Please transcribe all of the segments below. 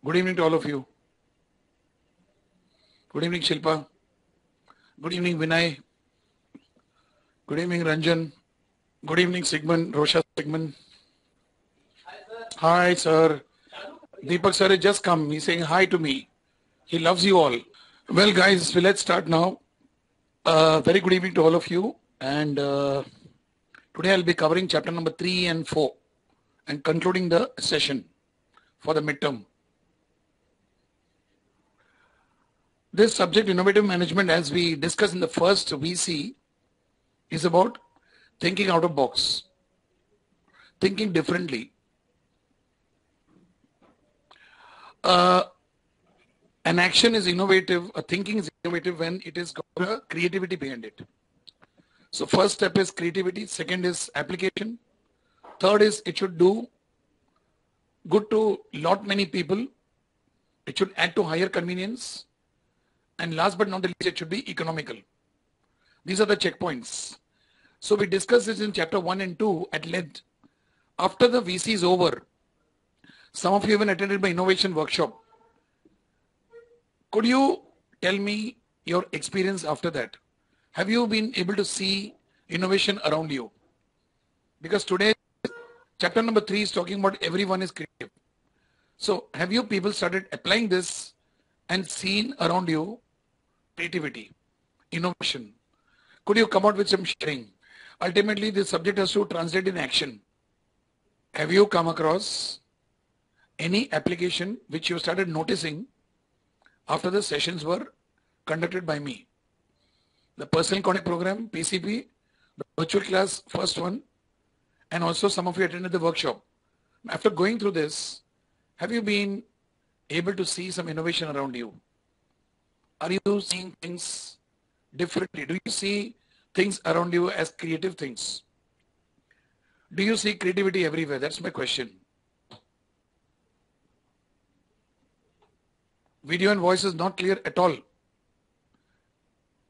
Good evening to all of you. Good evening, Shilpa. Good evening, Vinay. Good evening, Ranjan. Good evening, Sigmund, Rosha Sigmund. Hi, sir. Deepak sir has just come. He's saying hi to me. He loves you all. Well, guys, let's start now. Very good evening to all of you. And today I'll be covering chapter number 3 and 4 and concluding the session for the midterm. This subject, innovative management, as we discussed in the first VC, is about thinking out of box, thinking differently. An action is innovative, a thinking is innovative when it is got a creativity behind it. So first step is creativity, second is application, third is it should do good to lot many people, it should add to higher convenience, and last but not the least, it should be economical. These are the checkpoints. So we discussed this in chapter 1 and 2 at length. After the VC is over, some of you even attended my innovation workshop. Could you tell me your experience after that? Have you been able to see innovation around you? Because today, chapter number 3 is talking about everyone is creative. So have you people started applying this and seen around you creativity, innovation? Could you come out with some sharing? Ultimately, this subject has to translate in action. Have you come across any application which you started noticing after the sessions were conducted by me? The personal connect program, PCP, the virtual class, first one, and also some of you attended the workshop. After going through this, have you been able to see some innovation around you? Are you seeing things differently? Do you see things around you as creative things? Do you see creativity everywhere? That's my question. Video and voice is not clear at all.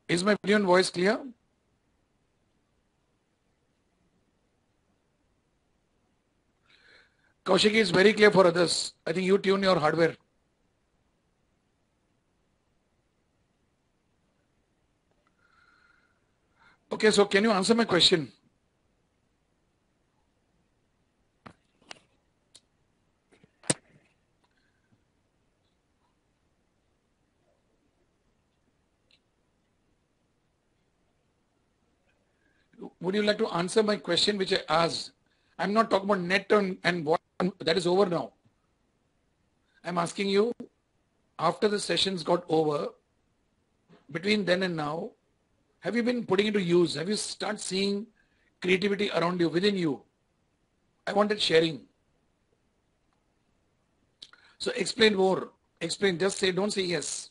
Is my video and voice clear? Kaushiki is very clear for others. I think you tune your hardware. Okay, so can you answer my question? Would you like to answer my question which I asked? I'm not talking about net and what, that is over now. I'm asking you, after the sessions got over, between then and now, have you been putting into use? Have you started seeing creativity around you, within you? I wanted sharing. So explain more. Explain. Just say, don't say yes.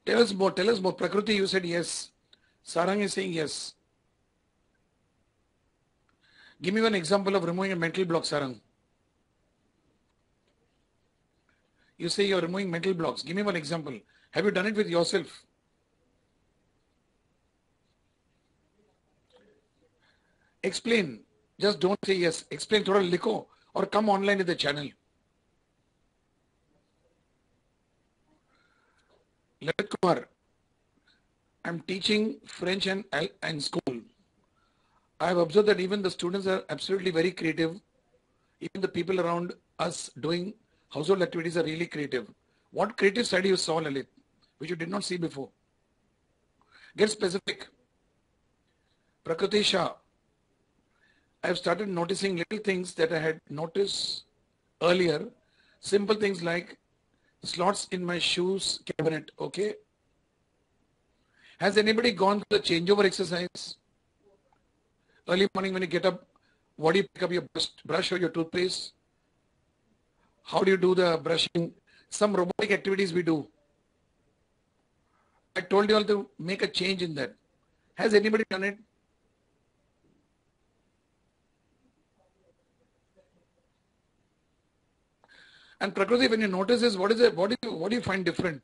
Tell us more. Tell us more. Prakriti, you said yes. Sarang is saying yes. Give me one example of removing a mental block, Sarang. You say you're removing mental blocks. Give me one example. Have you done it with yourself? Explain. Just don't say yes. Explain. Thoda likho or come online in the channel. Lect Kumar. I'm teaching French and school. I have observed that even the students are absolutely very creative. Even the people around us doing household activities are really creative. What creative side you saw, Lalit, which you did not see before? Get specific. Prakriti Shah. I have started noticing little things that I had noticed earlier. Simple things like slots in my shoes cabinet. Okay. Has anybody gone through the changeover exercise? Early morning when you get up, what do you pick up, your brush or your toothpaste? How do you do the brushing? Some robotic activities we do. I told you all to make a change in that. Has anybody done it? And Prakriti, when you notice this, what do you find different?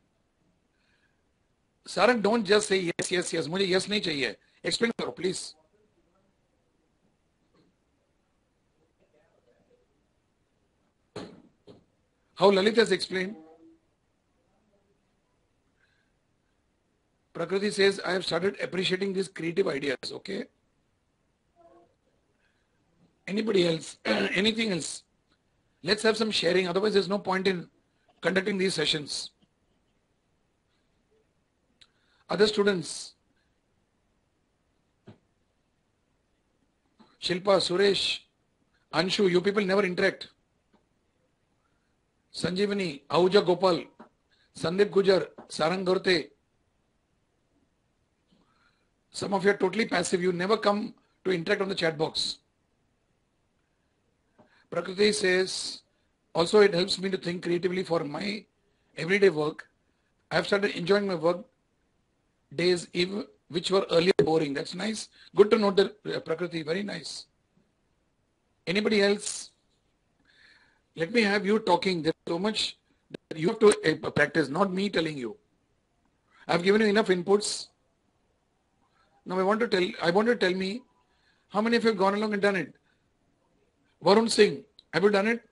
Sarang, don't just say yes, yes, yes. मुझे yes नहीं चाहिए. Explain करो, please. How Lalit has explained. Prakriti says, I have started appreciating these creative ideas. Okay. Anybody else? Anything else? Let's have some sharing. Otherwise, there's no point in conducting these sessions. Other students, Shilpa, Suresh, Anshu, you people never interact. Sanjeevani, Ahuja Gopal, Sandeep Gujar, Sarang Dorte. Some of you are totally passive. You never come to interact on the chat box. Prakriti says, also it helps me to think creatively for my everyday work. I have started enjoying my work days which were earlier boring. That's nice. Good to know that, Prakriti. Very nice. Anybody else? Let me have you talking. There's so much that you have to practice, not me telling you. I've given you enough inputs. Now I want you to tell me how many of you have gone along and done it. Varun Singh, have you done it?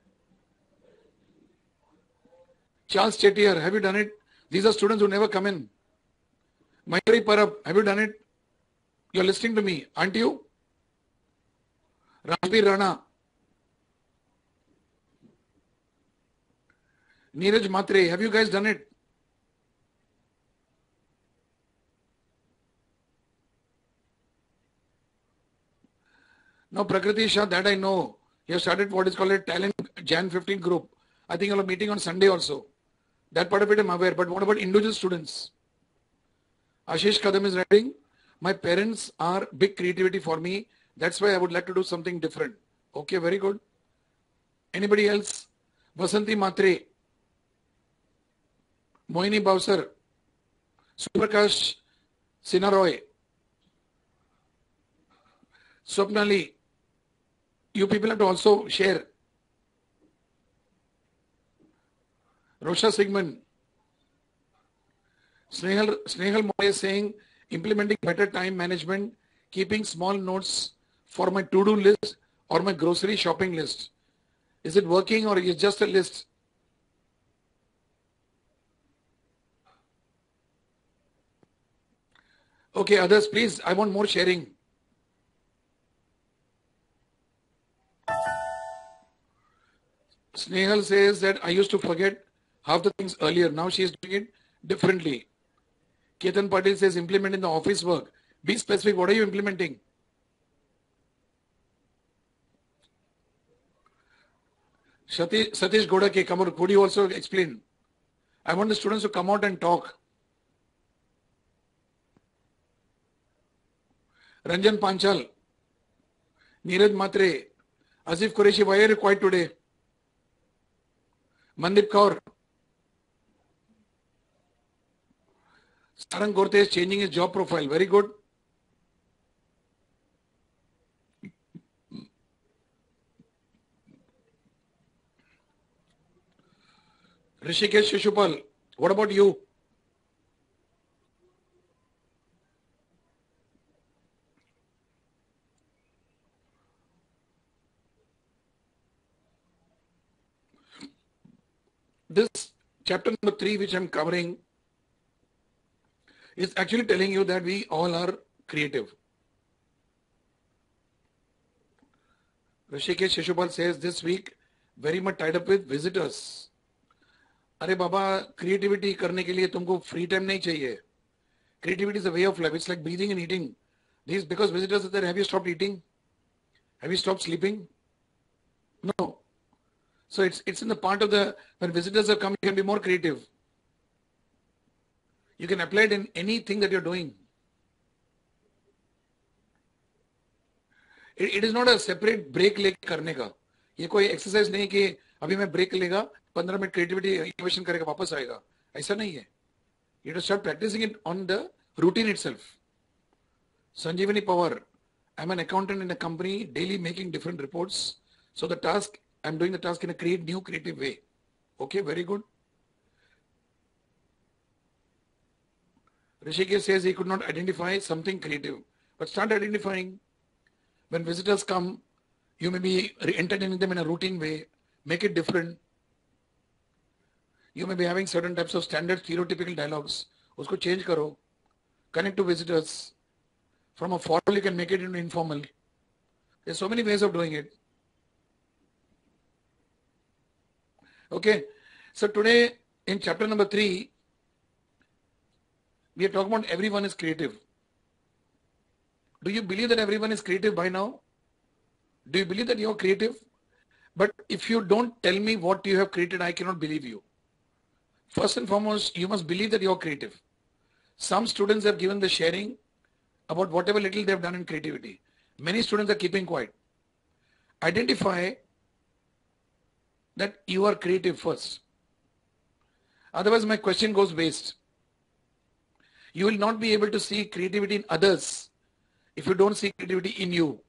Charles Chettier, have you done it? These are students who never come in. Mayuri Parab, have you done it? You're listening to me, aren't you? Rajbir Rana, Neeraj Matre, have you guys done it? Now Prakriti Shah, that I know. You have started what is called a talent Jan 15 group. I think you'll have a meeting on Sunday also. That part of it I'm aware. But what about individual students? Ashish Kadam is writing, my parents are big creativity for me. That's why I would like to do something different. Okay, very good. Anybody else? Vasanti Matre, Moini Bausar, Suprakash Sinaroy, Swapnali. You people have to also share. Rosha Sigmund, Snehal Moy is saying, implementing better time management, keeping small notes for my to-do list or my grocery shopping list. Is it working or is it just a list? Okay, others, please, I want more sharing. Snehal says that I used to forget half the things earlier. Now she is doing it differently. Ketan Patil says implement in the office work. Be specific. What are you implementing? Satish Godake, come out. Could you also explain? I want the students to come out and talk. Ranjan Panchal, Neeraj Matre, Asif Qureshi, why are you quiet today? Mandip Kaur, Sarang Gorte is changing his job profile. Very good. Rishikesh Shishupal, what about you? This chapter number 3, which I'm covering, is actually telling you that we all are creative. Rishikesh Shishupal says this week, very much tied up with visitors. अरे बाबा creativity करने के लिए तुमको free time नहीं चाहिए. Creativity is a way of life. It's like breathing and eating. This because visitors are there. Have you stopped eating? Have you stopped sleeping? No. So it's in the part of the when visitors are coming, you can be more creative. You can apply it in anything that you're doing. It is not a separate break लेके करने का. ये कोई exercise नहीं कि अभी मैं break लेगा 15 मिनट क्रिएटिविटी इनोवेशन करेगा वापस आएगा. ऐसा नहीं है. You have to start practicing it on the routine itself. Sanjeevani Power, I'm an accountant in a company, daily making different reports. So the task, I'm doing the task in a new creative way. Okay, very good. Rishikesh says he could not identify something creative. But start identifying. When visitors come, you may be entertaining them in a routine way. Make it different. You may be having certain types of standard stereotypical dialogues. Usko change karo. Connect to visitors. From a formal, you can make it into informal. There's so many ways of doing it. Okay. So today, in chapter number 3, we are talking about everyone is creative. Do you believe that everyone is creative by now? Do you believe that you are creative? But if you don't tell me what you have created, I cannot believe you. First and foremost, you must believe that you are creative. Some students have given the sharing about whatever little they have done in creativity. Many students are keeping quiet. Identify that you are creative first. Otherwise, my question goes waste. You will not be able to see creativity in others if you don't see creativity in you.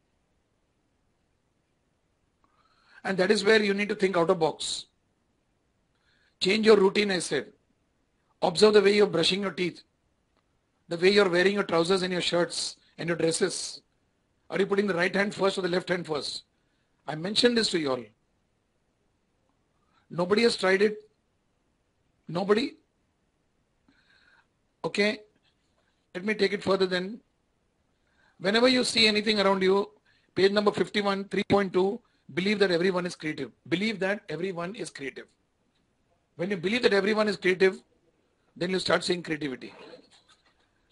And that is where you need to think out of box. Change your routine, I said. Observe the way you're brushing your teeth, the way you're wearing your trousers and your shirts and your dresses. Are you putting the right hand first or the left hand first? I mentioned this to you all. Nobody has tried it. Nobody? Okay. Let me take it further then. Whenever you see anything around you, page number 51, 3.2, believe that everyone is creative. Believe that everyone is creative. When you believe that everyone is creative, then you start seeing creativity.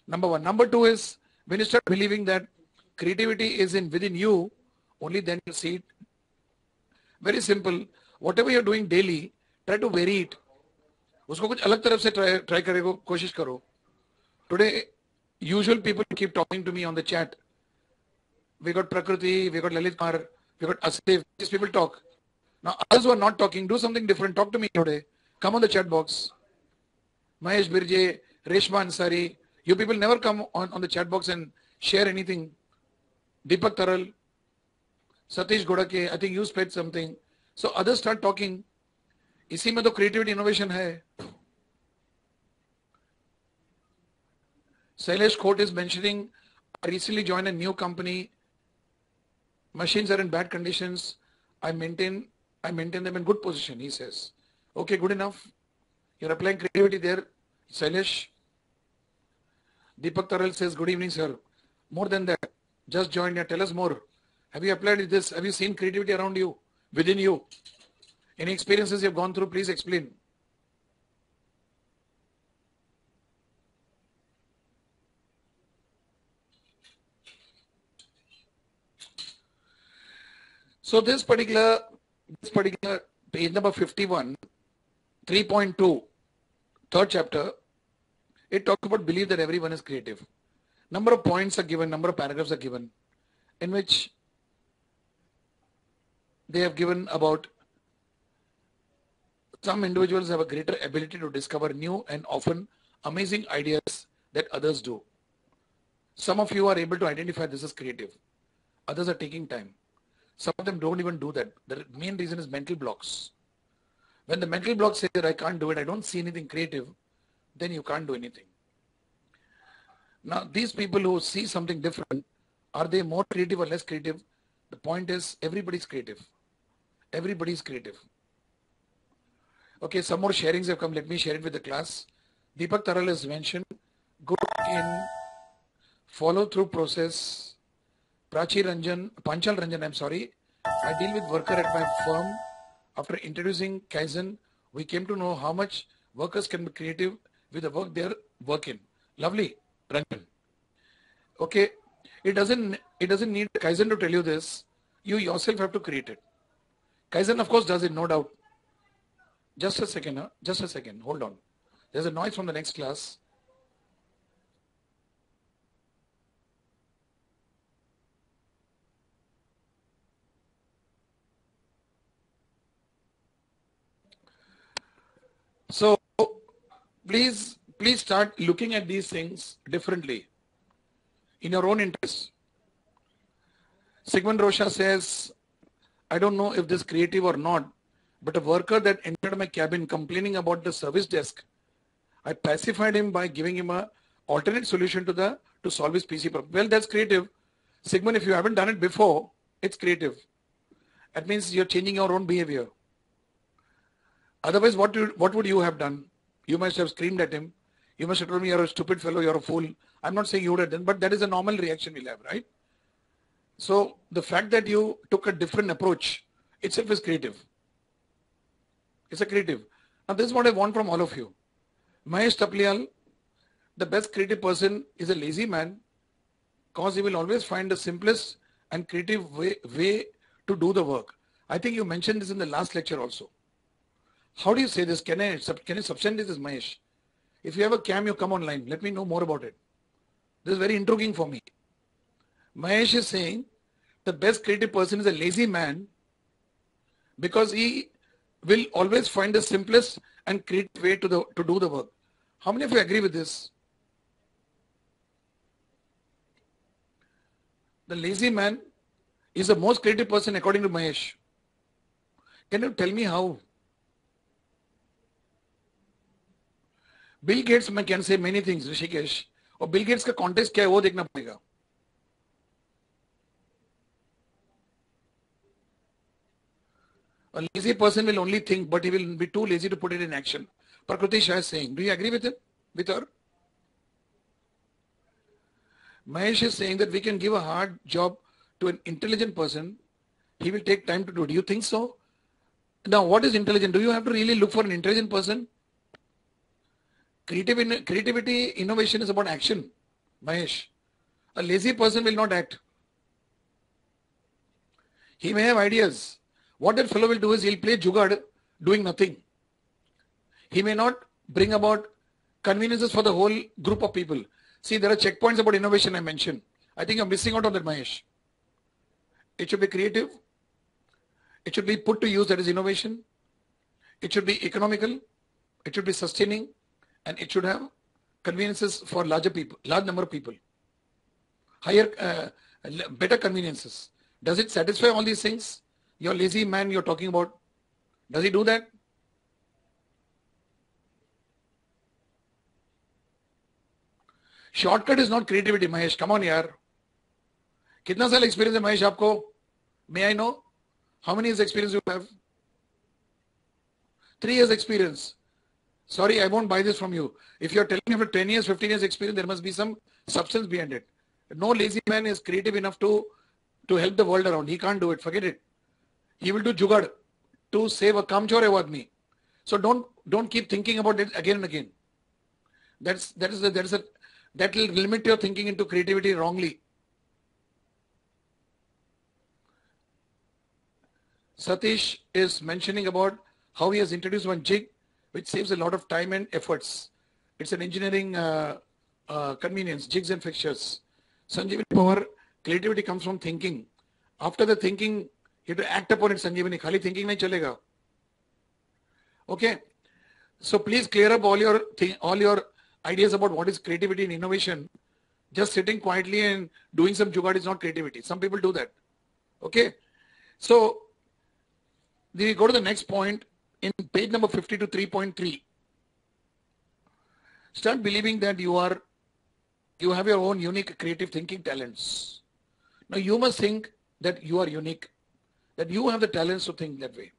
Number one. Number two is, when you start believing that creativity is within you, only then you see it. Very simple. Whatever you're doing daily, try to vary it. उसको कुछ अलग तरफ से try करेगो, कोशिश करो. Today, usual people keep talking to me on the chat. We got Prakriti, we got Lalit Kumar, we got Asif. These people talk. Now others who are not talking, do something different. Talk to me today. Come on the chat box. Mahesh Birje, Reshma Ansari. You people never come on the chat box and share anything. Deepak Taral, Satish Godake, I think you spread something. So others start talking. इसी में तो creativity innovation है. Sailesh Khote is mentioning, I recently joined a new company. Machines are in bad conditions. I maintain them in good position, he says. Okay, good enough. You're applying creativity there, Sailesh. Deepak Taral says, good evening, sir. More than that, just joined here. Tell us more. Have you applied this? Have you seen creativity around you, within you? Any experiences you've gone through, please explain. So this particular page number 51, 3.2, third chapter, it talks about believe that everyone is creative. Number of points are given, number of paragraphs are given, in which they have given about some individuals have a greater ability to discover new and often amazing ideas that others do. Some of you are able to identify this as creative. Others are taking time. Some of them don't even do that. The main reason is mental blocks. When the mental block says that I can't do it, I don't see anything creative, then you can't do anything. Now, these people who see something different, are they more creative or less creative? The point is, everybody's creative. Everybody's creative. Okay, some more sharings have come. Let me share it with the class. Deepak Taral has mentioned, good in follow-through process. Panchal Ranjan, I'm sorry. I deal with worker at my firm. After introducing Kaizen, we came to know how much workers can be creative with the work they're working. Lovely, Ranjan. Okay, it doesn't need Kaizen to tell you this. You yourself have to create it. Kaizen, of course, does it, no doubt. Just a second, huh? Just a second. Hold on. There's a noise from the next class. So please start looking at these things differently in your own interest. Sigmund Rosha says, I don't know if this is creative or not, but a worker that entered my cabin complaining about the service desk, I pacified him by giving him a alternate solution to solve his PC problem. Well, that's creative. Sigmund, if you haven't done it before, it's creative. That means you're changing your own behavior. Otherwise, what would you have done? You must have screamed at him. You must have told me you're a stupid fellow, you're a fool. I'm not saying you would have done, but that is a normal reaction we'll have, right? So the fact that you took a different approach itself is creative. It's a creative. Now this is what I want from all of you. Mahesh Tapliyal, the best creative person is a lazy man because he will always find the simplest and creative way to do the work. I think you mentioned this in the last lecture also. How do you say this? Can I substantiate this, Mahesh? If you have a cam, you come online. Let me know more about it. This is very intriguing for me. Mahesh is saying the best creative person is a lazy man because he will always find the simplest and creative way to do the work. How many of you agree with this? The lazy man is the most creative person according to Mahesh. Can you tell me how? Bill Gates can say many things, Rishikesh. और Bill Gates का context क्या है वो देखना पड़ेगा. A lazy person will only think, but he will be too lazy to put it in action. Prakriti Shah is saying. Do you agree with him? With her? Mahesh is saying that we can give a hard job to an intelligent person. He will take time to do it. Do you think so? Now, what is intelligent? Do you have to really look for an intelligent person? Creativity, innovation is about action, Mahesh. A lazy person will not act. He may have ideas. What that fellow will do is he'll play jugad doing nothing. He may not bring about conveniences for the whole group of people. See, there are checkpoints about innovation I mentioned. I think you're missing out on that, Mahesh. It should be creative. It should be put to use, that is innovation. It should be economical. It should be sustaining. And it should have conveniences for large number of people. Better conveniences. Does it satisfy all these things? Your lazy man you're talking about, does he do that? Shortcut is not creativity, Mahesh. Come on, yaar. Kitna saal experience hai, Mahesh, aapko? May I know? How many years experience you have? 3 years experience. Sorry, I won't buy this from you. If you're telling me after 10 years, 15 years experience, there must be some substance behind it. No lazy man is creative enough to help the world around. He can't do it. Forget it. He will do jugad to save a kam chore admi. So don't keep thinking about it again and again. That will limit your thinking into creativity wrongly. Satish is mentioning about how he has introduced one jig which saves a lot of time and efforts. It's an engineering convenience, jigs and fixtures. Sanjeevani power, creativity comes from thinking. After the thinking, you have to act upon it, Sanjeevani. Khali thinking nahi chalega. Okay. So please clear up all your ideas about what is creativity and innovation. Just sitting quietly and doing some jugaad is not creativity. Some people do that. Okay. So we go to the next point in page number 50 to 3.3. Start believing that you have your own unique creative thinking talents. Now you must think that you are unique, that you have the talents to think that way.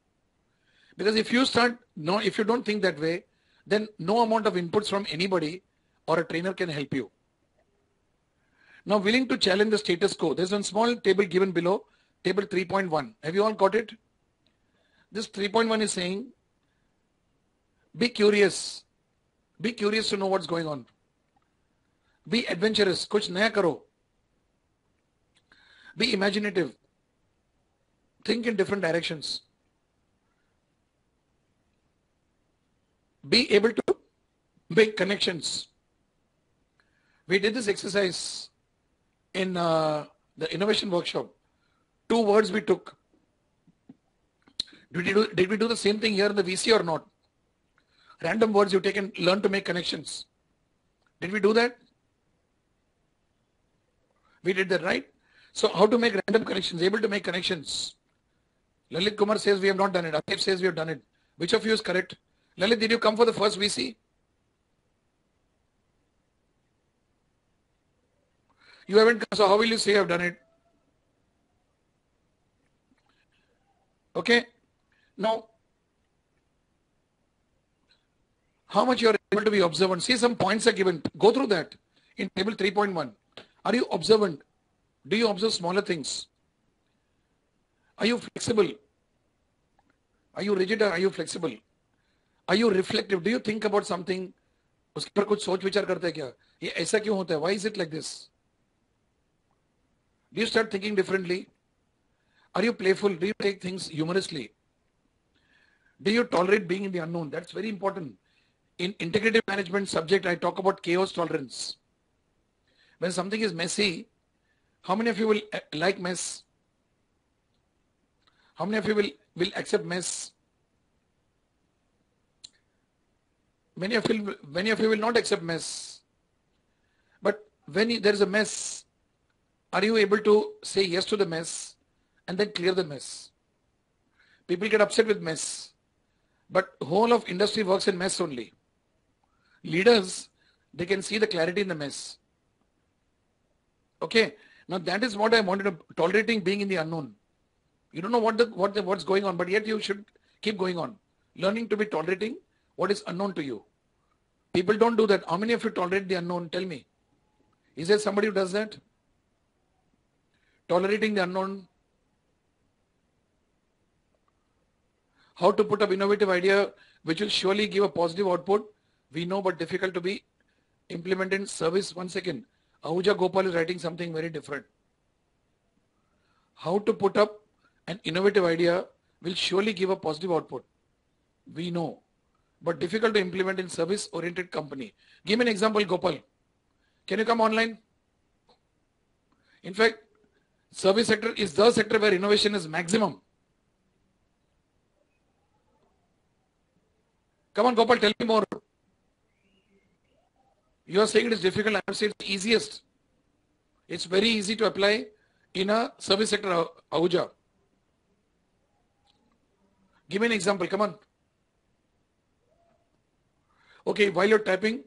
Because if you don't think that way, then no amount of inputs from anybody or a trainer can help you. Now, willing to challenge the status quo. There's one small table given below, table 3.1. Have you all got it? This 3.1 is saying, be curious. Be curious to know what's going on. Be adventurous. Kuch naya karo. Be imaginative. Think in different directions. Be able to make connections. We did this exercise in the innovation workshop. 2 words we took. Did we do the same thing here in the VC or not? Random words you take and learn to make connections. Did we do that? We did that, right? So how to make random connections, able to make connections. Lalit Kumar says we have not done it. Akif says we have done it. Which of you is correct? Lalit, did you come for the first VC? You haven't come, so how will you say I've done it? Okay. Now, how much you are able to be observant? See, some points are given. Go through that in table 3.1. Are you observant? Do you observe smaller things? Are you flexible? Are you rigid or are you flexible? Are you reflective? Do you think about something? उसके पर कुछ सोच विचार करते हैं क्या? ये ऐसा क्यों होता है? Why is it like this? Do you start thinking differently? Are you playful? Do you take things humorously? Do you tolerate being in the unknown? That's very important. In integrative management subject, I talk about chaos tolerance. When something is messy, how many of you will like mess? How many of you will accept mess? Many of you will not accept mess. But when there is a mess, are you able to say yes to the mess and then clear the mess? People get upset with mess, but whole of industry works in mess only. Leaders, they can see the clarity in the mess. Okay, now that is what I wanted to, tolerating being in the unknown. You don't know what's going on, but yet you should keep going on. Learning to be tolerating what is unknown to you. People don't do that. How many of you tolerate the unknown? Tell me. Is there somebody who does that? Tolerating the unknown. How to put up innovative idea which will surely give a positive output. We know, but difficult to be implemented in service. 1 second. Ahuja Gopal is writing something very different. How to put up an innovative idea will surely give a positive output. We know, but difficult to implement in service-oriented company. Give me an example, Gopal. Can you come online? In fact, service sector is the sector where innovation is maximum. Come on, Gopal, tell me more. You are saying it is difficult. I am saying it's easiest. It's very easy to apply in a service sector, Ahuja. Give me an example. Come on. Okay, while you're typing,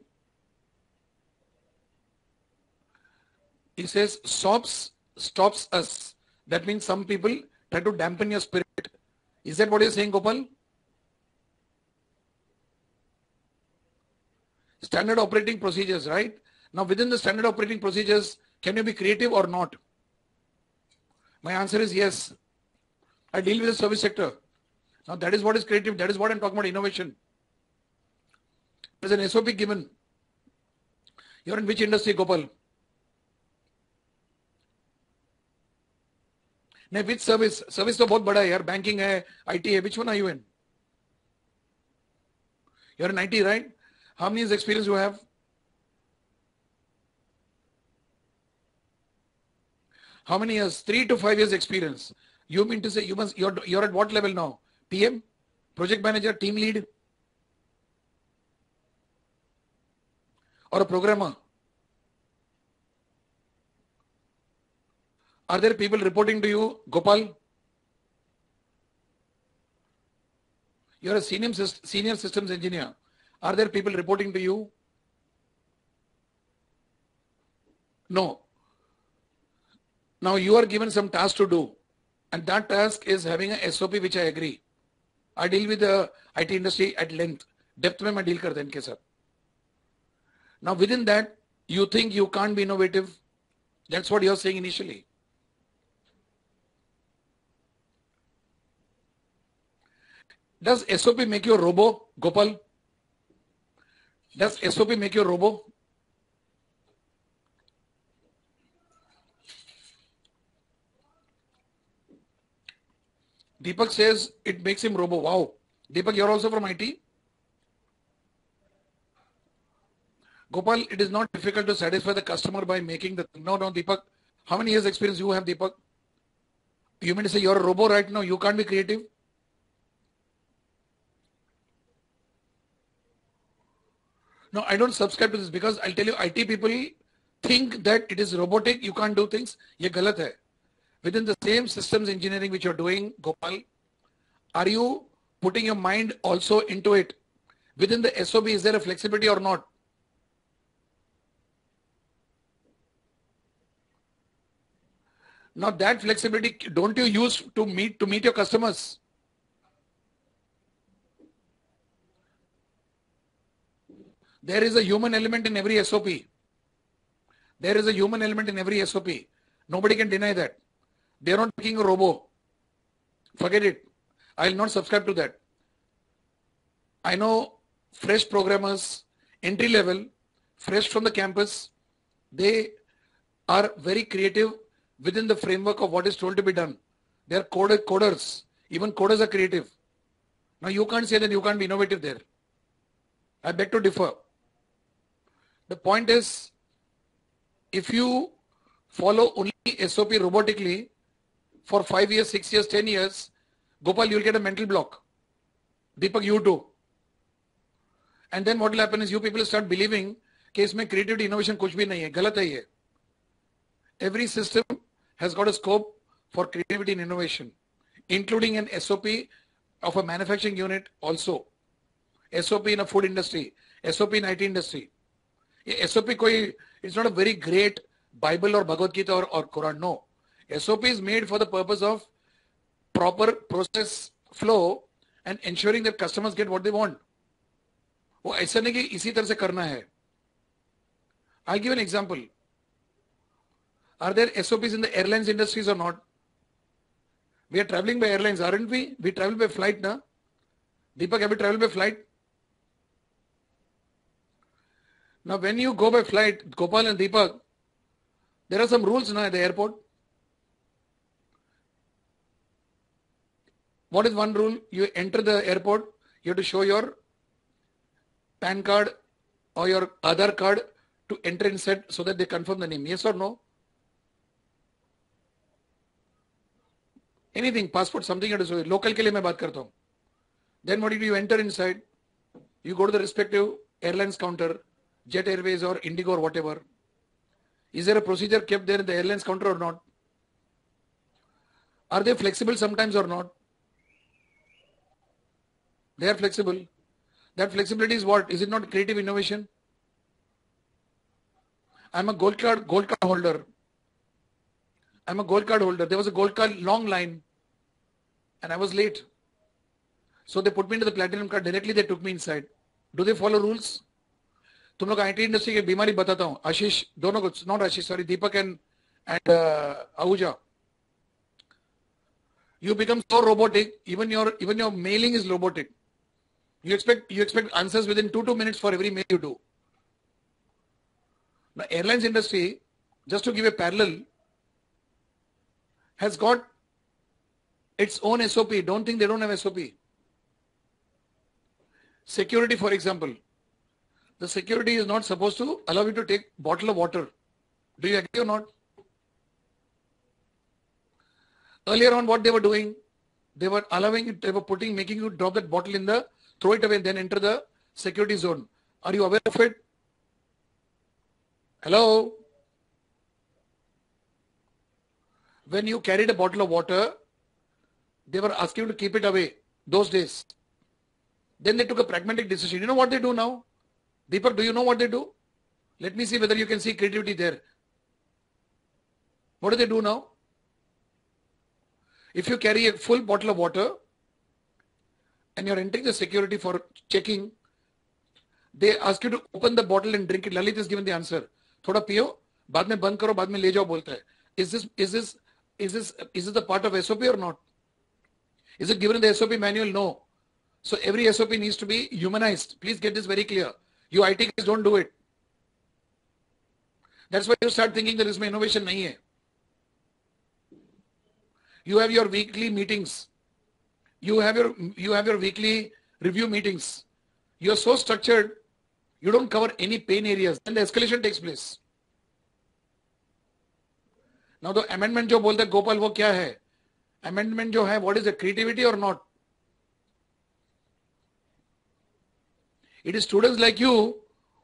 he says stops us. That means some people try to dampen your spirit. Is that what you're saying, Gopal? Standard operating procedures, right? Now within the standard operating procedures, can you be creative or not? My answer is yes. I deal with the service sector. Now that is what is creative. That is what I'm talking about, innovation. There's an SOP given. You're in which industry, Gopal? No, which service? Service तो बहुत बड़ा है यार. Banking है, IT है. Which one are you in? You're in IT, right? How many years experience you have? How many years? 3 to 5 years experience. You mean to say you're at what level now? PM? Project manager? Team lead? Or a programmer? Are there people reporting to you, Gopal? You're a senior systems engineer. Are there people reporting to you? No. Now you are given some task to do, and that task is having a SOP, which I agree. I deal with the IT industry at length. Depth में मैं deal करता इनके साथ. Now within that, you think you can't be innovative. That's what you're saying initially. Does SOP make you a robo, Gopal? Does SOP make you a robo? Deepak says it makes him robo. Wow. Deepak, you're also from IT? Gopal, it is not difficult to satisfy the customer by making the... No, Deepak. How many years experience you have, Deepak? You mean to say you're a robo right now? You can't be creative? No, I don't subscribe to this because I'll tell you, IT people think that it is robotic, you can't do things. Ye galat hai. Within the same systems engineering which you're doing, Gopal, are you putting your mind also into it? Within the SOP, is there a flexibility or not? Now that flexibility, don't you use to meet your customers? There is a human element in every SOP. There is a human element in every SOP. Nobody can deny that. They are not making a robo. Forget it. I will not subscribe to that. I know fresh programmers, entry level, fresh from the campus, they are very creative within the framework of what is told to be done. They are coders. Even coders are creative. Now you can't say that you can't be innovative there. I beg to differ. The point is, if you follow only SOP robotically for 5 years, 6 years, 10 years, Gopal, you'll get a mental block. Deepak, you too. And then what will happen is you people start believing कि इसमें creativity, innovation कुछ भी नहीं है, गलत है ये. Every system has got a scope for creativity and innovation, including an SOP of a manufacturing unit also. SOP in a food industry, SOP in IT industry. SOP koi, it's not a very great Bible or Bhagavad Gita or Quran. No. SOP is made for the purpose of proper process flow and ensuring that customers get what they want. वो ऐसा नहीं कि इसी तरह से करना है. I'll give an example. Are there SOPs in the airlines industries or not? We are traveling by airlines, aren't we? We travel by flight, na? Deepak, have you traveled by flight? Now, when you go by flight, Gopal and Deepak, there are some rules now at the airport. What is one rule? You enter the airport, you have to show your PAN card or your Aadhaar card to enter inside so that they confirm the name. Yes or no? Anything, passport, something you have to show. Local के लिए मैं बात करता हूँ. Then what do you enter inside? You go to the respective airlines counter, Jet Airways or Indigo or whatever. Is there a procedure kept there in the airlines counter or not? Are they flexible sometimes or not? They are flexible. That flexibility is what? Is it not creative innovation? I'm a gold card holder. I'm a gold card holder. There was a gold card long line and I was late. So they put me into the platinum card. Directly they took me inside. Do they follow rules? तुम लोग IT industry की बीमारी बताता हूँ. आशीष, दोनों को, not Ashish, sorry, Deepak and Ahuja. You become so robotic, even your mailing is robotic. You expect answers within 2 minutes for every mail you do. Now, airlines industry, just to give a parallel, has got its own SOP. Don't think they don't have SOP. Security, for example. The security is not supposed to allow you to take bottle of water. Do you agree or not? Earlier on, what they were doing, they were allowing it, they were making you drop that bottle in the, throw it away and then enter the security zone. Are you aware of it? Hello? When you carried a bottle of water, they were asking you to keep it away those days. Then they took a pragmatic decision. You know what they do now? Deepak, do you know what they do? Let me see whether you can see creativity there. What do they do now? If you carry a full bottle of water and you're entering the security for checking, they ask you to open the bottle and drink it. Lalit has given the answer. Thoda piyo, बाद में बंद करो, बाद में ले जाओ बोलता है. Is this the part of SOP or not? Is it given in the SOP manual? No. So every SOP needs to be humanized. Please get this very clear. You IT guys don't do it. That's why you start thinking there is no innovation nahi hai. You have your weekly meetings. You have your weekly review meetings. You are so structured, you don't cover any pain areas. Then the escalation takes place. Now the amendment जो बोलता है गोपाल वो क्या है? Amendment जो है, what is it? Creativity or not? It is students like you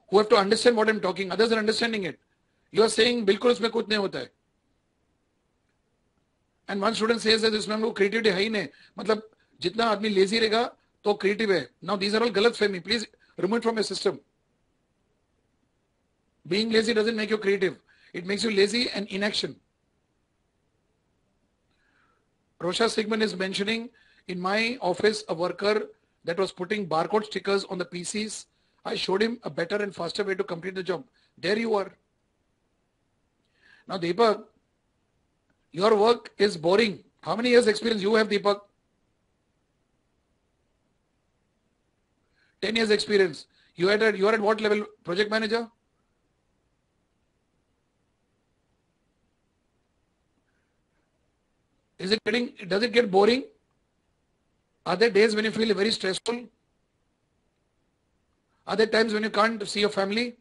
who have to understand what I'm talking. Others are understanding it. You are saying बिल्कुल उसमें कुछ नहीं होता है. And one student says that इसमें हमको creativity है ही नहीं. मतलब जितना आदमी lazy रहेगा तो creative है. Now these are all गलत फहमी. Please remove it from your system. Being lazy doesn't make you creative. It makes you lazy and inaction. Rosha Sigmund is mentioning, in my office, a worker that was putting barcode stickers on the PCs. I showed him a better and faster way to complete the job. There you are. Now, Deepak, your work is boring. How many years experience you have, Deepak? 10 years experience. You are at what level? Project manager? Does it get boring? Are there days when you feel very stressful? Are there times when you can't see your family?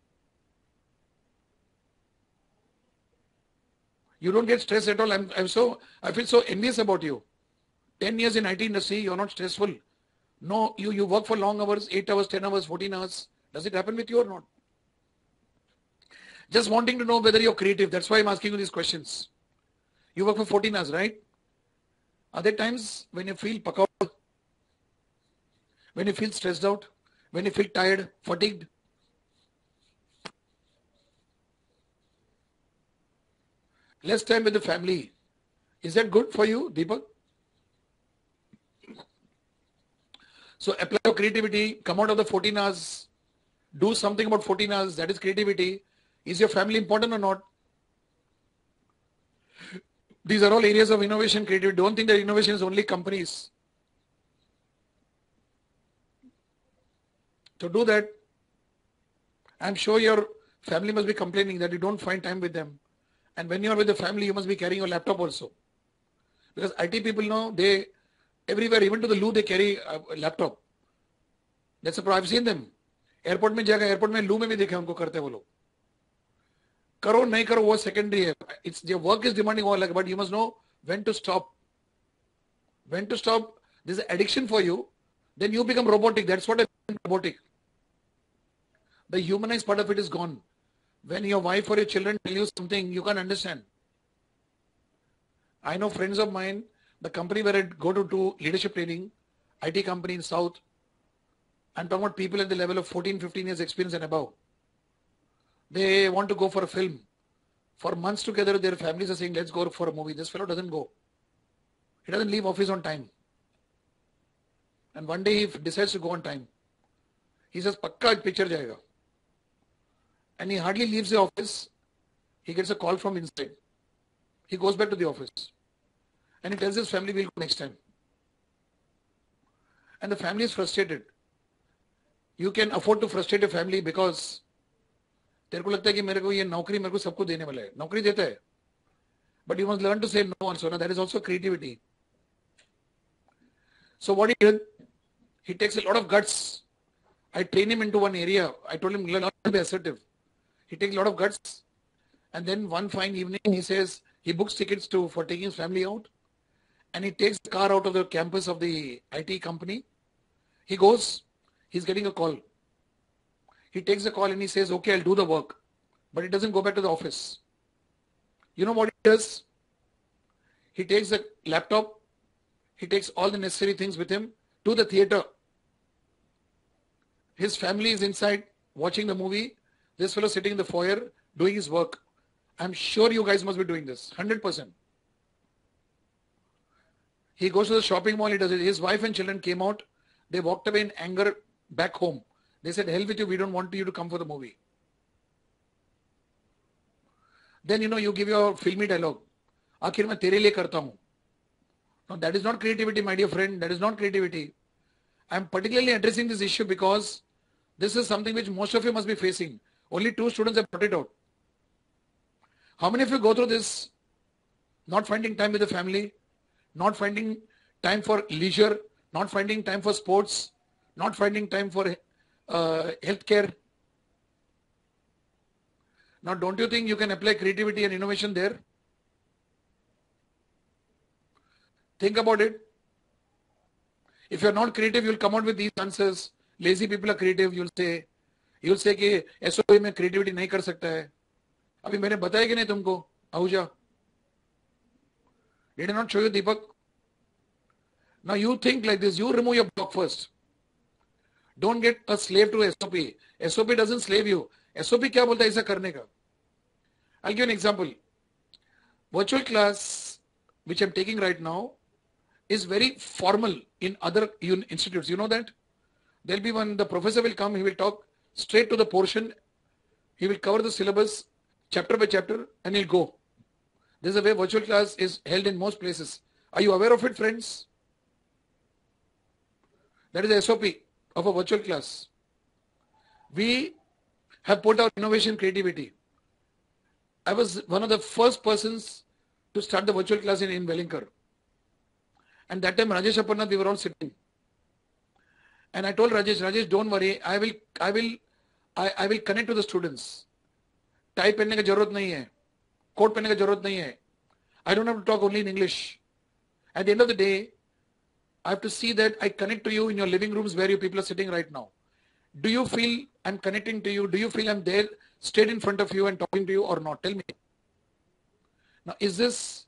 You don't get stressed at all. I feel so envious about you. 10 years in IT industry, you're not stressful. No, you work for long hours, 8 hours, 10 hours, 14 hours. Does it happen with you or not? Just wanting to know whether you're creative. That's why I'm asking you these questions. You work for 14 hours, right? Are there times when you feel pakao? When you feel stressed out? When you feel tired, fatigued? Less time with the family. Is that good for you, Deepak? So apply your creativity, come out of the 14 hours, do something about 14 hours, that is creativity. Is your family important or not? These are all areas of innovation, creativity. Don't think that innovation is only companies. To do that, I'm sure your family must be complaining that you don't find time with them. And when you're with the family, you must be carrying your laptop also. Because IT people know, they everywhere, even to the loo, they carry a laptop. That's a problem. I've seen them. Airport में जाएगा, airport में loo में भी देखे उनको करते वो लोग. करो नहीं करो वो secondary है. It's your work is demanding all like, but you must know when to stop. When to stop. This is addiction for you. Then you become robotic. That's what I mean robotic. The humanized part of it is gone. When your wife or your children tell you something, you can't understand. I know friends of mine, the company where I go to do leadership training, IT company in South, I'm talking about people at the level of 14, 15 years experience and above. They want to go for a film. For months together, their families are saying, let's go for a movie. This fellow doesn't go. He doesn't leave office on time. And one day he decides to go on time. He says, Pakka picture jayega. And he hardly leaves the office. He gets a call from inside. He goes back to the office. And he tells his family, we'll go next time. And the family is frustrated. You can afford to frustrate your family because तेरे को लगता है कि मेरे को ये नौकरी मेरे को सबको देने वाला है. नौकरी देता है. But you must learn to say no also. Now that is also creativity. So what he did, he takes a lot of guts. I train him into one area. I told him, learn to be assertive. He takes a lot of guts. And then one fine evening, he says, he books tickets for taking his family out. And he takes the car out of the campus of the IT company. He goes, he's getting a call. He takes the call and he says, okay, I'll do the work. But he doesn't go back to the office. You know what he does? He takes the laptop. He takes all the necessary things with him to the theater. His family is inside watching the movie. This fellow sitting in the foyer doing his work. I'm sure you guys must be doing this. 100%. He goes to the shopping mall. He does it. His wife and children came out. They walked away in anger back home. They said, hell with you. We don't want you to come for the movie. Then, you give your filmy dialogue. आखिर मैं तेरे लिए करता हूँ. No, that is not creativity, my dear friend. That is not creativity. I am particularly addressing this issue because this is something which most of you must be facing. Only 2 students have put it out. How many of you go through this? Not finding time with the family, not finding time for leisure, not finding time for sports, not finding time for healthcare. Now, don't you think you can apply creativity and innovation there? Think about it. If you're not creative, you'll come out with these answers. Lazy people are creative, you'll say कि SOP में creativity नहीं कर सकता है. अभी मैंने बताया कि नहीं तुमको, Ahuja? Did I not show you, Deepak? Now you think like this. You remove your block first. Don't get a slave to SOP. SOP doesn't slave you. SOP क्या बोलता है ऐसा करने का? I'll give you an example. Virtual class, which I'm taking right now, is very formal in other institutes. You know that? There'll be one, the professor will come, he will talk straight to the portion, he will cover the syllabus chapter by chapter and he'll go. This is the way virtual class is held in most places. Are you aware of it, friends? That is the SOP of a virtual class. We have put our innovation creativity. I was one of the first persons to start the virtual class in Wellinger. And that time Rajesh Aparnath, we were all sitting. And I told Rajesh, don't worry, I will connect to the students. Type पहनने का जरूरत नहीं है, code पहनने का जरूरत नहीं है. I don't have to talk only in English. At the end of the day, I have to see that I connect to you in your living rooms where you people are sitting right now. Do you feel I'm connecting to you? Do you feel I'm there, straight in front of you and talking to you or not? Tell me. Now, is this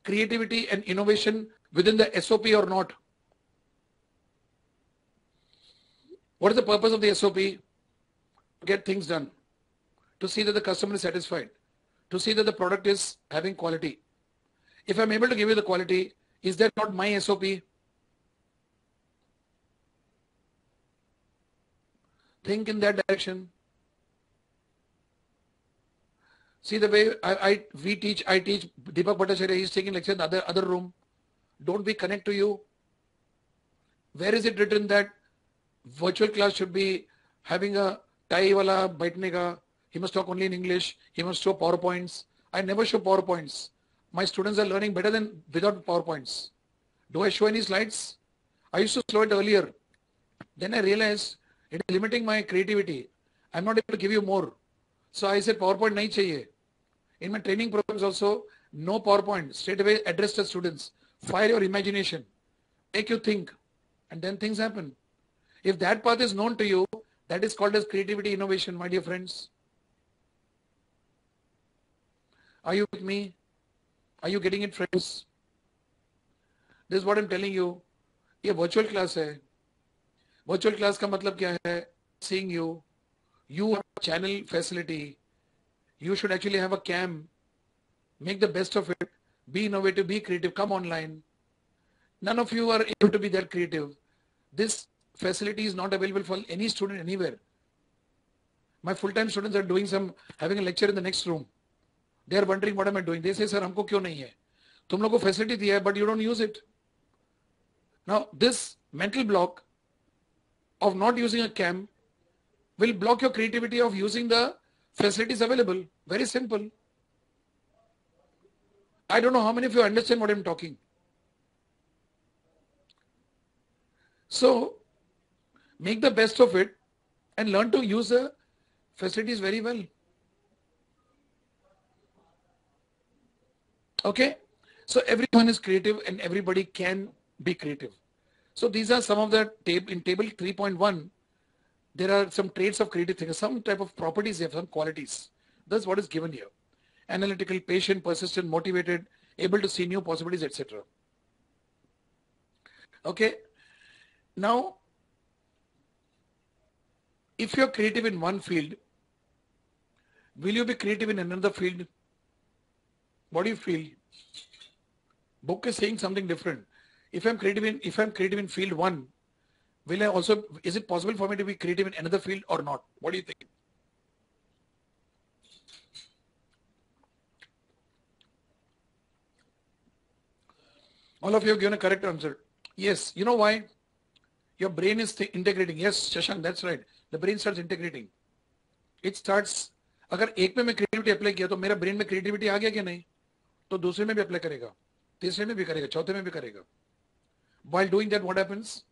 creativity and innovation within the SOP or not? What is the purpose of the SOP? To get things done, to see that the customer is satisfied, to see that the product is having quality. If I'm able to give you the quality, is that not my SOP? Think in that direction. See the way I teach. Deepak Bhattacharya, he's taking lecture in the other room. Don't we connect to you? Where is it written that virtual class should be having a tie wala baithne ka? He must talk only in English. He must show PowerPoints. I never show PowerPoints. My students are learning better than without PowerPoints. Do I show any slides? I used to show it earlier. Then I realized it is limiting my creativity. I'm not able to give you more. So I said PowerPoint nahi chahiye. In my training programs also, no PowerPoint. Straight away address the students. Fire your imagination. Make you think. And then things happen. If that path is known to you, that is called as creativity innovation, my dear friends. Are you with me? Are you getting it, friends? This is what I'm telling you. ये virtual class है. Virtual class का मतलब क्या है? Seeing you. You have a channel facility. You should actually have a cam. Make the best of it. Be innovative, be creative. Come online. None of you are able to be that creative. This facility is not available for any student anywhere. My full-time students are having a lecture in the next room. They are wondering what am I doing. They say, sir, हमको क्यों नहीं है? तुम लोगों को facility दिया है, but you don't use it. Now, this mental block of not using a cam will block your creativity of using the facilities available. Very simple. I don't know how many of you understand what I'm talking. So, make the best of it and learn to use the facilities very well. Okay? So, everyone is creative and everybody can be creative. So, these are some of the in table 3.1. There are some traits of creative thinkers, some type of properties, they have some qualities. That's what is given here. Analytical, patient, persistent, motivated, able to see new possibilities, etc. Okay? Now, if you're creative in one field, will you be creative in another field? What do you feel? Book is saying something different. If I'm creative in field 1, is it possible for me to be creative in another field or not? What do you think? All of you have given a correct answer. Yes. You know why? Your brain is integrating. Yes, Shashank, that's right. The brain starts integrating. It starts, अगर एक में मैं creativity apply किया तो मेरा brain में creativity आ गया क्या नहीं? तो दूसरे में भी apply करेगा, तीसरे में भी करेगा, चौथे में भी करेगा. While doing that, what happens?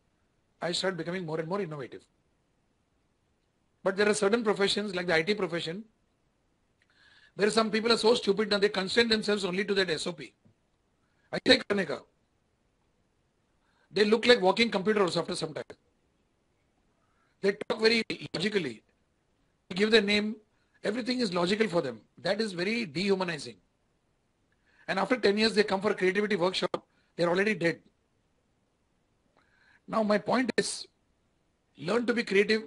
I start becoming more and more innovative. But there are certain professions, like the IT profession, where some people are so stupid that they constrain themselves only to that SOP. ऐसे करने का. They look like walking computers after some time. They talk very logically. They give their name. Everything is logical for them. That is very dehumanizing. And after 10 years, they come for a creativity workshop. They're already dead. Now, my point is, learn to be creative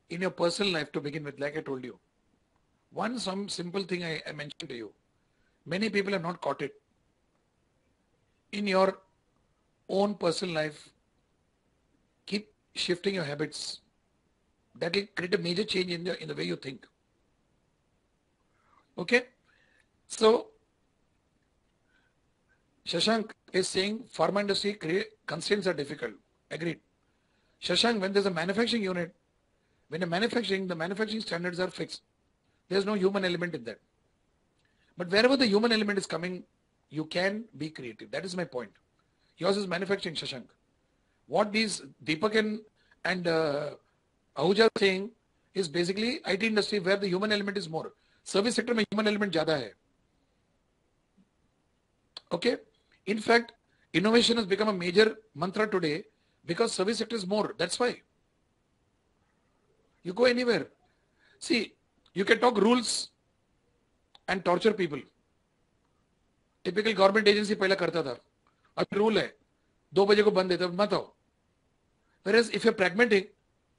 in your personal life to begin with, like I told you. Some simple thing I mentioned to you. Many people have not caught it. In your own personal life, keep shifting your habits. That will create a major change in the way you think. Okay? So, Shashank is saying pharma industry constraints are difficult. Agreed. Shashank, when there's a manufacturing unit, when you're manufacturing, the manufacturing standards are fixed. There's no human element in that. But wherever the human element is coming, you can be creative. That is my point. Yours is manufacturing, Shashank. What these Deepak and Ahuja are saying is basically IT industry where the human element is more. Service sector में human element ज़्यादा है. Okay? In fact, innovation has become a major mantra today because service sector is more. That's why. You go anywhere. See, you can talk rules and torture people. Typical government agency पहले करता था. अब rule है 2 बजे को बंद देता मत आओ. Whereas if you're pragmatic,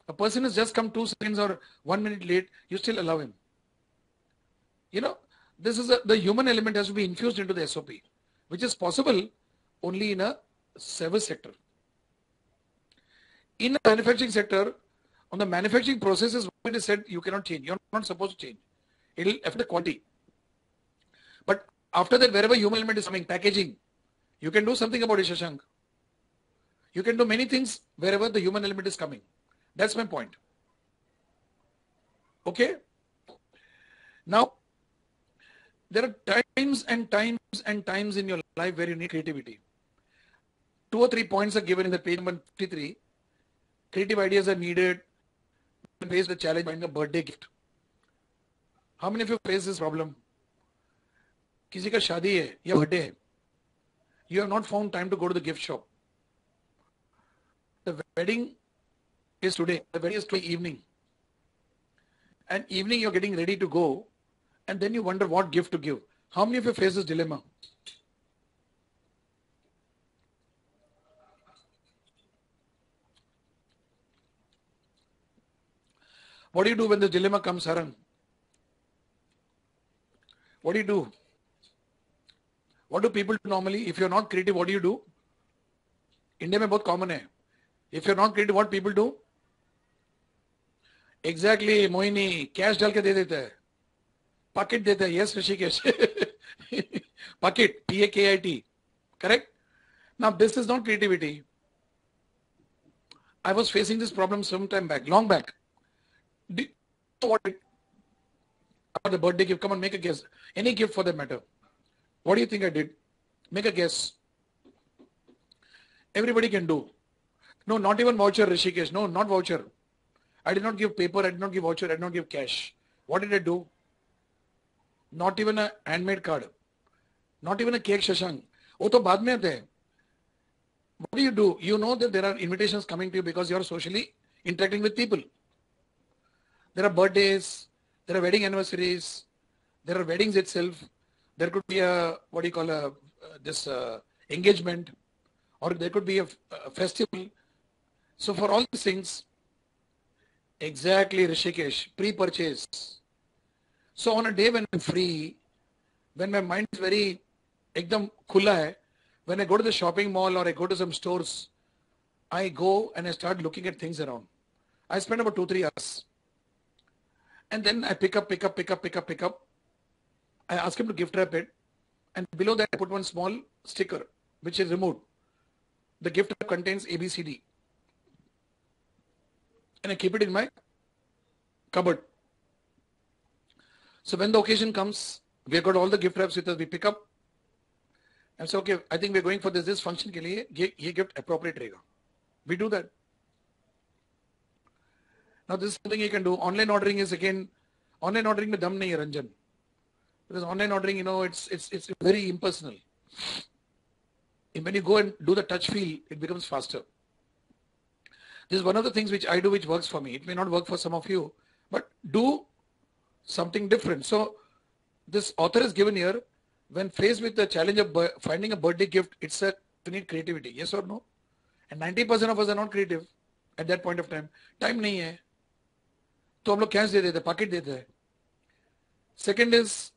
a person has just come 2 seconds or 1 minute late, you still allow him. You know, this is the human element has to be infused into the SOP, which is possible only in a service sector. In a manufacturing sector, on the manufacturing processes, what it is said you cannot change. You're not supposed to change. It will affect the quality. But after that, wherever human element is coming, packaging, you can do something about it, Shashank. You can do many things wherever the human element is coming. That's my point. Okay? Now, there are times and times and times in your life where you need creativity. 2 or 3 points are given in the page number 53. Creative ideas are needed to face the challenge of buying a birthday gift. How many of you face this problem? किसी का शादी है या birthday है. You have not found time to go to the gift shop. The wedding is today. The wedding is today evening. And evening you're getting ready to go, and then you wonder what gift to give. How many of you face this dilemma? What do you do when the dilemma comes, Haran? What do you do? What do people do normally? If you're not creative, what do you do? India में बहुत common है. If you're not creative, what people do? Exactly, Moini, cash डाल के दे देता है. Pocket देता है. Yes, Rishikesh. Pocket, P-A-K-I-T. Correct? Now, this is not creativity. I was facing this problem some time back, long back. What about the birthday gift? Come on, make a guess. Any gift for that matter. What do you think I did? Make a guess. Everybody can do. No, not even voucher, Rishikesh. No, not voucher. I did not give paper. I did not give voucher. I did not give cash. What did I do? Not even a handmade card. Not even a cake, Shashank. वो तो बाद में आते हैं. What do? You know that there are invitations coming to you because you are socially interacting with people. There are birthdays, there are wedding anniversaries, there are weddings itself. There could be a, what do you call this engagement, or there could be a festival. So for all these things, exactly, Rishikesh, pre-purchase. So on a day when I'm free, when my mind is very ekdam khula hai, when I go to the shopping mall or I go to some stores, I go and I start looking at things around. I spend about 2-3 hours. And then I pick up. I ask him to gift wrap it. And below that I put one small sticker, which is removed. The gift wrap contains ABCD. And I keep it in my cupboard. So when the occasion comes, we have got all the gift wraps with us, we pick up. And say, okay, I think we're going for this function के लिए ये gift appropriate रहेगा. We do that. Now this is something you can do. Online ordering is again, online ordering में दम नहीं है Ranjan. Because online ordering, you know, it's very impersonal. And when you go and do the touch feel, it becomes faster. This is one of the things which I do, which works for me. It may not work for some of you, but do something different. So this author is given here, when faced with the challenge of finding a birthday gift, it's a, you need creativity. Yes or no? And 90% of us are not creative at that point of time. Time नहीं है. तो हम लोग cash दे देते, pocket देते हैं. Second is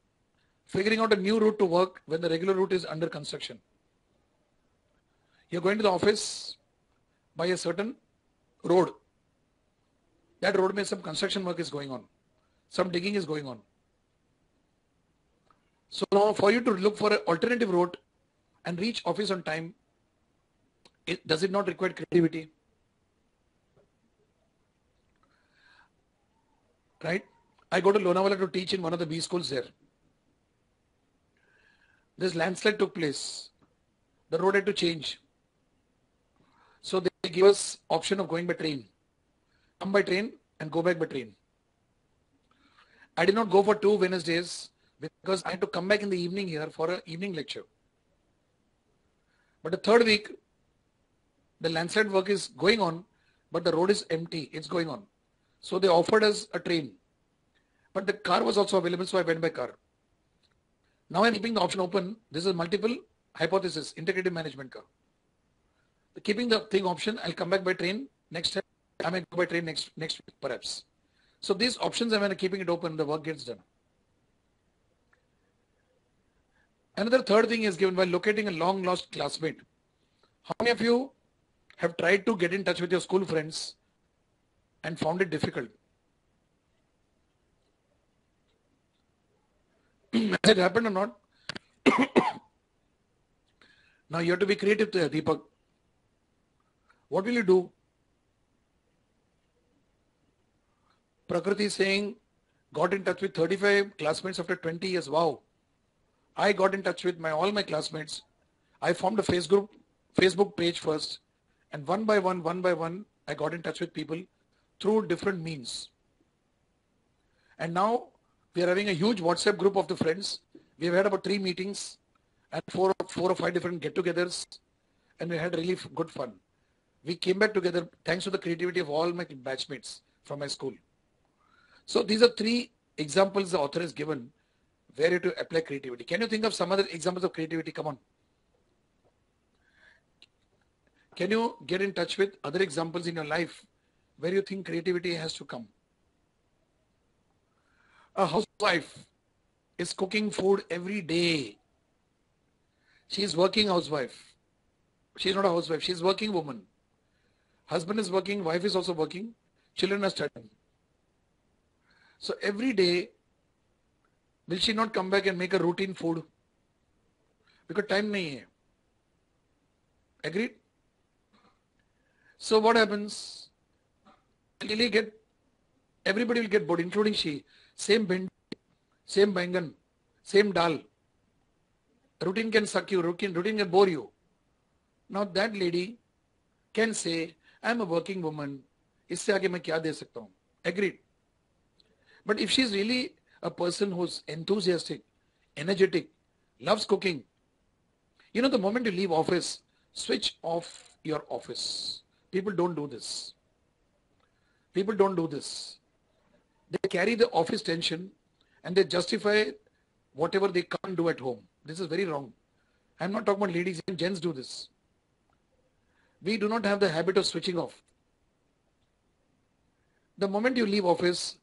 figuring out a new route to work when the regular route is under construction. You're going to the office by a certain road. That road means some construction work is going on. Some digging is going on. So now for you to look for an alternative route and reach office on time, does it not require creativity? Right? I go to Lonavala to teach in one of the B schools there. This landslide took place. The road had to change. So they give us option of going by train. Come by train and go back by train. I did not go for 2 Wednesdays because I had to come back in the evening here for an evening lecture. But the third week, the landslide work is going on, but the road is empty. It's going on. So they offered us a train. But the car was also available, so I went by car. Now I'm keeping the option open. This is multiple hypothesis, integrative management car. Keeping the thing option, I'll come back by train next time. I may go by train next week, perhaps. So these options, I'm keeping it open, the work gets done. Another third thing is given by locating a long lost classmate. How many of you have tried to get in touch with your school friends and found it difficult? Has it happened or not? Now you have to be creative there, Deepak. What will you do? Prakriti is saying, got in touch with 35 classmates after 20 years. Wow. I got in touch with all my classmates. I formed a Facebook page first. And one by one, I got in touch with people through different means. And now we are having a huge WhatsApp group of the friends. We have had about 3 meetings and 4 or 5 different get-togethers. And we had really good fun. We came back together thanks to the creativity of all my batchmates from my school. So these are 3 examples the author has given where you to apply creativity. Can you think of some other examples of creativity? Come on. Can you get in touch with other examples in your life where you think creativity has to come? A housewife is cooking food every day. She is working housewife. She is not a housewife. She is working woman. Husband is working. Wife is also working. Children are studying. So every day, will she not come back and make a routine food? Because time nahi hai. Agreed? So what happens? Everybody will get bored, including she. Same bindi, same bangan, same dal. Routine can suck you, routine can bore you. Now that lady can say, I am a working woman. Isse aage main kya de sakta hu? Agreed. But if she is really a person who's enthusiastic, energetic, loves cooking, you know, the moment you leave office, switch off your office. People don't do this. People don't do this. They carry the office tension and they justify whatever they can't do at home. This is very wrong. I'm not talking about ladies, and gents do this. We do not have the habit of switching off. The moment you leave office,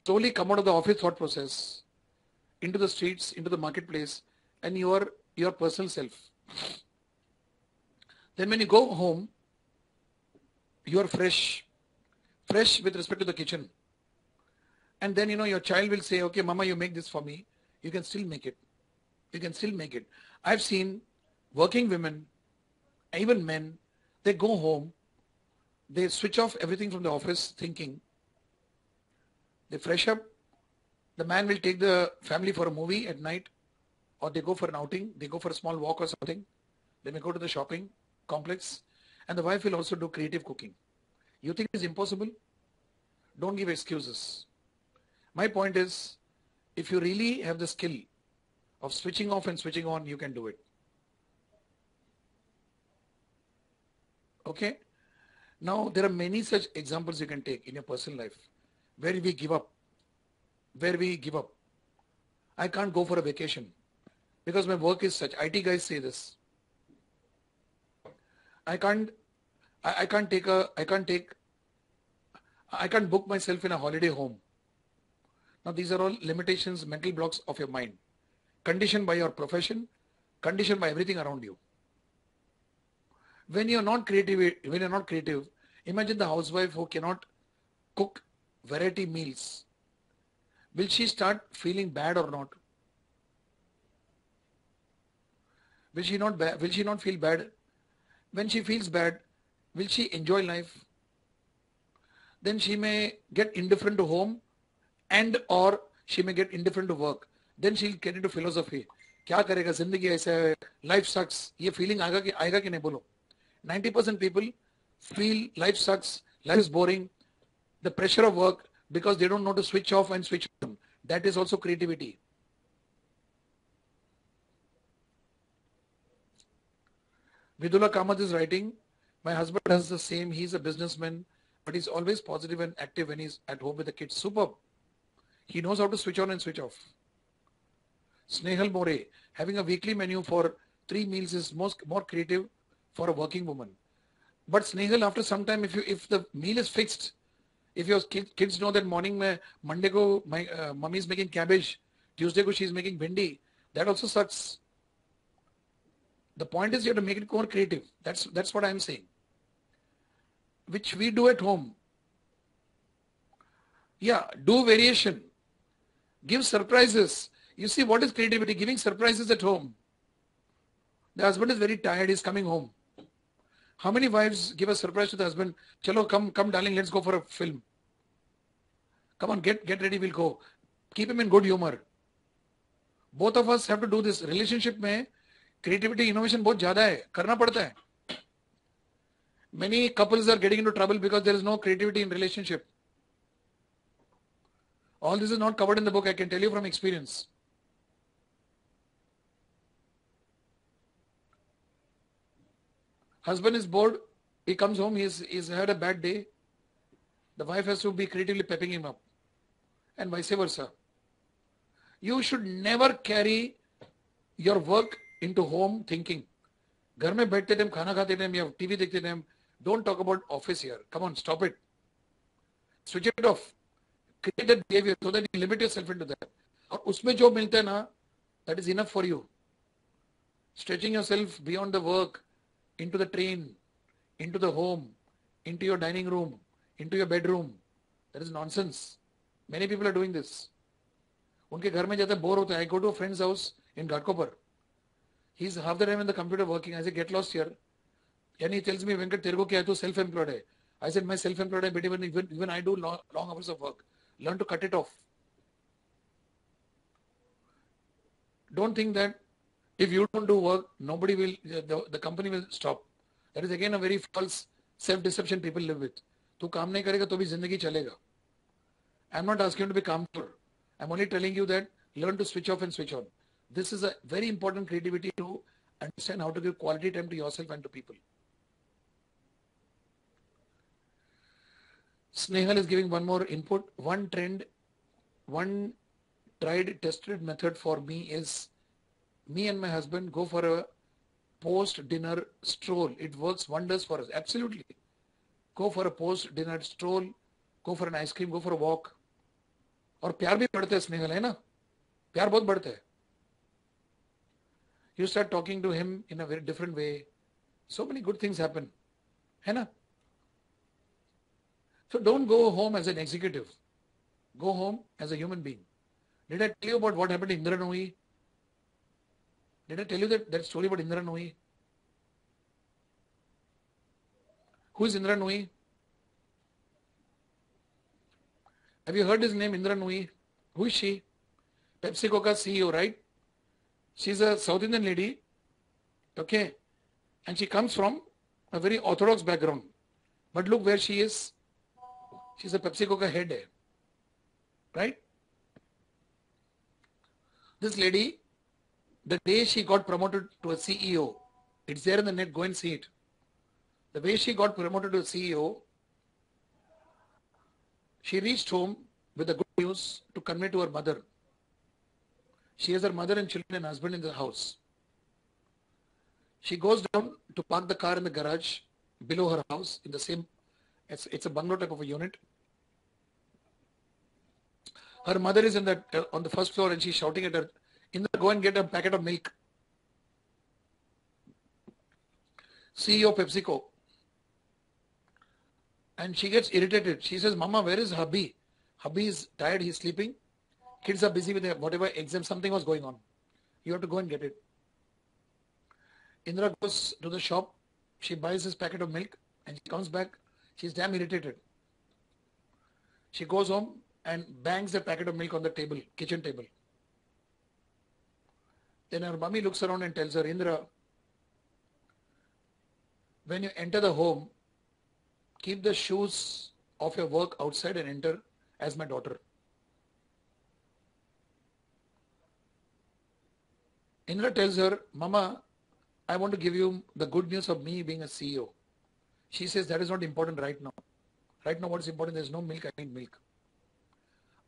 slowly come out of the office thought process, into the streets, into the marketplace, and your personal self. Then when you go home, you are fresh with respect to the kitchen. And then, your child will say, okay, mama, you make this for me. You can still make it. You can still make it. I've seen working women, even men, they go home, they switch off everything from the office thinking, they fresh up, the man will take the family for a movie at night, or they go for an outing, they go for a small walk or something, they may go to the shopping complex, and the wife will also do creative cooking. You think it's impossible? Don't give excuses. My point is, if you really have the skill of switching off and switching on, you can do it. Okay? Now, there are many such examples you can take in your personal life where we give up. I can't go for a vacation because my work is such. IT guys say this. I can't book myself in a holiday home. Now these are all limitations, mental blocks of your mind, conditioned by your profession, conditioned by everything around you. When you're not creative, imagine the housewife who cannot cook variety meals. Will she start feeling bad or not? Will she not feel bad? When she feels bad, will she enjoy life? Then she may get indifferent to home and or she may get indifferent to work. Then she'll get into philosophy. क्या करेगा जिंदगी ऐसा है, life sucks. ये feeling आएगा कि नहीं बोलो. 90% people feel life sucks, life is boring, the pressure of work because they don't know to switch off and switch on. That is also creativity. Vidula Kamath is writing, my husband does the same. He's a businessman, but he's always positive and active when he's at home with the kids. Superb. He knows how to switch on and switch off. Snehal More, having a weekly menu for 3 meals is more creative for a working woman. But Snehal, after some time, if the meal is fixed, if your kids know that morning, Monday ko my mummy is making cabbage, Tuesday ko she's making bhindi, that also sucks. The point is you have to make it more creative. That's what I'm saying. Which we do at home. Yeah, do variation. Give surprises. You see what is creativity? Giving surprises at home. The husband is very tired, he's coming home. How many wives give a surprise to the husband? Chalo, come darling, let's go for a film. Come on, get ready, we'll go. Keep him in good humor. Both of us have to do this. Relationship में creativity, innovation बहुत ज़्यादा है. करना पड़ता है. Many couples are getting into trouble because there is no creativity in relationship. All this is not covered in the book, I can tell you from experience. Husband is bored, he comes home, he's had a bad day. The wife has to be creatively pepping him up. And vice versa. You should never carry your work into home thinking. घर में बैठते time खाना खाते time या TV देखते time don't talk about office here. Come on, stop it. Switch it off. Create that behavior so that you limit yourself into that. और उसमें जो मिलता है ना, that is enough for you. Stretching yourself beyond the work, into the train, into the home, into your dining room, into your bedroom. That is nonsense. Many people are doing this. उनके घर में जाते bore होते हैं. I go to a friend's house in Ghatkopar. He's half the time in the computer working. I say, get lost here. And he tells me, Venkat, तेरे को क्या है? तू self-employed है. I said, मैं self-employed है, but even I do long hours of work. Learn to cut it off. Don't think that if you don't do work, nobody will, the company will stop. That is again a very false self-deception people live with. तू काम नहीं करेगा तो भी जिंदगी चलेगा. I'm not asking you to be calmer. I'm only telling you that learn to switch off and switch on. This is a very important creativity to understand how to give quality time to yourself and to people. Snehal is giving one more input. One tried, tested method for me is me and my husband go for a post-dinner stroll. It works wonders for us. Absolutely. Go for a post-dinner stroll. Go for an ice cream. Go for a walk. और प्यार भी बढ़ता है स्नेहल है ना प्यार बहुत बढ़ता है you start talking to him in a very different way so many good things happen है ना so don't go home as an executive go home as a human being did I tell you about what happened to Indra Nooyi did I tell you that story about Indra Nooyi who is Indra Nooyi Have you heard his name, Indra Nooyi? Who is she? PepsiCo ka CEO, right? She's a South Indian lady, okay? And she comes from a very orthodox background. But look where she is. She's a PepsiCo ka head, right? This lady, the day she got promoted to a CEO, it's there in the net, go and see it. The way she got promoted to a CEO, she reached home with the good news to convey to her mother. She has her mother and children and husband in the house. She goes down to park the car in the garage below her house in the same, it's a bungalow type of a unit. Her mother is on the first floor and she's shouting at her, Indra, go and get a packet of milk. CEO of PepsiCo. And she gets irritated. She says, Mama, where is hubby? Hubby is tired, he's sleeping. Kids are busy with their whatever exam, something was going on. You have to go and get it. Indra goes to the shop, she buys this packet of milk, and she comes back. She's damn irritated. She goes home and bangs the packet of milk on the table, kitchen table. Then her mummy looks around and tells her, Indra, when you enter the home, keep the shoes of your work outside and enter as my daughter. Indra tells her, Mama, I want to give you the good news of me being a CEO. She says, that is not important right now. Right now what is important, there is no milk, I need milk.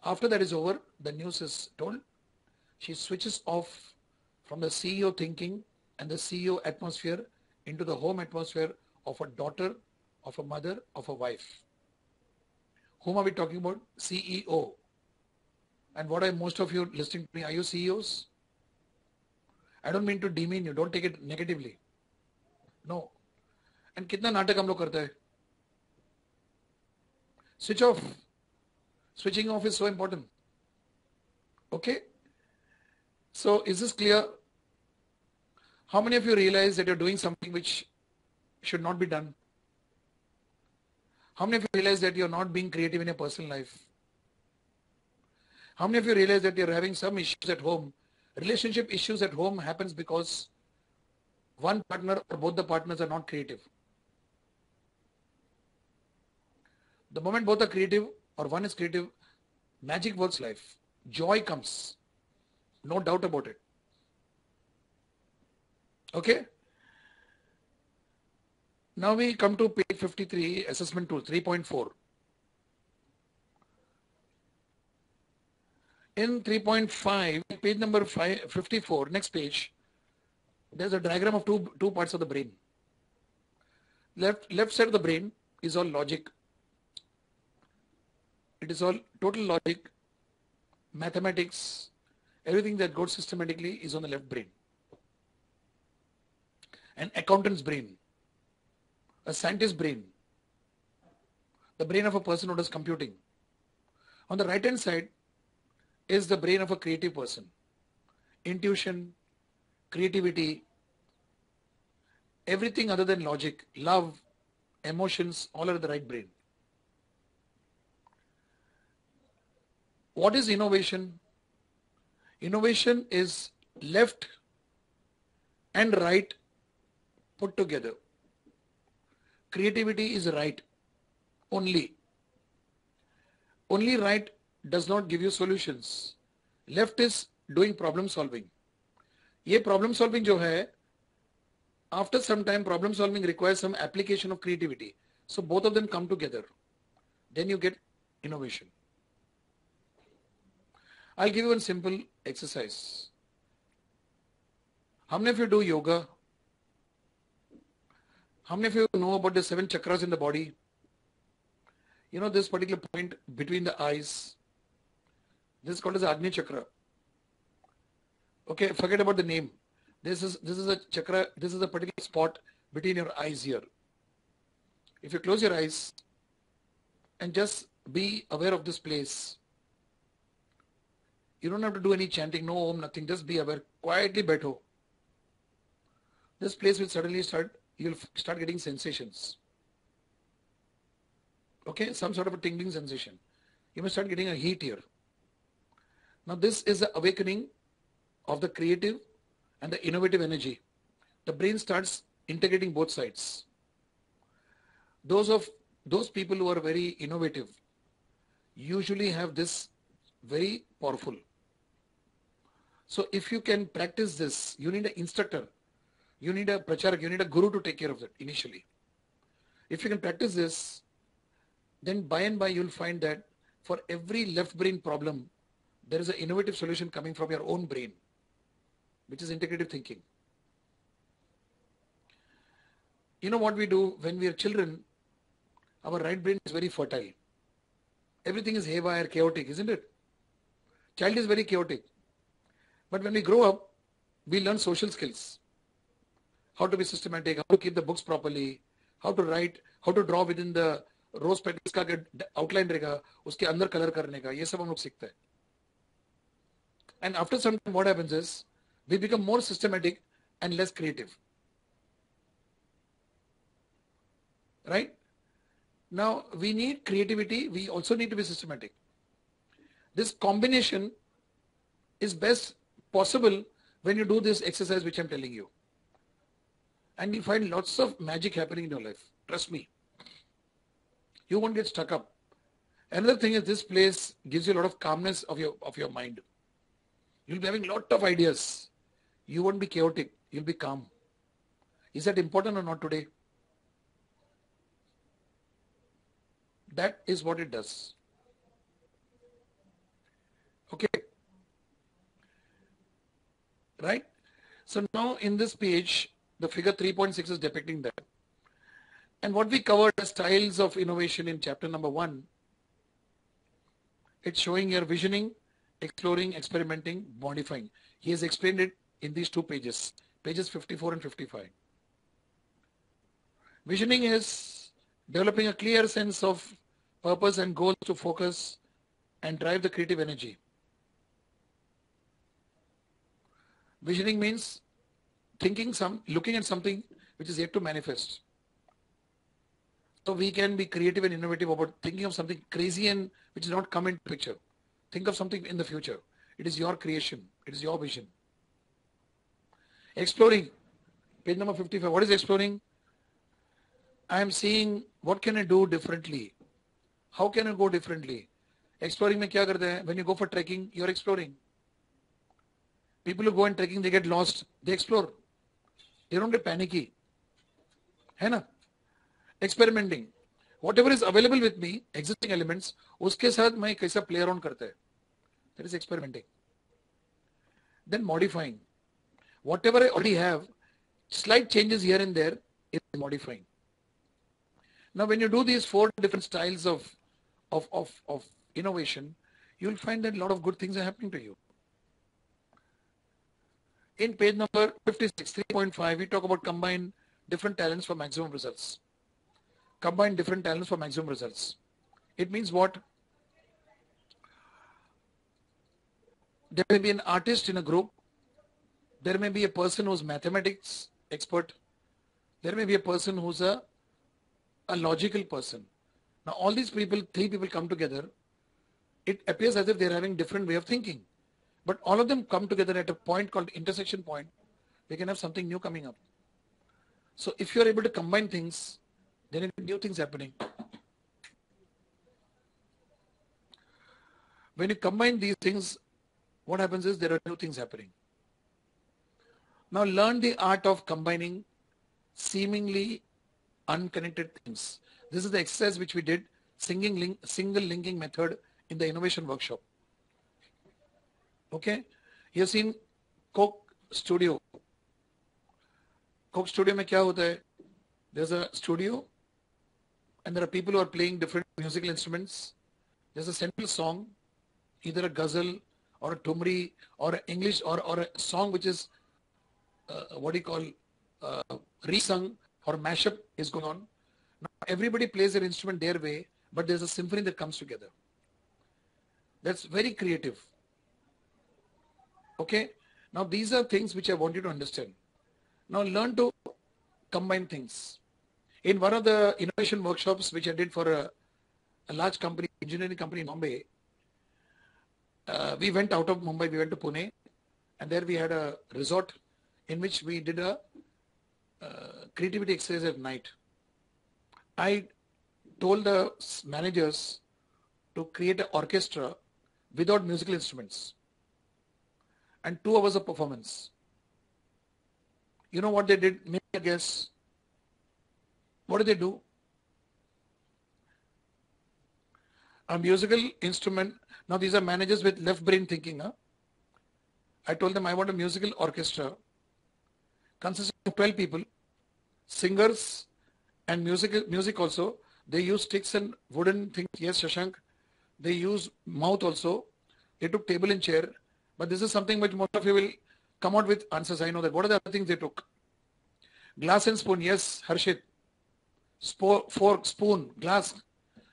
After that is over, the news is told. She switches off from the CEO thinking and the CEO atmosphere into the home atmosphere of a daughter, of a mother, of a wife. Whom are we talking about? CEO. And what are most of you listening to me? Are you CEOs? I don't mean to demean you. Don't take it negatively. No. And कितना नाटक हम लोग करते हैं? Switch off. Switching off is so important. Okay? So is this clear? How many of you realize that you're doing something which should not be done? How many of you realize that you're not being creative in your personal life? How many of you realize that you're having some issues at home? Relationship issues at home happens because one partner or both the partners are not creative. The moment both are creative or one is creative, magic works life. Joy comes. No doubt about it. Okay? Now we come to page 53, assessment tool 3.4. In 3.5, page number 54, next page, there's a diagram of two parts of the brain. Left side of the brain is all logic. It is all total logic, mathematics, everything that goes systematically is on the left brain. An accountant's brain, a scientist's brain, the brain of a person who does computing. On the right hand side is the brain of a creative person. Intuition, creativity, everything other than logic, love, emotions, all are in the right brain. What is innovation? Innovation is left and right put together. Creativity is right only. Only right does not give you solutions. Left is doing problem solving. ये problem solving जो है, after some time problem solving requires some application of creativity. So both of them come together. Then you get innovation. I'll give you one simple exercise. How many of you do yoga? How many of you know about the 7 chakras in the body? You know this particular point between the eyes. This is called as Agni Chakra. Okay, forget about the name. This is a chakra, this is a particular spot between your eyes here. If you close your eyes and just be aware of this place, you don't have to do any chanting, no om, nothing, just be aware, quietly beto. This place will suddenly you'll start getting sensations. Okay, some sort of a tingling sensation. You may start getting a heat here. Now this is the awakening of the creative and the innovative energy. The brain starts integrating both sides. Those people who are very innovative usually have this very powerful. So if you can practice this, you need an instructor, you need a pracharak, you need a guru to take care of that initially. If you can practice this, then by and by you'll find that for every left brain problem, there is an innovative solution coming from your own brain, which is integrative thinking. You know what we do when we are children? Our right brain is very fertile. Everything is haywire, chaotic, isn't it? Child is very chaotic. But when we grow up, we learn social skills. how to be systematic, how to keep the books properly, how to write, how to draw within the rose petals का outline रहेगा उसके अंदर color करने का, ये सब हम लोग सीखते हैं. And after some time, what happens is we become more systematic and less creative. Right? Now, we need creativity. We also need to be systematic. This combination is best possible when you do this exercise which I'm telling you. And you find lots of magic happening in your life. Trust me. You won't get stuck up. Another thing is this place gives you a lot of calmness of your mind. You'll be having a lot of ideas. You won't be chaotic. You'll be calm. Is that important or not today? That is what it does. Okay. Right? So now in this page, the figure 3.6 is depicting that. And what we covered as styles of innovation in chapter number 1, it's showing your visioning, exploring, experimenting, modifying. He has explained it in these 2 pages, pages 54 and 55. Visioning is developing a clear sense of purpose and goals to focus and drive the creative energy. Visioning means looking at something which is yet to manifest. So we can be creative and innovative about thinking of something crazy and which is not come into picture. Think of something in the future. It is your creation. It is your vision. Exploring. Page number 55. What is exploring? I am seeing what can I do differently. How can I go differently? Exploring में क्या करते हैं? When you go for trekking, you are exploring. People who go and trekking, they get lost. They explore. They don't get panicky. है ना? Experimenting. Whatever is available with me, existing elements, उसके साथ मैं कैसा play around करते हैं. That is experimenting. Then modifying. Whatever I already have, slight changes here and there is modifying. Now, when you do these 4 different styles of innovation, you will find that a lot of good things are happening to you. In page number 56, 3.5, we talk about combine different talents for maximum results. Combine different talents for maximum results. It means what? There may be an artist in a group. There may be a person who's mathematics expert. There may be a person who's a logical person. Now all these people, 3 people come together. It appears as if they're having different way of thinking. But all of them come together at a point called intersection point. We can have something new coming up. So if you're able to combine things, then it new things happening. When you combine these things, what happens is there are new things happening. Now learn the art of combining seemingly unconnected things. This is the exercise which we did, single linking method in the innovation workshop. Okay, you have seen Coke Studio. Coke Studio में क्या होता है? There's a studio and there are people who are playing different musical instruments. There's a central song, either a ghazal or a tumri or an English or a song which is resung or mashup is going on. Now everybody plays their instrument their way, but there's a symphony that comes together. That's very creative. Okay, now these are things which I want you to understand. Now learn to combine things. In one of the innovation workshops which I did for a large company, engineering company in Mumbai, we went out of Mumbai, we went to Pune, and there we had a resort in which we did a creativity exercise at night. I told the managers to create an orchestra without musical instruments and 2 hours of performance. You know what they did? Make a guess. What did they do? A musical instrument. Now these are managers with left brain thinking. Huh? I told them I want a musical orchestra consisting of 12 people, singers and music also. They use sticks and wooden things. Yes, Shashank. They use mouth also. They took table and chair. But this is something which most of you will come out with answers. I know that. What are the other things they took? Glass and spoon, yes, Harshit. Fork, spoon, glass.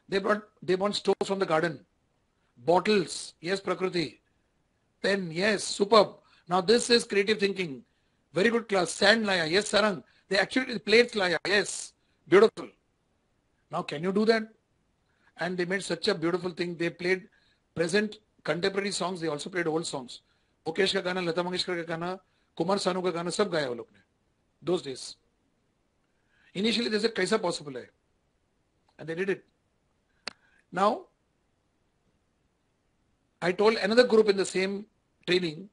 They bought stoves from the garden. Bottles, yes, Prakriti. Pen, yes, superb. Now this is creative thinking. Very good class. Sand laya, yes, Sarang. They actually plates laya, yes, beautiful. Now can you do that? And they made such a beautiful thing. They played present contemporary songs. They also played old songs. Mukesh का गाना, लता मंगेशकर का गाना, कुमार सानू का गाना सब गाया वो लोग ने. Those days. Initially they said कैसा possible है? And they did it. Now I told another group in the same training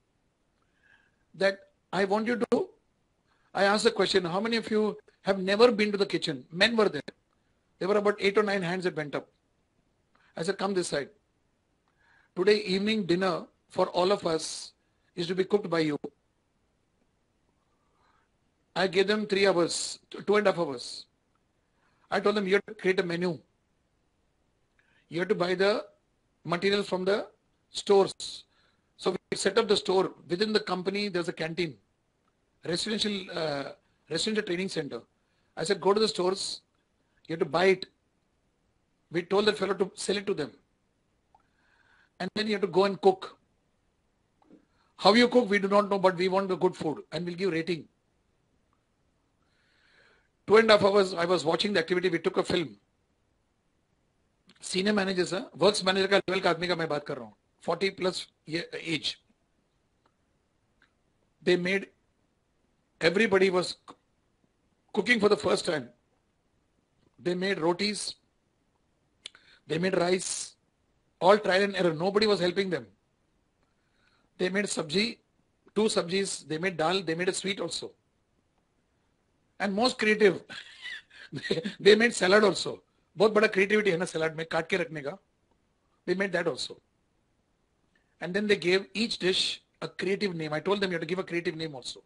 that I want you to, I asked the question, how many of you have never been to the kitchen? Men were there. There were about 8 or 9 hands that went up. I said, come this side. Today evening dinner for all of us is to be cooked by you. I gave them 3 hours, 2.5 hours. I told them you have to create a menu. You have to buy the materials from the stores. So we set up the store. Within the company, there's a canteen, residential training center. I said, go to the stores. You have to buy it. We told that fellow to sell it to them. And then you have to go and cook. How you cook, we do not know, but we want the good food and we'll give rating. 2.5 hours, I was watching the activity. We took a film. Senior managers, works manager का level का आदमी का मैं बात कर रहा हूँ. 40 plus age. They made, everybody was cooking for the first time. They made rotis. They made rice. All trial and error. Nobody was helping them. They made sabji, 2 sabjis. They made dal. They made a sweet also. And most creative, they made salad also. बहुत बड़ा creativity है ना salad में काट के रखने का. They made that also. And then they gave each dish a creative name. I told them you have to give a creative name also.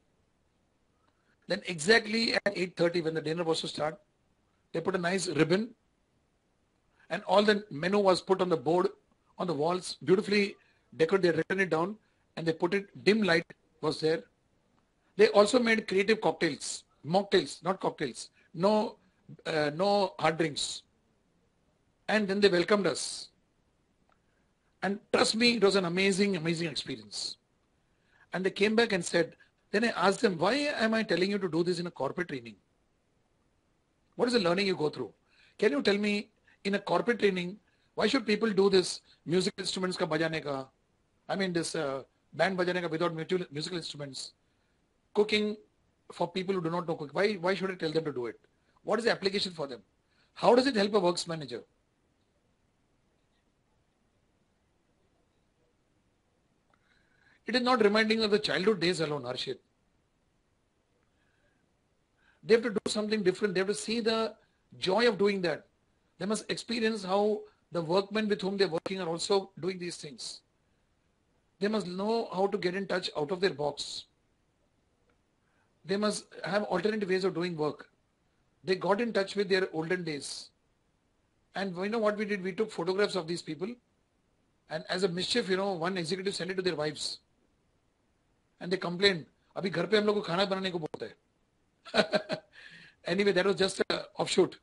Then exactly at 8:30 when the dinner was to start, they put a nice ribbon and all the menu was put on the board, on the walls, beautifully decorated. They written it down and they put it, dim light was there. They also made creative cocktails, mocktails, not cocktails, no hard drinks. And then they welcomed us. And trust me, it was an amazing experience. And they came back and said, then I asked them, why am I telling you to do this in a corporate training? What is the learning you go through? Can you tell me, in a corporate training, why should people do this music instruments ka bajane ka? I mean this band bajane ka without musical instruments. Cooking for people who do not know cook. Why should I tell them to do it? What is the application for them? How does it help a works manager? It is not reminding of the childhood days alone, Harshit. They have to do something different. They have to see the joy of doing that. They must experience how the workmen with whom they're working are also doing these things. They must know how to get in touch out of their box. They must have alternative ways of doing work. They got in touch with their olden days. And you know what we did? We took photographs of these people. And as a mischief, one executive sent it to their wives. And they complained, "Abhi ghar pe hum log ko khana banane ko bolte hai." Anyway, that was just an offshoot.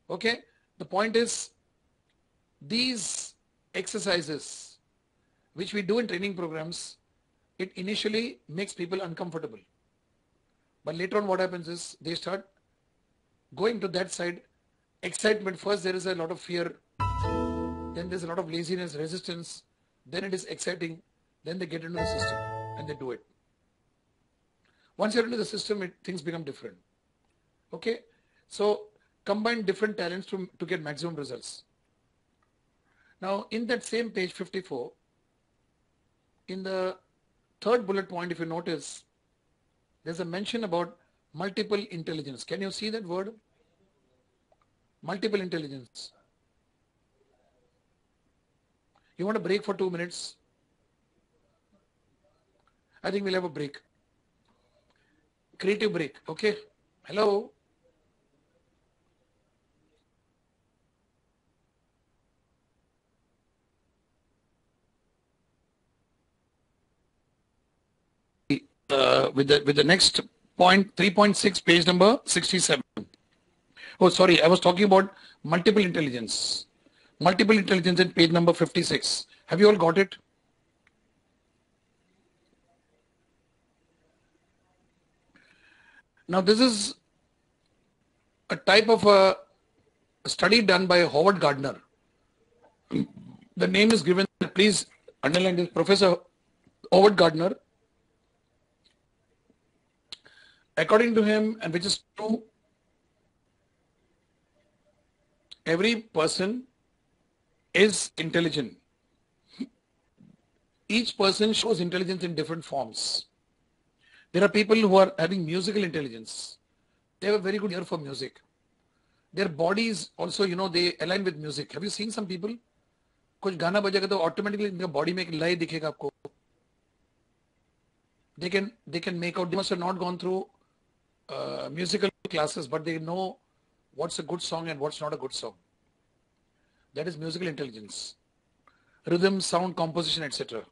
Okay? The point is, these exercises, which we do in training programs, it initially makes people uncomfortable. But later on what happens is, they start going to that side. Excitement, first there is a lot of fear, then there's a lot of laziness, resistance, then it is exciting, then they get into the system and they do it. Once you're into the system, things become different. Okay? So combine different talents to get maximum results. Now in that same page 54, in the third bullet point, if you notice, there's a mention about multiple intelligence. Can you see that word? Multiple intelligence. You want a break for 2 minutes? I think we'll have a break. Creative break. Okay? Hello? With the next Point 3.6, page number 67. Oh, sorry, I was talking about multiple intelligence. Multiple intelligence in page number 56. Have you all got it? Now, this is a type of a study done by Howard Gardner. The name is given, please underline this, Professor Howard Gardner. According to him, and which is true, every person is intelligent. Each person shows intelligence in different forms. There are people who are having musical intelligence. They have a very good ear for music. Their bodies also, they align with music. Have you seen some people? कुछ गाना बजेगा तो automatically इनका body में एक लय दिखेगा आपको. They can make out. They must have not gone through musical classes, but they know what's a good song and what's not a good song. That is musical intelligence. Rhythm, sound, composition, etc.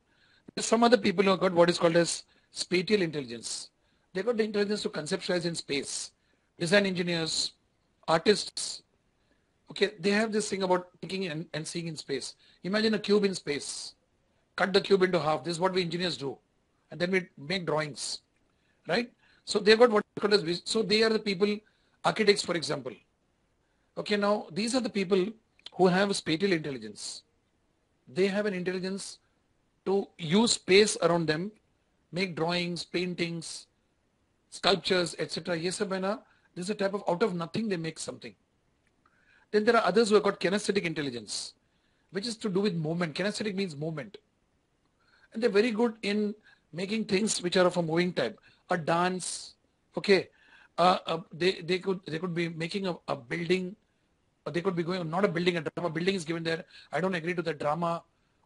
There's some other people who have got what is called as spatial intelligence. They got the intelligence to conceptualize in space. Design engineers, artists, okay, they have this thing about thinking and seeing in space. Imagine a cube in space. Cut the cube into half. This is what we engineers do. And then we make drawings, right? So they've got what is called as, so they are the people, architects, for example. Okay, now these are the people who have spatial intelligence. They have an intelligence to use space around them, make drawings, paintings, sculptures, etc. Yes, this is a type of out of nothing they make something. Then there are others who have got kinesthetic intelligence, which is to do with movement. Kinesthetic means movement. And they're very good in making things which are of a moving type. A dance, okay. They could be making a building, or they could be going, not a building, a drama. Building is given there. I don't agree to the drama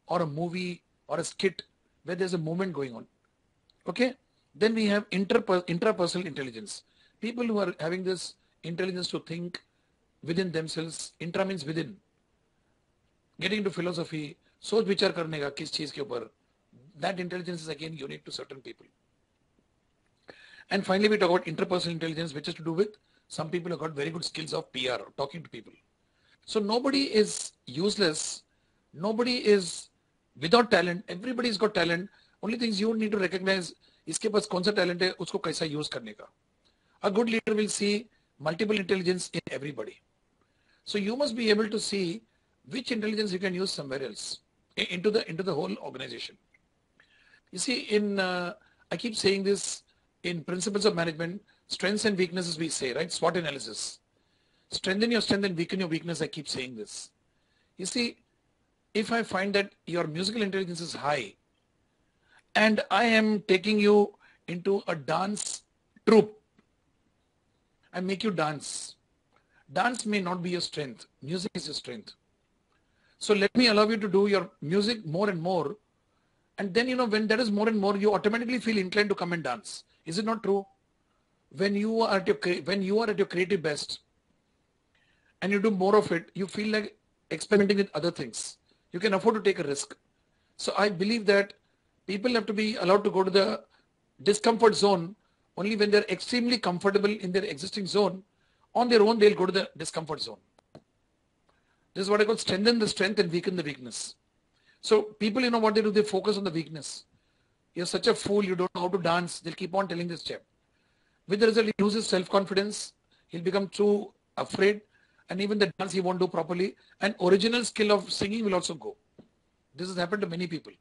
or a movie or a skit where there's a movement going on. Okay. Then we have intrapersonal intelligence. People who are having this intelligence to think within themselves. Intra means within. Getting into philosophy, सोच विचार करने का किस चीज के ऊपर. That intelligence is again unique to certain people. And finally, we talk about interpersonal intelligence, which is to do with some people who have got very good skills of PR, or talking to people. So nobody is useless. Nobody is without talent. Everybody's got talent. Only things you need to recognize, इसके पास कौन सा talent है, उसको कैसा use करने का. A good leader will see multiple intelligence in everybody. So you must be able to see which intelligence you can use somewhere else into the whole organization. You see, I keep saying this in principles of management, strengths and weaknesses we say, right? SWOT analysis. Strengthen your strength and weaken your weakness. I keep saying this. You see, if I find that your musical intelligence is high and I am taking you into a dance troupe, I make you dance. Dance may not be your strength. Music is your strength. So let me allow you to do your music more and more. And then, when that is more and more, you automatically feel inclined to come and dance. Is it not true? When you are at your creative best and you do more of it, you feel like experimenting with other things. You can afford to take a risk. So I believe that people have to be allowed to go to the discomfort zone only when they're extremely comfortable in their existing zone. On their own, they'll go to the discomfort zone. This is what I call strengthen the strength and weaken the weakness. So people, what they do, they focus on the weakness. You're such a fool, you don't know how to dance. They'll keep on telling this chap. With the result, he loses self-confidence. He'll become too afraid. And even the dance he won't do properly. And original skill of singing will also go. This has happened to many people.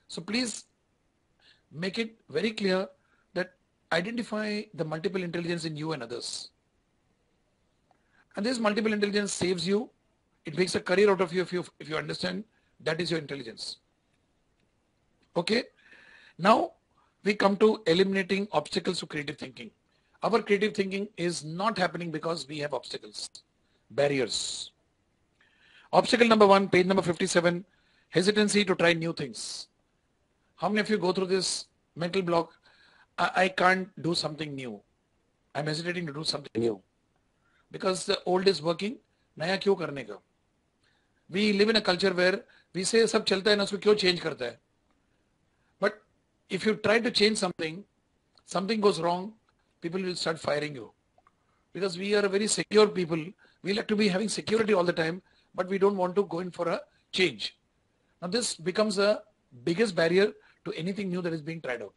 So please make it very clear that identify the multiple intelligence in you and others. And this multiple intelligence saves you. It makes a career out of you if you understand that is your intelligence. Okay. Now we come to eliminating obstacles to creative thinking. Our creative thinking is not happening because we have obstacles, barriers. Obstacle number 1, page number 57, hesitancy to try new things. How many of you go through this mental block? I can't do something new. I'm hesitating to do something new. Because the old is working, नया क्यों करने का? We live in a culture where we say सब चलता है ना, उसको क्यों change करता है? But if you try to change something, something goes wrong, people will start firing you. Because we are a very secure people. We like to be having security all the time, but we don't want to go in for a change. Now this becomes a biggest barrier to anything new that is being tried out.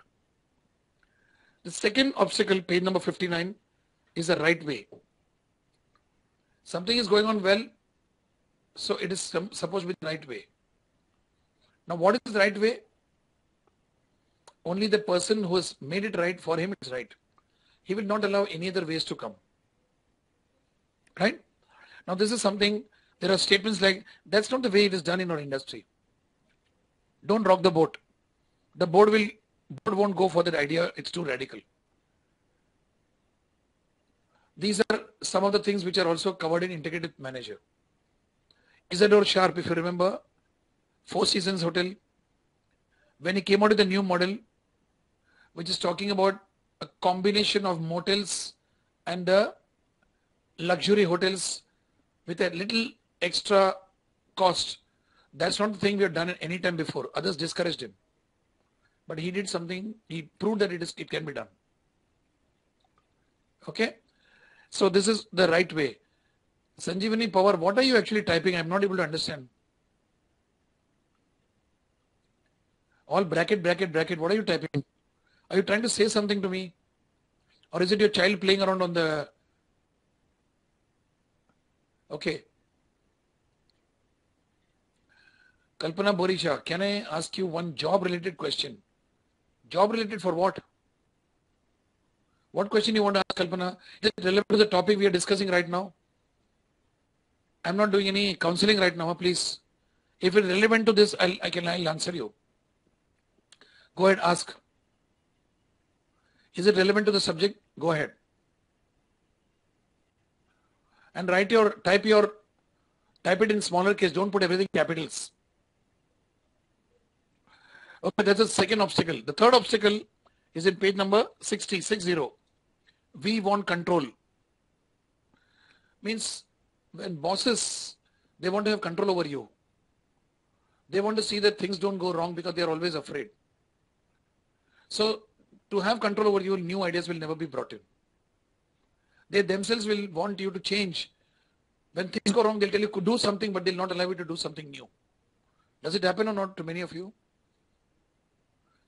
The second obstacle, page number 59, is the right way. Something is going on well, so it is supposed to be the right way. Now what is the right way? Only the person who has made it right, for him it is right. He will not allow any other ways to come. Right? Now this is something, there are statements like, that's not the way it is done in our industry. Don't rock the boat. The board won't go for that idea, it's too radical. These are some of the things which are also covered in Integrated Manager. Isadore Sharp, if you remember, Four Seasons Hotel, when he came out with a new model, which is talking about a combination of motels and luxury hotels with a little extra cost. That's not the thing we have done at any time before. Others discouraged him. But he did something, he proved that it can be done. Okay? So this is the right way. Sanjeevani Power, what are you actually typing? I'm not able to understand. All bracket, bracket, bracket. What are you typing? Are you trying to say something to me? Or is it your child playing around on the... Okay. Kalpana Borisha, can I ask you one job-related question? Job-related for what? What question you want to ask, Kalpana? Is it relevant to the topic we are discussing right now? I'm not doing any counseling right now, please. If it's relevant to this, I'll answer you. Go ahead, ask. Is it relevant to the subject? Go ahead. And type it in smaller case. Don't put everything capitals. Okay, that's the second obstacle. The third obstacle is in page number 60. We want control. Means when bosses, they want to have control over you. They want to see that things don't go wrong because they are always afraid. So to have control over you, new ideas will never be brought in. They themselves will want you to change. When things go wrong, they'll tell you to do something, but they'll not allow you to do something new. Does it happen or not to many of you?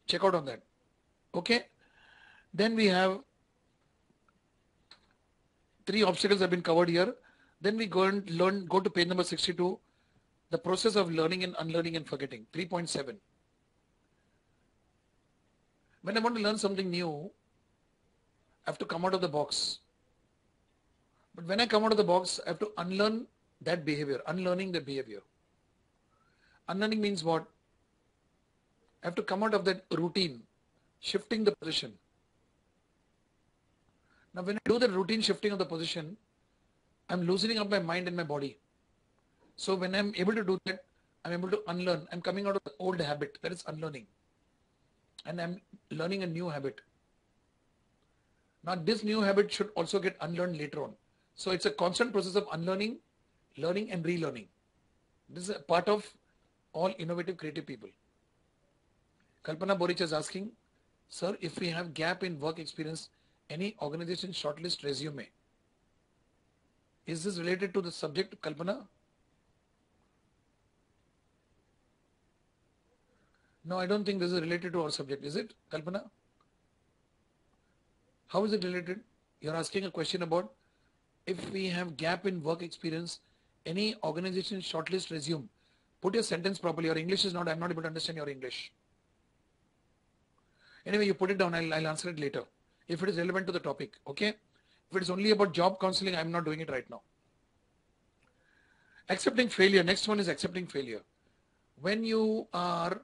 Check out on that. Okay. Then we have 3 obstacles have been covered here. Then we go to page number 62, the process of learning and unlearning and forgetting, 3.7. When I want to learn something new, I have to come out of the box. But when I come out of the box, I have to unlearn that behavior, unlearning the behavior. Unlearning means what? I have to come out of that routine, shifting the position. Now when I do the routine shifting of the position, I'm loosening up my mind and my body. So when I'm able to do that, I'm able to unlearn. I'm coming out of the old habit, that is unlearning. And I'm learning a new habit. Now this new habit should also get unlearned later on. So it's a constant process of unlearning, learning and relearning. This is a part of all innovative creative people. Kalpana Borich is asking, sir, if we have gap in work experience, any organization shortlist resume. Is this related to the subject, Kalpana? No, I don't think this is related to our subject. Is it, Kalpana? How is it related? You're asking a question about if we have gap in work experience, any organization shortlist resume. Put your sentence properly. Your English is not, I'm not able to understand your English. Anyway, you put it down. I'll answer it later. If it is relevant to the topic, okay? If it is only about job counseling, I'm not doing it right now. Accepting failure. Next one is accepting failure. When you are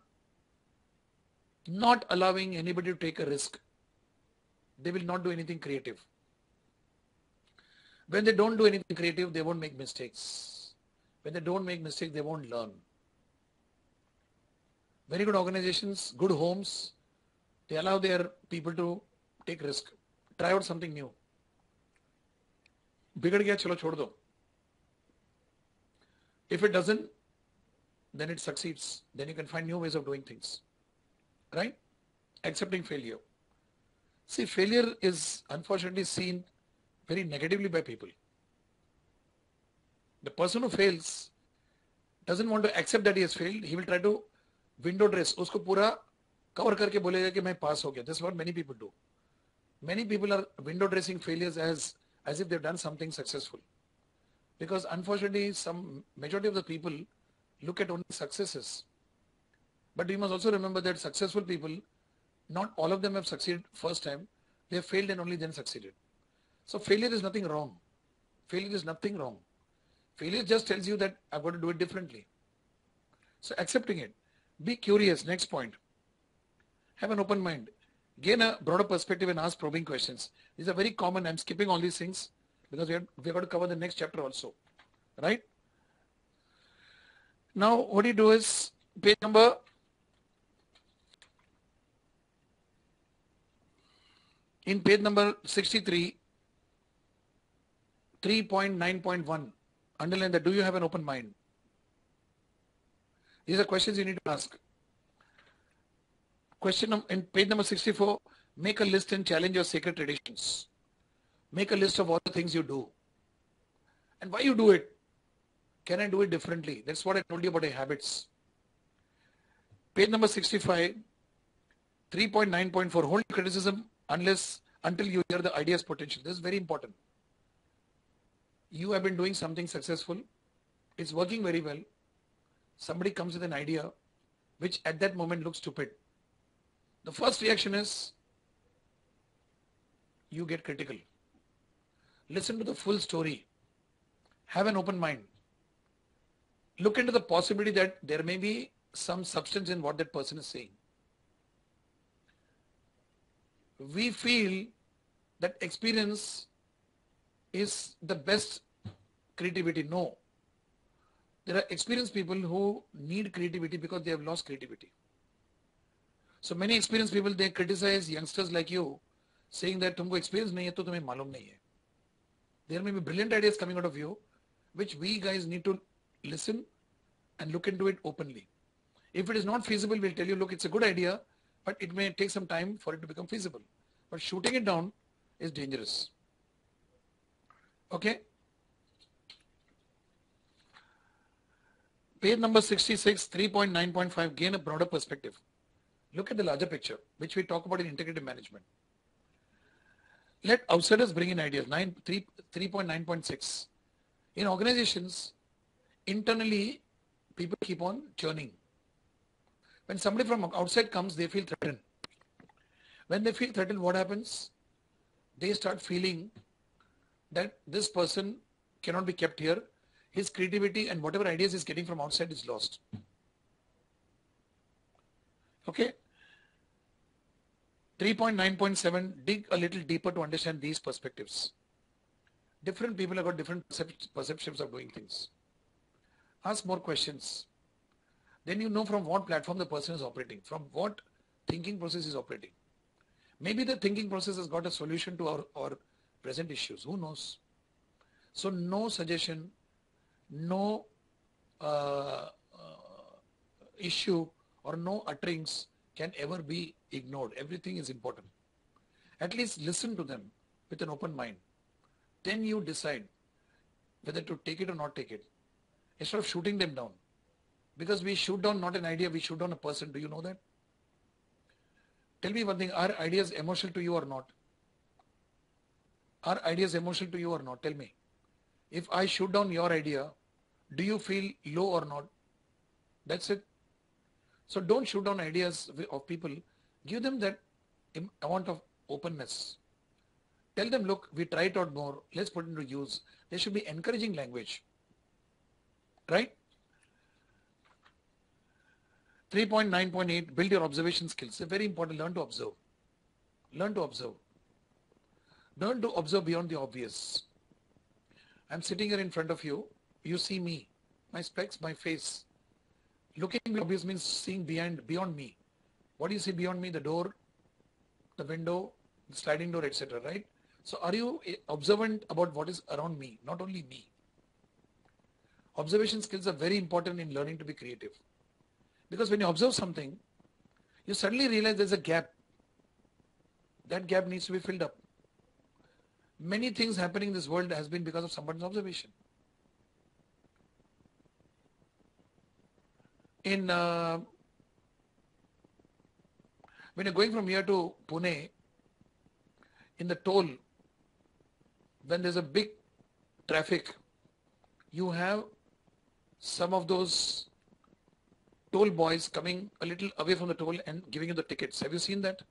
not allowing anybody to take a risk, they will not do anything creative. When they don't do anything creative, they won't make mistakes. When they don't make mistakes, they won't learn. Very good organizations, good homes, they allow their people to take risk, try out something new. बिगड़ गया चलो छोड़ दो. If it doesn't, then it succeeds. Then you can find new ways of doing things. Right? Accepting failure. See, failure is unfortunately seen very negatively by people. The person who fails doesn't want to accept that he has failed. He will try to window dress. उसको पूरा cover करके बोलेगा कि मैं pass हो गया. That's what many people do. Many people are window dressing failures as if they've done something successful. Because unfortunately, some majority of the people look at only successes. But we must also remember that successful people, not all of them have succeeded first time. They have failed and only then succeeded. So failure is nothing wrong. Failure is nothing wrong. Failure just tells you that I've got to do it differently. So accepting it. Be curious. Next point. Have an open mind. Gain a broader perspective and ask probing questions. These are very common. I'm skipping all these things because we've got to cover the next chapter also. Right? Now, what you do is page number 63, 3.9.1. Underline that. Do you have an open mind? These are questions you need to ask. Question in page number 64, make a list and challenge your sacred traditions. Make a list of all the things you do. And why you do it. Can I do it differently? That's what I told you about your habits. Page number 65, 3.9.4, hold criticism until you hear the idea's potential. This is very important. You have been doing something successful. It's working very well. Somebody comes with an idea which at that moment looks stupid. The first reaction is you get critical. Listen to the full story. Have an open mind. Look into the possibility that there may be some substance in what that person is saying. We feel that experience is the best creativity. No. There are experienced people who need creativity because they have lost creativity. So many experienced people, they criticize youngsters like you, saying that तुमको experience नहीं है तो तुम्हें मालूम नहीं है. There may be brilliant ideas coming out of you, which we guys need to listen and look into it openly. If it is not feasible, we'll tell you, look, it's a good idea, but it may take some time for it to become feasible. But shooting it down is dangerous. Okay? Page number 66, 3.9.5, gain a broader perspective. Look at the larger picture, which we talk about in integrative management. Let outsiders bring in ideas. 3.9.6. In organizations, internally, people keep on churning. When somebody from outside comes, they feel threatened. When they feel threatened, what happens? They start feeling that this person cannot be kept here. His creativity and whatever ideas he's getting from outside is lost. Okay? 3.9.7, dig a little deeper to understand these perspectives. Different people have got different perceptions of doing things. Ask more questions. Then you know from what platform the person is operating, from what thinking process is operating. Maybe the thinking process has got a solution to our present issues. Who knows? So no suggestion, no issue or no utterings can ever be ignored. Everything is important. At least listen to them with an open mind. Then you decide whether to take it or not take it. Instead of shooting them down. Because we shoot down not an idea, we shoot down a person. Do you know that? Tell me one thing, are ideas emotional to you or not? Are ideas emotional to you or not? Tell me. If I shoot down your idea, do you feel low or not? That's it. So don't shoot down ideas of people. Give them that amount of openness. Tell them, look, we try it out more. Let's put it into use. There should be encouraging language. Right? 3.9.8, build your observation skills. It's very important. Learn to observe. Learn to observe. Learn to observe beyond the obvious. I'm sitting here in front of you. You see me, my specs, my face. Looking beyond the obvious means seeing beyond me. What do you see beyond me? The door, the window, the sliding door, etc. Right? So are you observant about what is around me, not only me? Observation skills are very important in learning to be creative. Because when you observe something, you suddenly realize there's a gap. That gap needs to be filled up. Many things happening in this world has been because of someone's observation. In when you're going from here to Pune, in the toll, when there's a big traffic, you have some of those toll boys coming a little away from the toll and giving you the tickets. Have you seen that?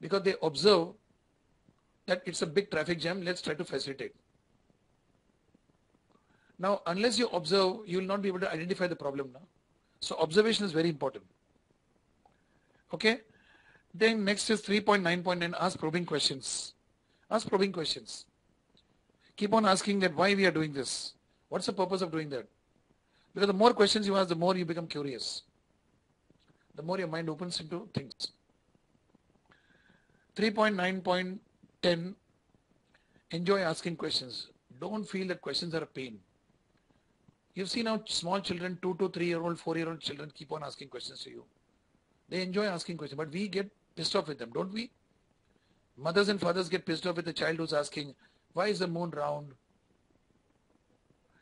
Because they observe that it's a big traffic jam, let's try to facilitate. Now, unless you observe, you will not be able to identify the problem now. So observation is very important. Okay? Then next is 3.9.9, ask probing questions. Ask probing questions. Keep on asking that why we are doing this. What's the purpose of doing that? Because the more questions you ask, the more you become curious. The more your mind opens into things. 3.9.10, enjoy asking questions. Don't feel that questions are a pain. You've seen how small children, 2 to 3-year-old, 4-year-old children keep on asking questions to you. They enjoy asking questions, but we get pissed off with them, don't we? Mothers and fathers get pissed off with the child who's asking, why is the moon round?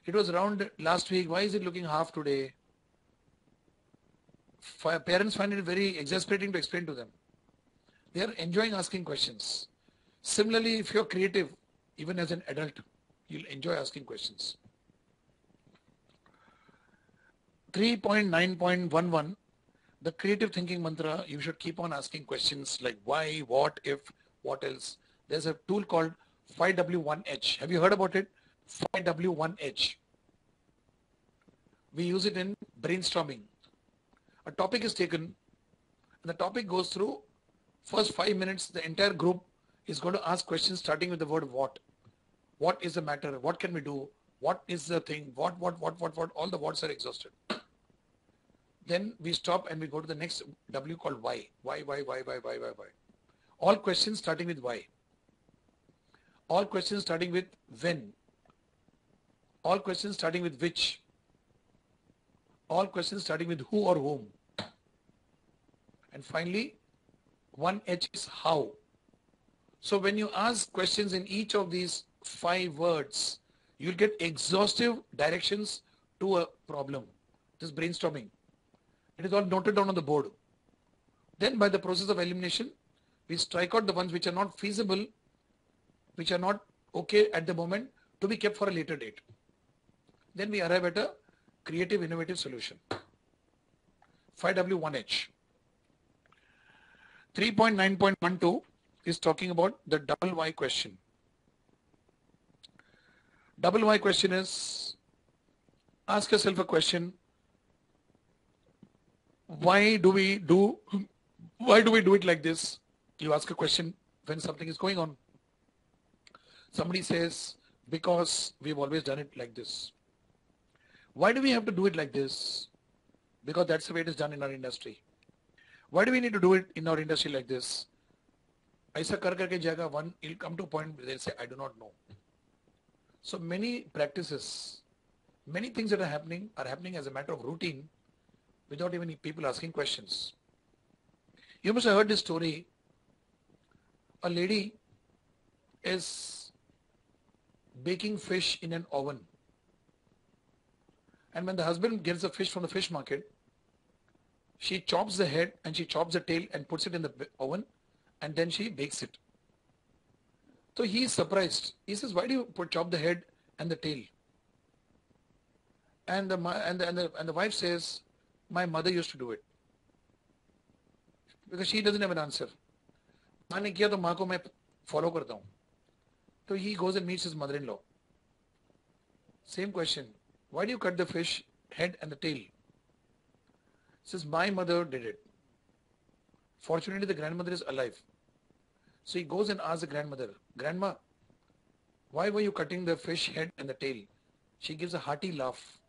It was round last week, why is it looking half today? Parents find it very exasperating to explain to them. They are enjoying asking questions. Similarly, if you're creative, even as an adult, you'll enjoy asking questions. 3.9.11, the creative thinking mantra, you should keep on asking questions like why, what, if, what else. There's a tool called 5W1H. Have you heard about it? 5W1H. We use it in brainstorming. A topic is taken, and the topic goes through. First 5 minutes, the entire group is going to ask questions starting with the word what. What is the matter? What can we do? What is the thing? What? All the what's are exhausted. Then we stop and we go to the next W called why. Why? All questions starting with why. All questions starting with when. All questions starting with which. All questions starting with who or whom. And finally, 1H is how. So when you ask questions in each of these 5 words, you'll get exhaustive directions to a problem. This is brainstorming. It is all noted down on the board. Then by the process of elimination, we strike out the ones which are not feasible, which are not okay at the moment, to be kept for a later date. Then we arrive at a creative, innovative solution. 5W1H. 3.9.12 is talking about the double why question. Double why question is, ask yourself a question. Why do we do it like this? You ask a question when something is going on. Somebody says, because we've always done it like this. Why do we have to do it like this? Because that's the way it is done in our industry. Why do we need to do it in our industry like this? Aisa kar karke jayega, one, it'll come to a point where they'll say, I do not know. So many practices, many things that are happening as a matter of routine without even people asking questions. You must have heard this story. A lady is baking fish in an oven. And when the husband gets the fish from the fish market, she chops the head and she chops the tail and puts it in the oven, and then she bakes it. So he is surprised. He says, why do you chop the head and the tail? And the wife says, my mother used to do it. Because she doesn't have an answer. माँ ने किया तो माँ को मैं follow करता हूँ. So he goes and meets his mother-in-law. Same question. Why do you cut the fish head and the tail? Says, my mother did it. Fortunately, the grandmother is alive. So he goes and asks the grandmother, Grandma, why were you cutting the fish head and the tail? She gives a hearty laugh.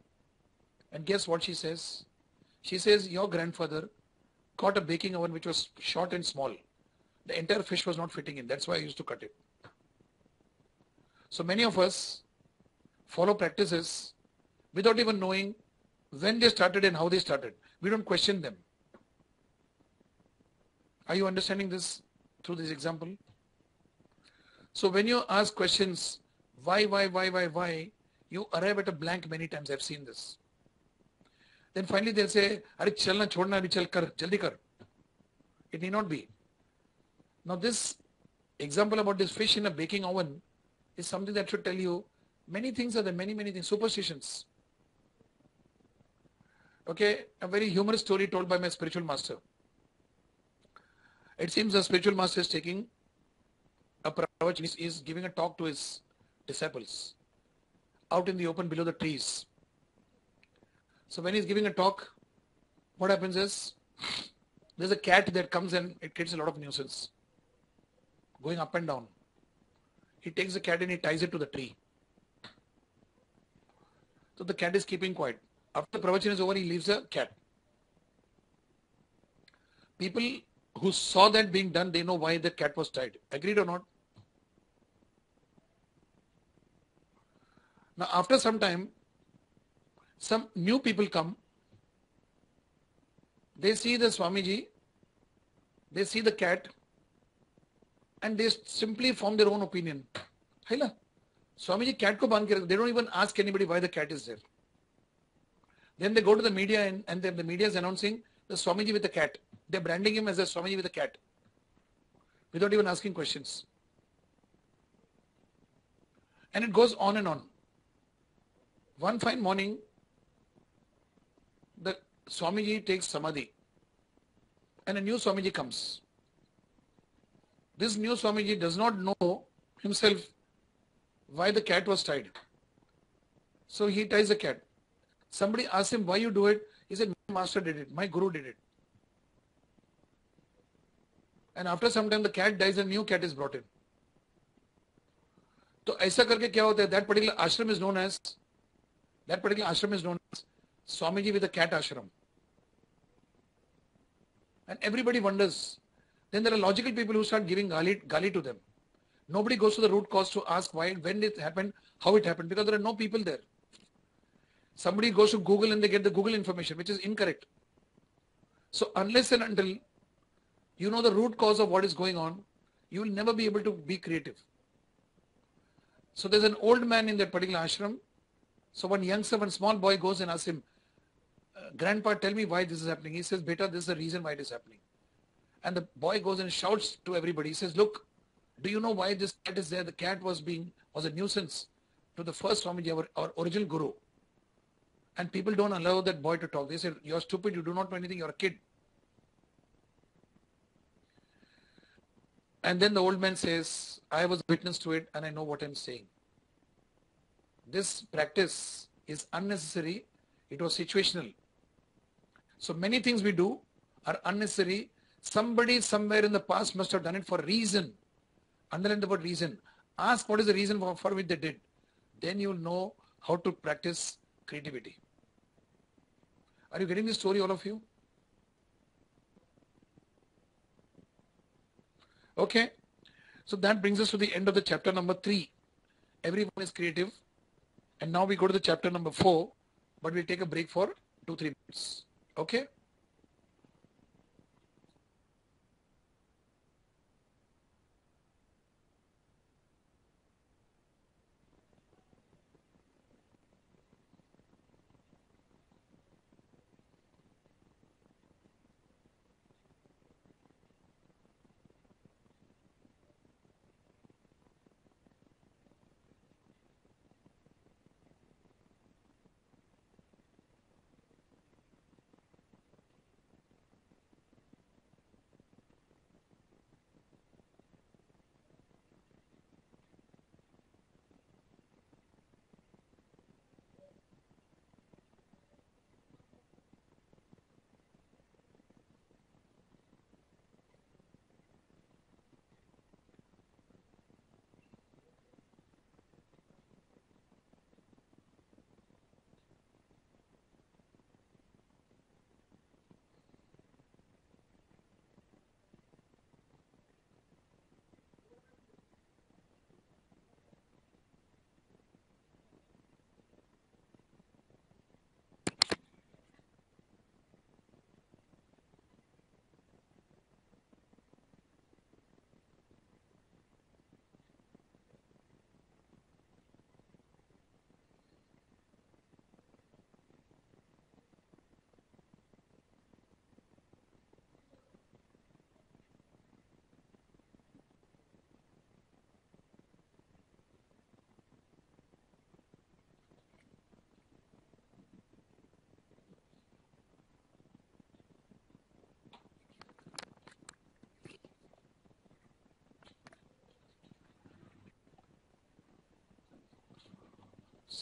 And guess what she says? She says, your grandfather got a baking oven which was short and small. The entire fish was not fitting in. That's why I used to cut it. So many of us follow practices without even knowing when they started and how they started. We don't question them. Are you understanding this? through this example? So when you ask questions, why, you arrive at a blank many times. I've seen this. Then finally they'll say, "Arey chalna chhodna abhi chal kar, jaldi kar." It need not be. Now this example about this fish in a baking oven is something that should tell you many things are there, many things, superstitions. Okay, a very humorous story told by my spiritual master. It seems the spiritual master is taking a pravachan, is giving a talk to his disciples out in the open below the trees. So when he's giving a talk, what happens is there's a cat that comes and it creates a lot of nuisance, going up and down. He takes the cat and he ties it to the tree. So the cat is keeping quiet. After the pravachan is over, he leaves the cat. People who saw that being done, they know why the cat was tied. Agreed or not? Now after some time, some new people come. They see the Swamiji, they see the cat, and they simply form their own opinion. Haila, Swamiji cat ko band ke rakh. They don't even ask anybody why the cat is there. Then they go to the media and then the media is announcing the Swamiji with the cat. They're branding him as a Swamiji with a cat without even asking questions. And it goes on and on. One fine morning, the Swamiji takes Samadhi and a new Swamiji comes. This new Swamiji does not know himself why the cat was tied. So he ties the cat. Somebody asked him, why you do it? He said, my master did it, my guru did it. And after some time the cat dies and a new cat is brought in. So ऐसा करके क्या होता है? That particular ashram is known as Swamiji with a cat ashram. And everybody wonders. Then there are logical people who start giving gali to them. Nobody goes to the root cause to ask why, when it happened, how it happened, because there are no people there. Somebody goes to Google and they get the Google information, which is incorrect. So unless and until you know the root cause of what is going on, you will never be able to be creative. So there's an old man in that particular ashram. So one youngster, one small boy goes and asks him, Grandpa, tell me why this is happening. He says, Beta, this is the reason why it is happening. And the boy goes and shouts to everybody. He says, look, do you know why this cat is there? The cat was a nuisance to the first Swamiji, our original guru. And people don't allow that boy to talk. They say, you're stupid, you do not know anything, you're a kid. And then the old man says, I was witness to it and I know what I'm saying. This practice is unnecessary. It was situational. So many things we do are unnecessary. Somebody somewhere in the past must have done it for a reason. Underline the word reason. Ask what is the reason for which they did. Then you will know how to practice creativity. Are you getting this story, all of you? Okay. So that brings us to the end of the chapter number 3. Everyone is creative. And now we go to the chapter number 4. But we'll take a break for 2-3 minutes. Okay.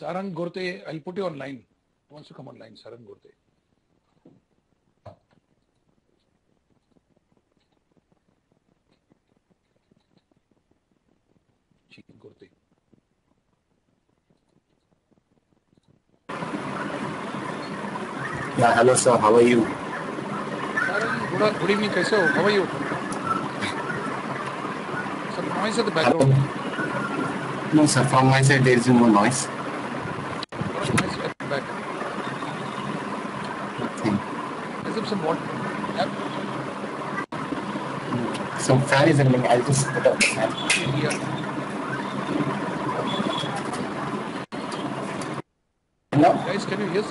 Sarang Gorte, I'll put you online. Who wants to come online? Sarang Gorte. Gorte. Yeah, hello sir, how are you? Sarang, good evening, kaise ho? How are you? Some noise at the background. No sir, from my side there is no noise. What a noise at the back. Nothing. As if some water. Yep. Some fan is running, I'll just put up the fan. Yeah. Hello? Guys, can you hear me?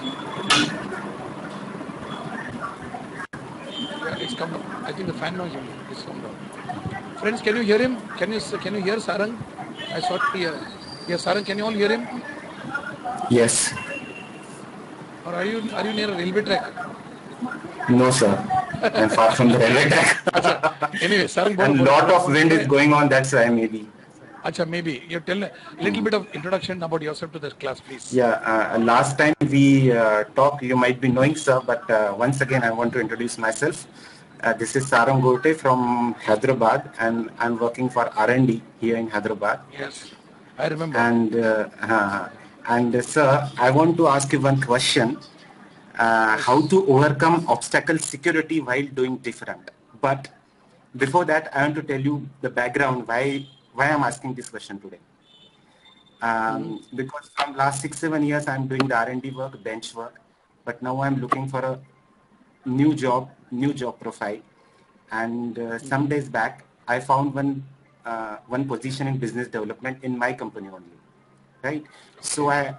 Yeah, it's come down. I think the fan noise only. It's come down. Friends, can you hear him? Can you hear Sarang? I saw it here. Yeah, Sarang, can you all hear him? Yes. Or are you near a railway track? No sir, I'm far from the railway track. Anyway, Sarang, and a lot of wind is going on, that's why maybe. Acha, maybe. You tell a little bit of introduction about yourself to the class, please. Yeah, last time we talked, you might be knowing sir, but once again I want to introduce myself. This is Sarang Gorte from Hyderabad, and I'm working for R&D here in Hyderabad. Yes, I remember. And sir, I want to ask you one question. How to overcome obstacle security while doing different. But before that, I want to tell you the background why I'm asking this question today. Because from last 6-7 years, I'm doing the R&D work, bench work, but now I'm looking for a new job profile. And some days back, I found one position in business development in my company only, right? So I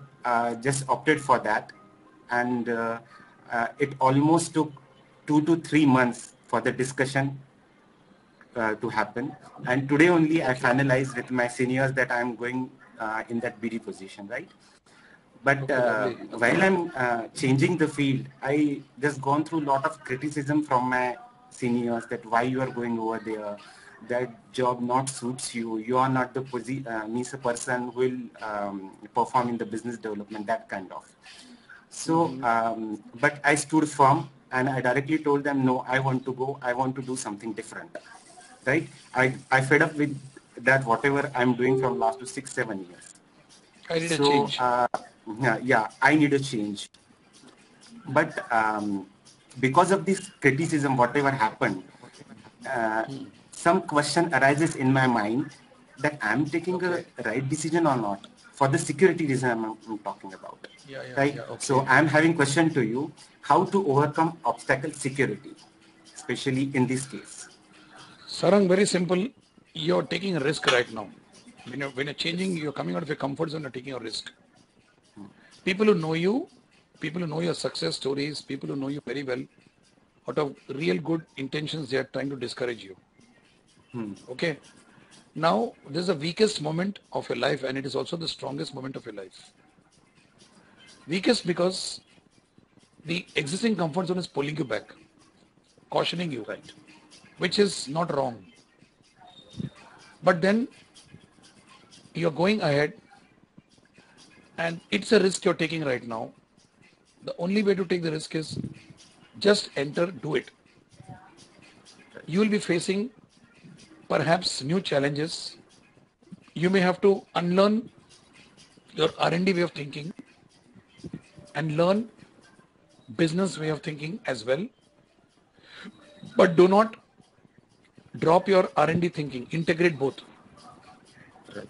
just opted for that. And it almost took 2 to 3 months for the discussion to happen. And today only I finalized with my seniors that I'm going in that BD position, right? But while I'm changing the field, I just gone through a lot of criticism from my seniors that why you are going over there, that job not suits you, you are not the person who will perform in the business development, that kind of. So, but I stood firm and I directly told them, no, I want to go, I want to do something different, right? I fed up with that, whatever I'm doing from last to 6-7 years. I need a change. Yeah, I need a change. But because of this criticism, whatever happened, some question arises in my mind that I'm taking a right decision or not, for the security reason I'm talking about. Right? So I'm having question to you, how to overcome obstacle security, especially in this case. Sarang, very simple. You're taking a risk right now. When you're changing, you're coming out of your comfort zone, you're taking a risk. People who know you, people who know your success stories, people who know you very well, out of real good intentions, they are trying to discourage you. Okay. Now, this is the weakest moment of your life, and it is also the strongest moment of your life. Weakest because the existing comfort zone is pulling you back, cautioning you, right, which is not wrong. But then you're going ahead, and it's a risk you're taking right now. The only way to take the risk is just enter, do it. You will be facing perhaps new challenges. You may have to unlearn your R&D way of thinking and learn business way of thinking as well. But do not drop your R&D thinking. Integrate both. right.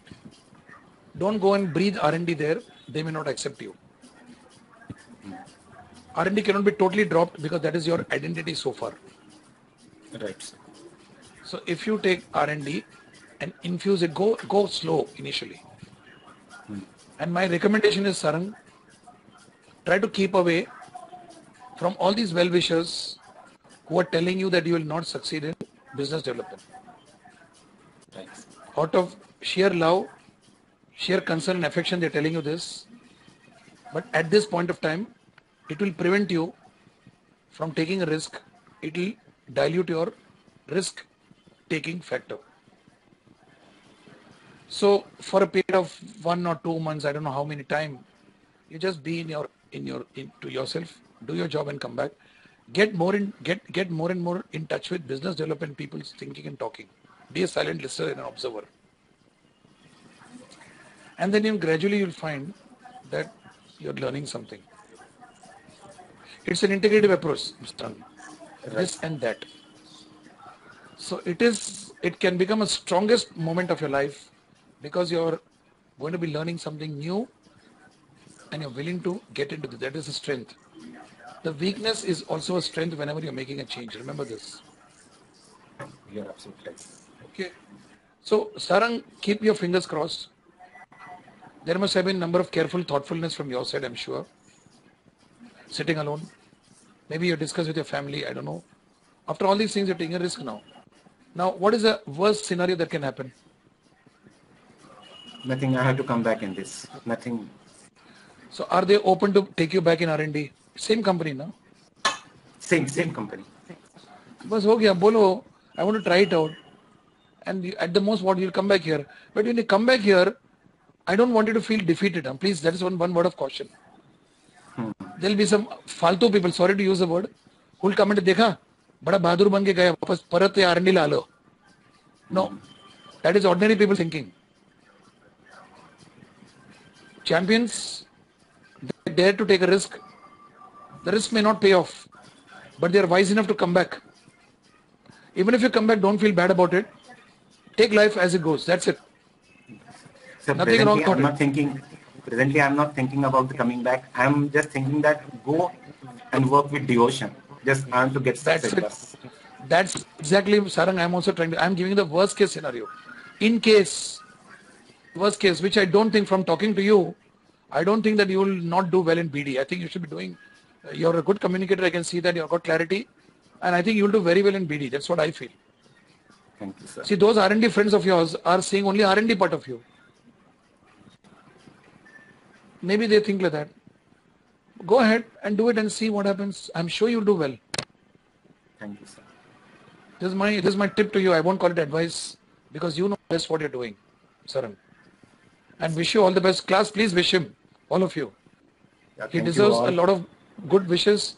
Don't go and breathe R&D there. They may not accept you. R&D cannot be totally dropped because that is your identity so far. Right. So if you take R&D and infuse it, go slow initially. And my recommendation is, Sarang, try to keep away from all these well-wishers who are telling you that you will not succeed in business development. Right. Out of sheer love, sheer concern and affection, they're telling you this. But at this point of time, it will prevent you from taking a risk. It will dilute your risk-taking factor. So for a period of 1 or 2 months, I don't know how many time, You just be to yourself, do your job and come back. Get more and more in touch with business development, people's thinking and talking. Be a silent listener and an observer. And then gradually you'll find that you're learning something. It's an integrative approach, Mr. This and that. So it can become a strongest moment of your life because you're going to be learning something new and you're willing to get into it. That is a strength. The weakness is also a strength whenever you're making a change. Remember this. You're absolutely right. Okay. So Sarang, keep your fingers crossed. There must have been a number of careful thoughtfulness from your side, I'm sure. Sitting alone. Maybe you discuss with your family, I don't know. After all these things, you're taking a risk now. Now, what is the worst scenario that can happen? Nothing. I have to come back in this. Nothing. So are they open to take you back in R&D? Same company, no? Same company. Bas ho gaya, bolo, I want to try it out. And at the most, what you'll come back here. But when you come back here, I don't want you to feel defeated. Please, that is one word of caution. There'll be some faltu people, sorry to use the word, who'll come and dekha, bada bahadur ban ke gaya, wapas parat R&D la lo. No, that is ordinary people thinking. Champions, they dare to take a risk. The risk may not pay off, but they are wise enough to come back. Even if you come back, don't feel bad about it. Take life as it goes. That's it. So Nothing wrong about it. Presently, I'm not thinking about the coming back. I'm just thinking that go and work with devotion. Just want to get success. That's exactly, Sarang, I'm also I'm giving the worst case scenario. In case, worst case, which I don't think from talking to you, I don't think that you will not do well in BD. I think you should be doing, you're a good communicator. I can see that you've got clarity. And I think you'll do very well in BD. That's what I feel. Thank you, sir. See, those R&D friends of yours are seeing only R&D part of you. Maybe they think like that. Go ahead and do it and see what happens. I'm sure you'll do well. Thank you, sir. This is my tip to you. I won't call it advice because you know best what you're doing, Saran. And wish you all the best. Class, please wish him, all of you. Yeah, he deserves a lot of good wishes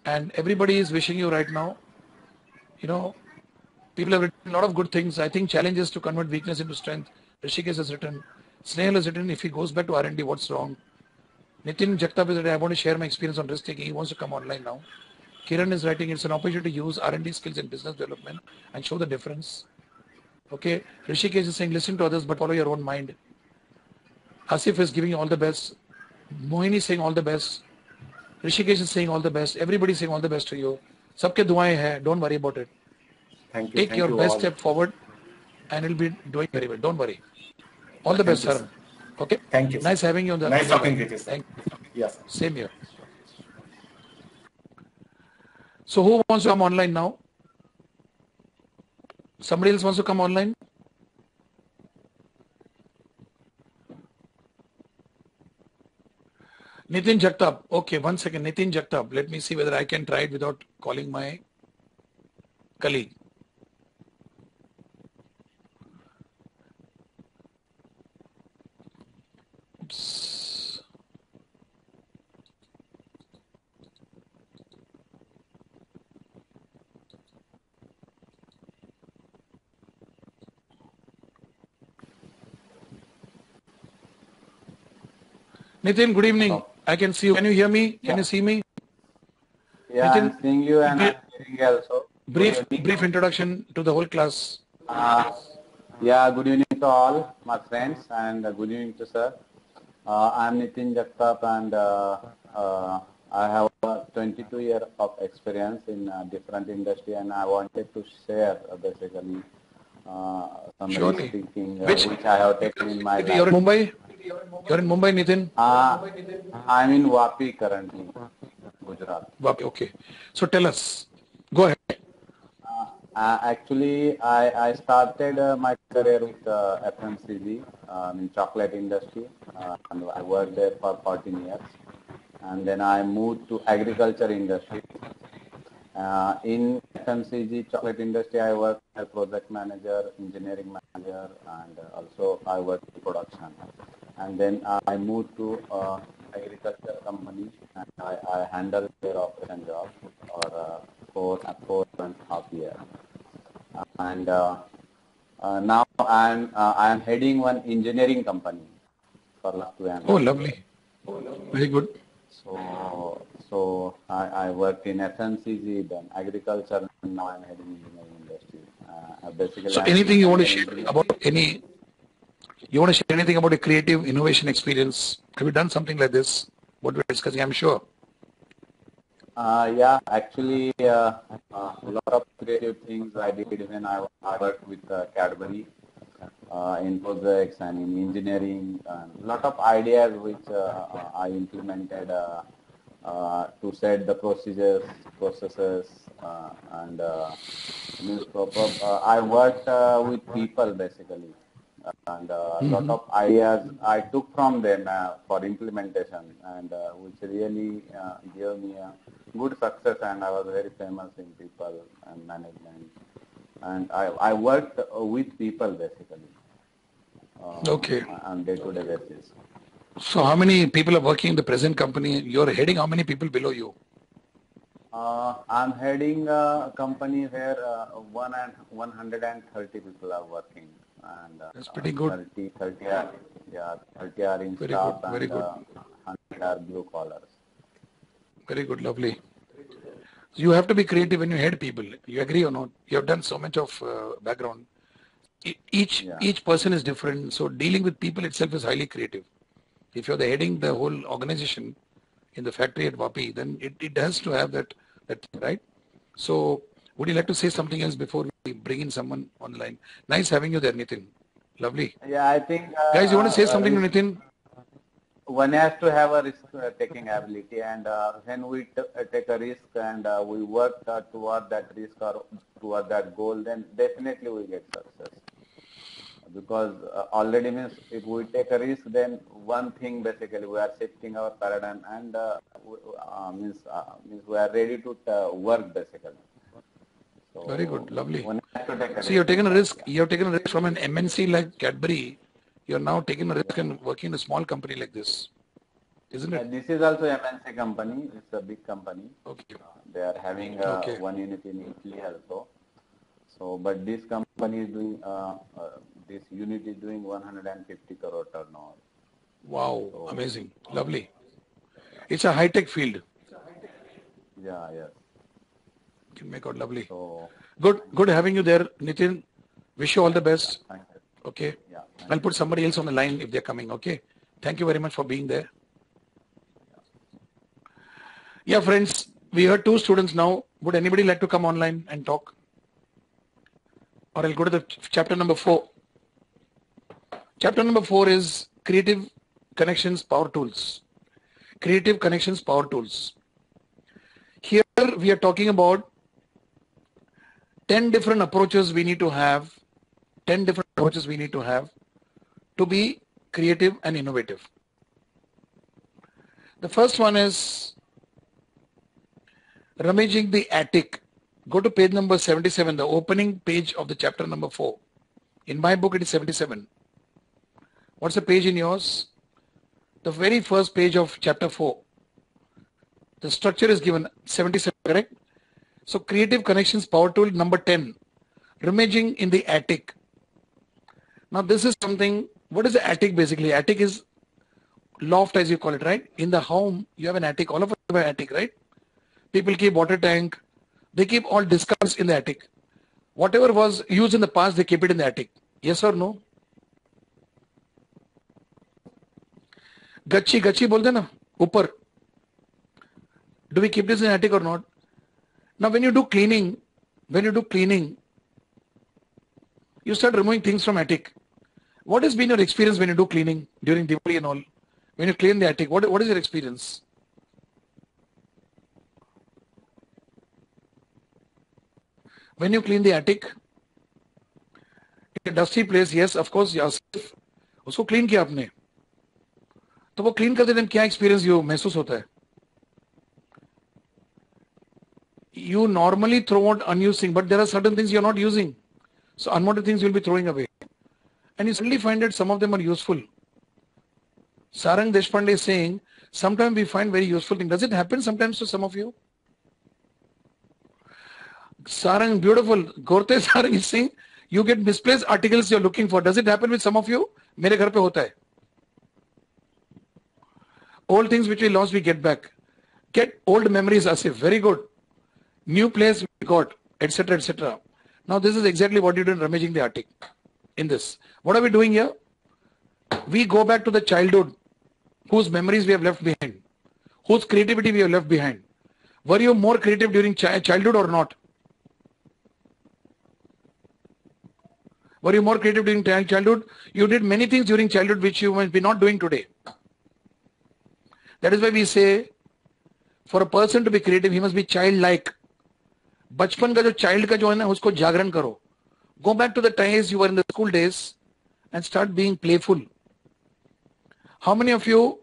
and everybody is wishing you right now. You know, people have written a lot of good things. I think challenges to convert weakness into strength. Rishikesh has written. Snail has written, if he goes back to R&D, what's wrong? Nitin Jagtap is written, I want to share my experience on risk taking. He wants to come online now. Kiran is writing, it's an opportunity to use R&D skills in business development and show the difference. Okay. Rishikesh is saying, listen to others, but follow your own mind. Asif is giving you all the best. Mohini is saying all the best. Rishikesh is saying all the best. Everybody is saying all the best to you. Sabke duaएं hai. Don't worry about it. Thank you. Take your best step forward and you'll be doing very well. Don't worry. All the best, sir. Okay? Thank you. Nice having you on the. Nice talking with you. Thank you. Yes. Same here. So who wants to come online now? Somebody else wants to come online? Nitin Jagtap. Okay, one second. Nitin Jagtap. Let me see whether I can try it without calling my colleague. Oops. Nitin, good evening. Oh. I can see you. Can you hear me? Can you see me? Yeah, Nitin, I'm seeing you and I'm hearing you also. Brief introduction to the whole class. Yeah, good evening to all my friends and good evening to sir. I'm Nitin Jagtap and I have 22 years of experience in different industry and I wanted to share basically some speaking which I have taken in my life. You're in Mumbai? You're in Mumbai, Nitin? I'm in Vapi currently, Gujarat. Vapi, okay. So tell us. Go ahead. Actually, I started my career with FMCG in chocolate industry and I worked there for 14 years. And then I moved to agriculture industry. In FMCG chocolate industry, I worked as project manager, engineering manager, and also I worked in production. And then I moved to agriculture company, and I handle their operation job for 4.5 years. And now I'm heading one engineering company for last two and a Oh, half years. lovely. Very good. So I worked in FMCG, then agriculture, and now I'm heading engineering industry. Basically, So I'm anything you want to share engineering. about you want to share anything about a creative innovation experience? Have you done something like this? What we're discussing, I'm sure. Yeah, actually, a lot of creative things I did when I worked with Cadbury in projects and in engineering. A lot of ideas which I implemented to set the processes, and means I worked with people basically. And a lot of ideas I took from them for implementation, and which really gave me a good success, and I was very famous in people and management. And I worked with people basically Okay. on day-to-day basis. So how many people are working in the present company? You're heading how many people below you? I'm heading a company where 130 people are working, and That's pretty good. 30 are, yeah, 30 are in Very staff, good, very and good. 100 are blue collars. Very good, lovely. You have to be creative when you head people. You agree or not? You have done so much of background. Each person is different, so dealing with people itself is highly creative. If you're the heading the whole organization in the factory at Vapi, then it has to have that right. So would you like to say something else before we bring in someone on the line? Nice having you there, Nitin. Lovely. Yeah, I think Guys, you want to say something to Nitin? one has to have a risk-taking ability, and when we take a risk and we work toward that risk or toward that goal, then definitely we get success. Because already means if we take a risk, then one thing basically we are shifting our paradigm, and means we are ready to work basically. So Very good, lovely. one has to take a risk. So you're taking a risk. You're taking a risk from an MNC like Cadbury. You're now taking a risk and working in a small company like this, isn't it? This is also a MNC company. It's a big company. Okay. They are having Okay. one unit in Italy also. So, but this company is doing, this unit is doing 150 crore turnover. Wow, amazing, lovely. It's a high-tech field. Yeah, yes. You can make out lovely. So, Good having you there, Nitin. Wish you all the best. thank you. Okay. Yeah, I'll put somebody else on the line if they're coming. Okay. Thank you very much for being there. Yeah, friends, we heard two students now. Would anybody like to come online and talk? Or I'll go to the chapter number 4. Chapter number 4 is Creative Connections Power Tools. Creative Connections Power Tools. Here we are talking about 10 different approaches we need to have. 10 different approaches we need to have to be creative and innovative. The first one is rummaging the attic. Go to page number 77, the opening page of the chapter number 4. In my book, it is 77. What's the page in yours? The very first page of chapter 4. The structure is given 77, correct? So creative connections power tool number 10, rummaging in the attic. Now this is something, what is the attic basically? Attic is loft as you call it, right? In the home, you have an attic, all of us have an attic, right? People keep water tank, they keep all discards in the attic. Whatever was used in the past, they keep it in the attic. Yes or no? Gachi bolte na, upar. Do we keep this in the attic or not? Now when you do cleaning, you start removing things from attic. What has been your experience when you do cleaning during Diwali and all? When you clean the attic, what is your experience? When you clean the attic, in a dusty place, yes, of course, yourself, उसको clean किया आपने, तो वो clean करते time क्या experience you महसूस होता है? You normally throw out unused things, but there are certain things you are not using. So unwanted things you will be throwing away. And you suddenly find that some of them are useful. Sarang Deshpande is saying, sometimes we find very useful things. Does it happen sometimes to some of you? Sarang, beautiful. Gorte Sarang is saying, you get misplaced articles you're looking for. Does it happen with some of you? मेरे घर पे होता है. Old things which we lost, we get back. Get old memories, Asif. Very good. New place we got, etc., etc. Now this is exactly what you do in rummaging the attic. In this, what are we doing here? We go back to the childhood, whose memories we have left behind, whose creativity we have left behind. Were you more creative during childhood or not? Were you more creative during childhood? You did many things during childhood which you might be not doing today. That is why we say, for a person to be creative, he must be childlike. बचपन का जो child का जो है ना, उसको जागरण करो. Go back to the times you were in the school days and start being playful. How many of you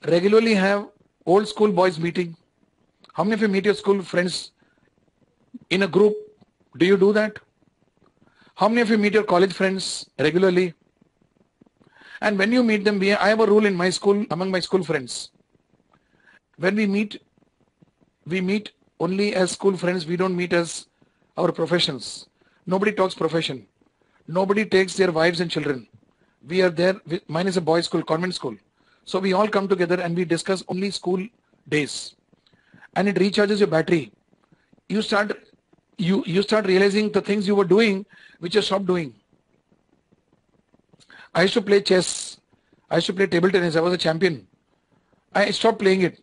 regularly have old school boys meeting? How many of you meet your school friends in a group? Do you do that? How many of you meet your college friends regularly? And when you meet them, I have a rule in my school, among my school friends. When we meet only as school friends. We don't meet as our professions. Nobody talks profession. Nobody takes their wives and children. We are there. Mine is a boys' school, convent school. So we all come together and we discuss only school days. And it recharges your battery. You start realizing the things you were doing, which you stopped doing. I used to play chess. I used to play table tennis. I was a champion. I stopped playing it.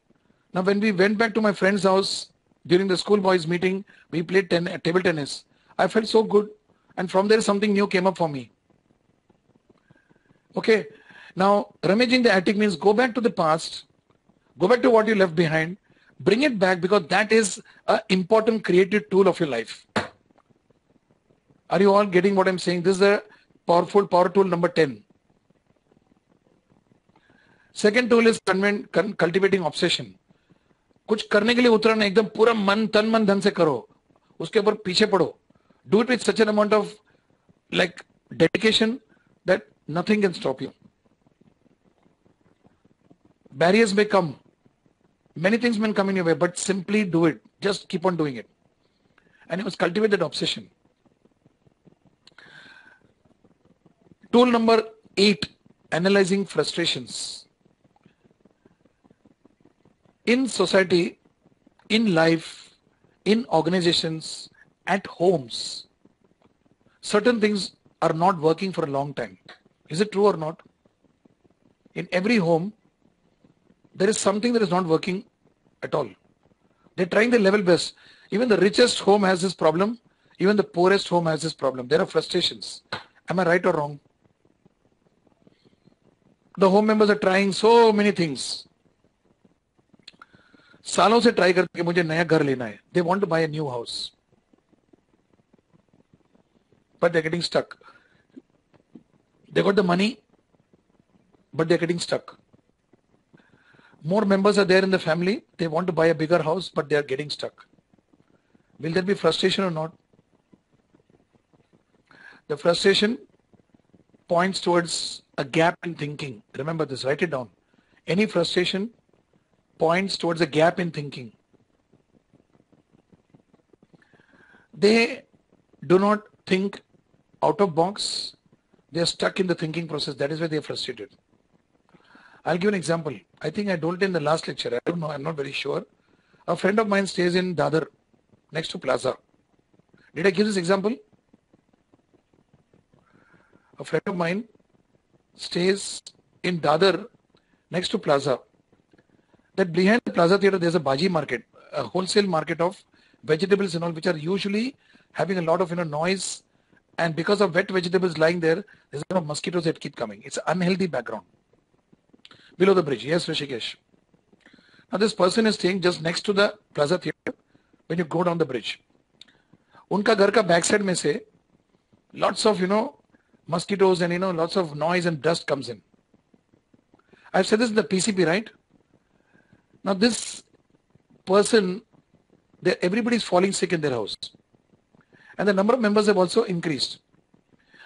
Now when we went back to my friend's house during the school boys meeting, we played table tennis. I felt so good. And from there something new came up for me. Okay. Now rummaging the attic means go back to the past. Go back to what you left behind. Bring it back, because that is an important creative tool of your life. Are you all getting what I'm saying? This is a powerful power tool number 10. Second tool is cultivating obsession. कुछ करने के लिए उतरा ना, एकदम पूरा मन तन मन धन से करो, उसके ऊपर पीछे पड़ो. Do it with such an amount of like dedication that nothing can stop you. Barriers may come, many things may come in your way, but simply do it. Just keep on doing it. And you must cultivate that obsession. Tool number 8, analyzing frustrations. In society, in life, in organizations, at homes, certain things are not working for a long time. Is it true or not? In every home, there is something that is not working at all. They're trying their level best. Even the richest home has this problem. Even the poorest home has this problem. There are frustrations. Am I right or wrong? The home members are trying so many things. सालों से try करके मुझे नया घर लेना है. They want to buy a new house, but they're getting stuck. They got the money, but they're getting stuck. More members are there in the family. They want to buy a bigger house, but they are getting stuck. Will there be frustration or not? The frustration points towards a gap in thinking. Remember this, write it down. Any frustration points towards a gap in thinking. They do not think out of box. They are stuck in the thinking process. That is why they are frustrated. I'll give an example. I think I told it in the last lecture. I don't know. I'm not very sure. A friend of mine stays in Dadar, next to Plaza. Did I give this example? A friend of mine stays in Dadar, next to Plaza. That behind the Plaza Theatre, there's a Baji market, a wholesale market of vegetables and all, which are usually having a lot of noise. And because of wet vegetables lying there, there's a lot of mosquitoes that keep coming. It's an unhealthy background. Below the bridge. Yes, Rishikesh. Now this person is staying just next to the Plaza Theatre when you go down the bridge. Unka घर का backside में से lots of mosquitoes and lots of noise and dust comes in. I've said this in the PCP, right? Now this person, everybody is falling sick in their house. And the number of members have also increased.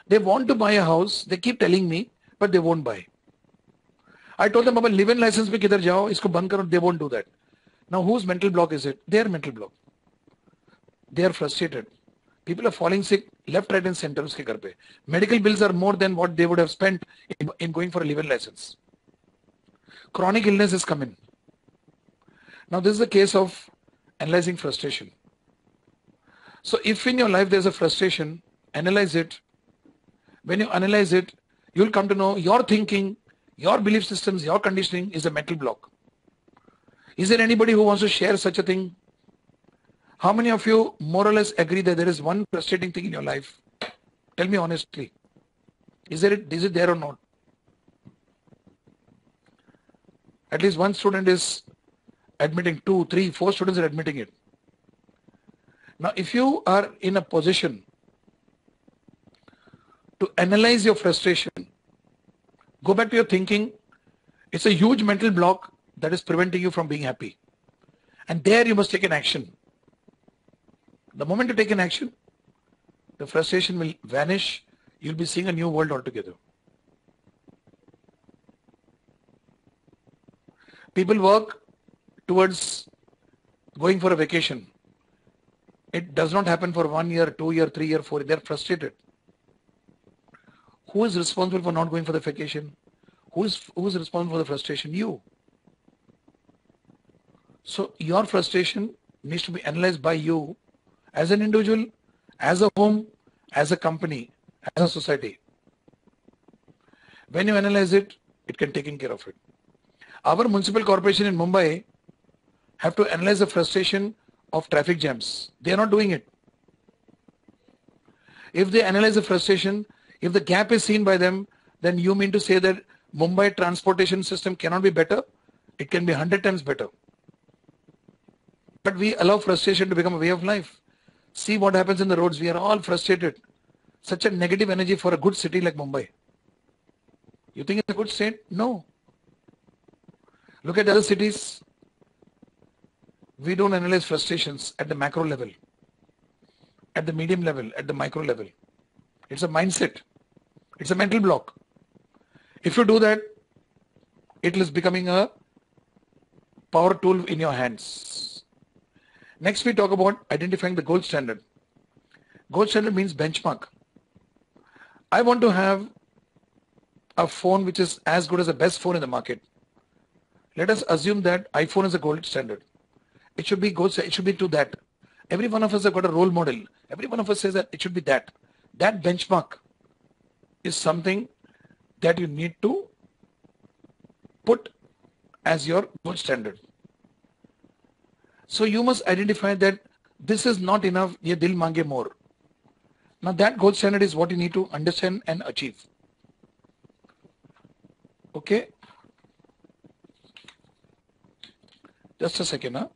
They want to buy a house. They keep telling me, but they won't buy. I told them, Baba, live-in license पे किधर जाओ, इसको बंद करो. They won't do that. Now, whose mental block is it? Their mental block. They are frustrated. People are falling sick left, right, and center. उसके घर पे. Medical bills are more than what they would have spent in going for a live-in license. Chronic illness is coming. Now, this is a case of analyzing frustration. So, if in your life there's a frustration, analyze it. When you analyze it, you'll come to know your thinking, your belief systems, your conditioning is a mental block. Is there anybody who wants to share such a thing? How many of you more or less agree that there is one frustrating thing in your life? Tell me honestly. Is it there or not? At least one student is admitting, 2, 3, 4 students are admitting it. Now, if you are in a position to analyze your frustration, go back to your thinking. It's a huge mental block that is preventing you from being happy. And there you must take an action. The moment you take an action, the frustration will vanish. You'll be seeing a new world altogether. People work towards going for a vacation. It does not happen for 1 year, 2 year, 3 year, 4 year. They're frustrated. Who is responsible for not going for the vacation? Who is responsible for the frustration? You. So your frustration needs to be analyzed by you as an individual, as a home, as a company, as a society. When you analyze it, it can take care of it. Our municipal corporation in Mumbai have to analyze the frustration of traffic jams. They are not doing it. If they analyze the frustration, if the gap is seen by them, then you mean to say that Mumbai transportation system cannot be better? It can be 100 times better. But we allow frustration to become a way of life. See what happens in the roads. We are all frustrated. Such a negative energy for a good city like Mumbai. You think it's a good state? No. Look at other cities. We don't analyze frustrations at the macro level, at the medium level, at the micro level. It's a mindset. It's a mental block. If you do that, it is becoming a power tool in your hands. Next, we talk about identifying the gold standard. Gold standard means benchmark. I want to have a phone which is as good as the best phone in the market. Let us assume that iPhone is a gold standard. It should be gold. It should be to that. Every one of us have got a role model. Every one of us says that it should be that. That benchmark is something that you need to put as your gold standard. So you must identify that this is not enough. Ye dil mange more. Now that gold standard is what you need to understand and achieve. Okay. Just a second. Huh?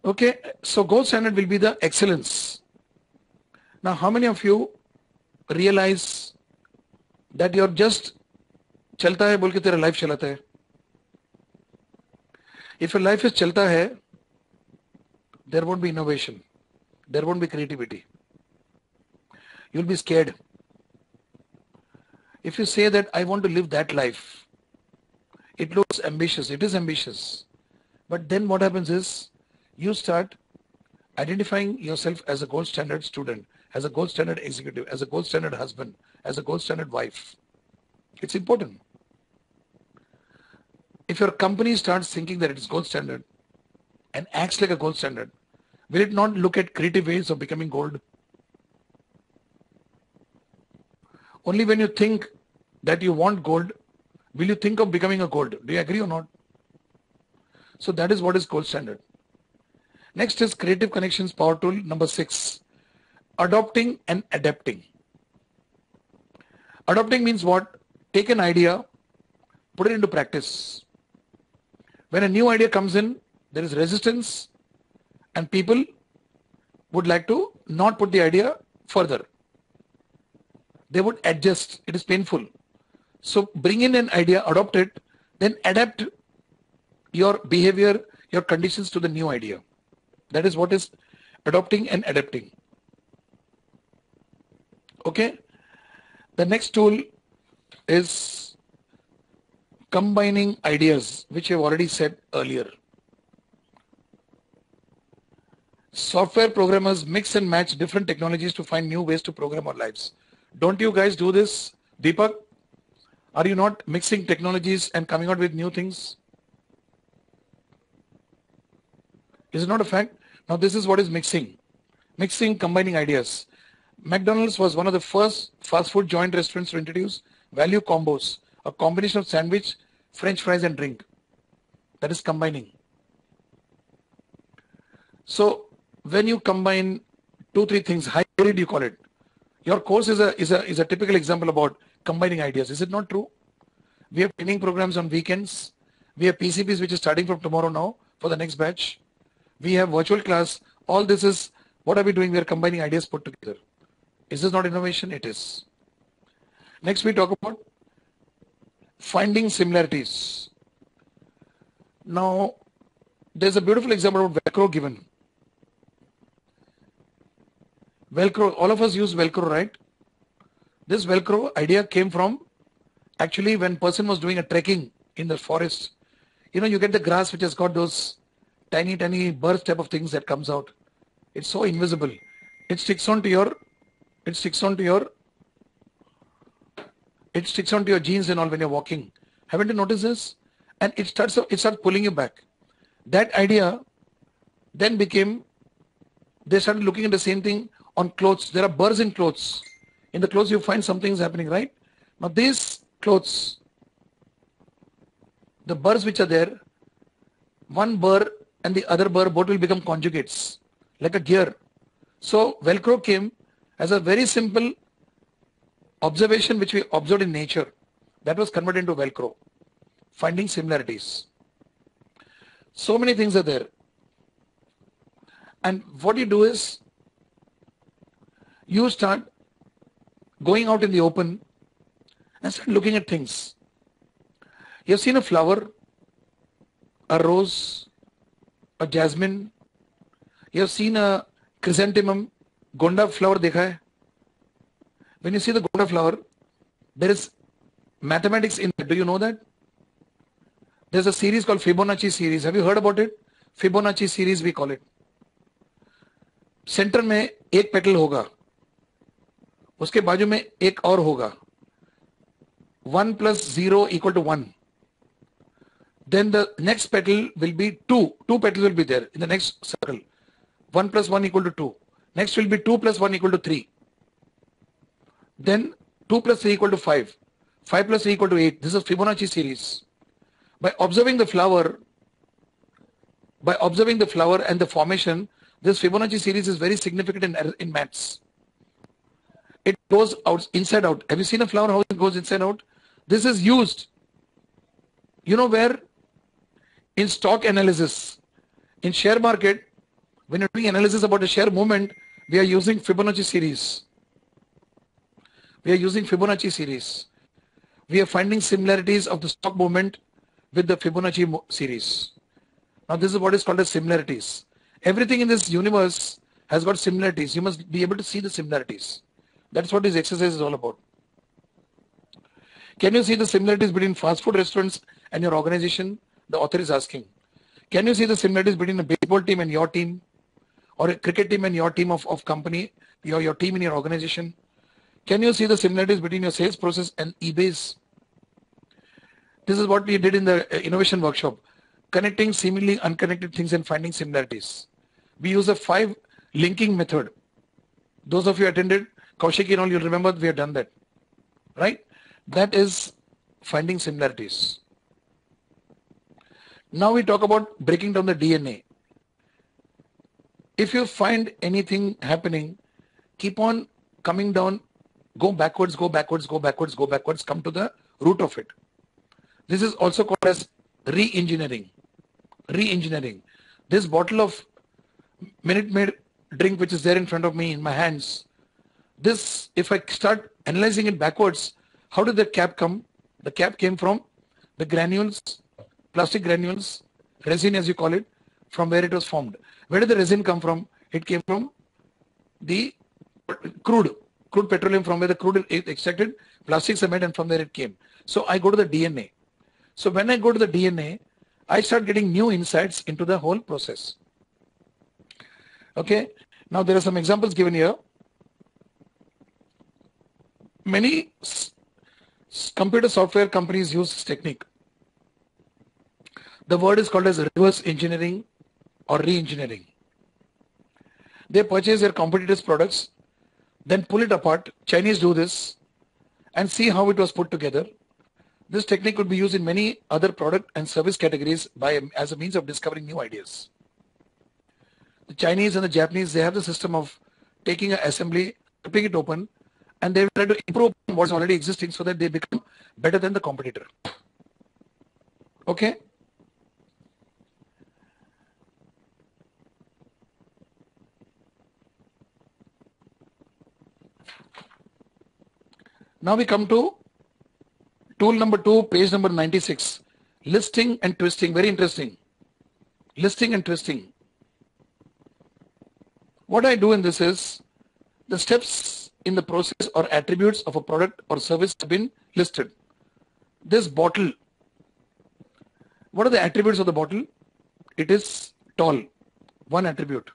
Okay, so gold standard will be the excellence. Now, how many of you realize that you're just chalta hai bol ke tera life chalata hai? If your life is chalta hai, there won't be innovation. There won't be creativity. You'll be scared. If you say that I want to live that life, it looks ambitious. It is ambitious. But then what happens is, you start identifying yourself as a gold standard student, as a gold standard executive, as a gold standard husband, as a gold standard wife. It's important. If your company starts thinking that it is gold standard and acts like a gold standard, will it not look at creative ways of becoming gold? Only when you think that you want gold, will you think of becoming a gold. Do you agree or not? So that is what is gold standard. Next is creative connections power tool number 6. Adopting and adapting. Adopting means what? Take an idea, put it into practice. When a new idea comes in, there is resistance and people would like to not put the idea further. They would adjust. It is painful. So bring in an idea, adopt it, then adapt your behavior, your conditions to the new idea. That is what is adopting and adapting. Okay. The next tool is combining ideas, which I've already said earlier. Software programmers mix and match different technologies to find new ways to program our lives. Don't you guys do this, Deepak? Are you not mixing technologies and coming out with new things? Is it not a fact? Now this is what is mixing. Mixing, combining ideas. McDonald's was one of the first fast food joint restaurants to introduce value combos, a combination of sandwich, French fries and drink. That is combining. So when you combine 2-3 things, hybrid you call it. Your course is a typical example about combining ideas. Is it not true? We have training programs on weekends. We have PCPs which is starting from tomorrow now for the next batch. We have virtual class. All this is, what are we doing? We are combining ideas put together. Is this not innovation? It is. Next we talk about finding similarities. Now there's a beautiful example of Velcro given. Velcro, all of us use Velcro, right? This Velcro idea came from actually when person was doing a trekking in the forest. You know, you get the grass which has got those tiny burst type of things that comes out. It's so invisible. It sticks onto your jeans and all when you're walking. Haven't you noticed this? And it starts pulling you back. That idea then became, they started looking at the same thing on clothes. There are burrs in clothes. In the clothes you find something is happening, right? Now these clothes, the burrs which are there, one burr and the other burr both will become conjugates, like a gear. So Velcro came as a very simple observation which we observed in nature. That was converted into Velcro. Finding similarities. So many things are there. And what you do is, you start going out in the open and start looking at things. You've seen a flower, a rose, a jasmine. You've seen a chrysanthemum, gonda flower dekha hai. When you see the gonda flower, there is mathematics in it. Do you know that? There's a series called Fibonacci series. Have you heard about it? Fibonacci series we call it. Centre में एक petal होगा, उसके बाजू में एक और होगा. 1 plus 0 equal to 1. Then the next petal will be 2. 2 petals will be there in the next circle. 1 plus 1 equal to 2. Next will be 2 plus 1 equal to 3. Then 2 plus 3 equal to 5. 5 plus 3 equal to 8. This is Fibonacci series. By observing the flower and the formation, this Fibonacci series is very significant in maths. It goes out inside out. Have you seen a flower how it goes inside out? This is used, you know where? In stock analysis. In share market, when you're doing analysis about the share movement, we are using Fibonacci series. We are using Fibonacci series. We are finding similarities of the stock movement with the Fibonacci series. Now this is what is called as similarities. Everything in this universe has got similarities. You must be able to see the similarities. That's what this exercise is all about. Can you see the similarities between fast food restaurants and your organization? The author is asking. Can you see the similarities between a baseball team and your team? Or a cricket team and your team of company, your team in your organization? Can you see the similarities between your sales process and eBay's? This is what we did in the innovation workshop. Connecting seemingly unconnected things and finding similarities. We use a 5 linking method. Those of you attended, Kaushik and all, you'll remember we have done that. Right? That is finding similarities. Now we talk about breaking down the DNA. If you find anything happening, keep on coming down, go backwards, go backwards, go backwards, go backwards, come to the root of it. This is also called as re-engineering. Re-engineering. This bottle of Minute Maid drink which is there in front of me in my hands, this, if I start analyzing it backwards, how did the cap come? The cap came from the granules, plastic granules, resin as you call it, from where it was formed. Where did the resin come from? It came from the crude. crude petroleum, from where the crude is extracted, plastics are made, and from there it came. So I go to the DNA. So when I go to the DNA, I start getting new insights into the whole process. Okay. Now there are some examples given here. Many computer software companies use this technique. The word is called as reverse engineering or re-engineering. They purchase their competitors' products, then pull it apart. Chinese do this and see how it was put together. This technique could be used in many other product and service categories as a means of discovering new ideas. The Chinese and the Japanese, they have the system of taking an assembly, ripping it open, and they try to improve what's already existing so that they become better than the competitor. Okay? Now we come to tool number 2, page number 96. Listing and twisting. Very interesting. Listing and twisting. What I do in this is, the steps in the process or attributes of a product or service have been listed. This bottle. What are the attributes of the bottle? It is tall. One attribute.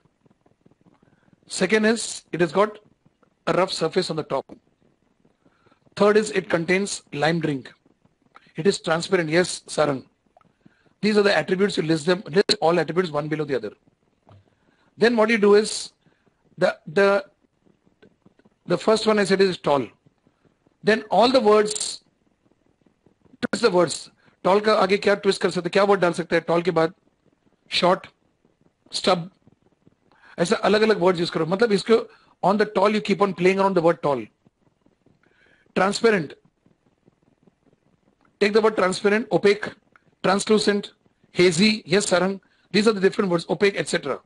Second is, it has got a rough surface on the top. Third is, it contains lime drink. It is transparent. Yes, Sarang. These are the attributes. You list them. List all attributes one below the other. Then what you do is, the first one I said is tall. Then all the words, twist the words. Tall का आगे क्या twist कर सकते? क्या word डाल सकते हैं? Tall के बाद short, stub. ऐसा अलग-अलग words use करो. मतलब इसको on the tall you keep on playing around the word tall. Transparent. Take the word transparent, opaque, translucent, hazy. Yes, Sarang. These are the different words, opaque, etc.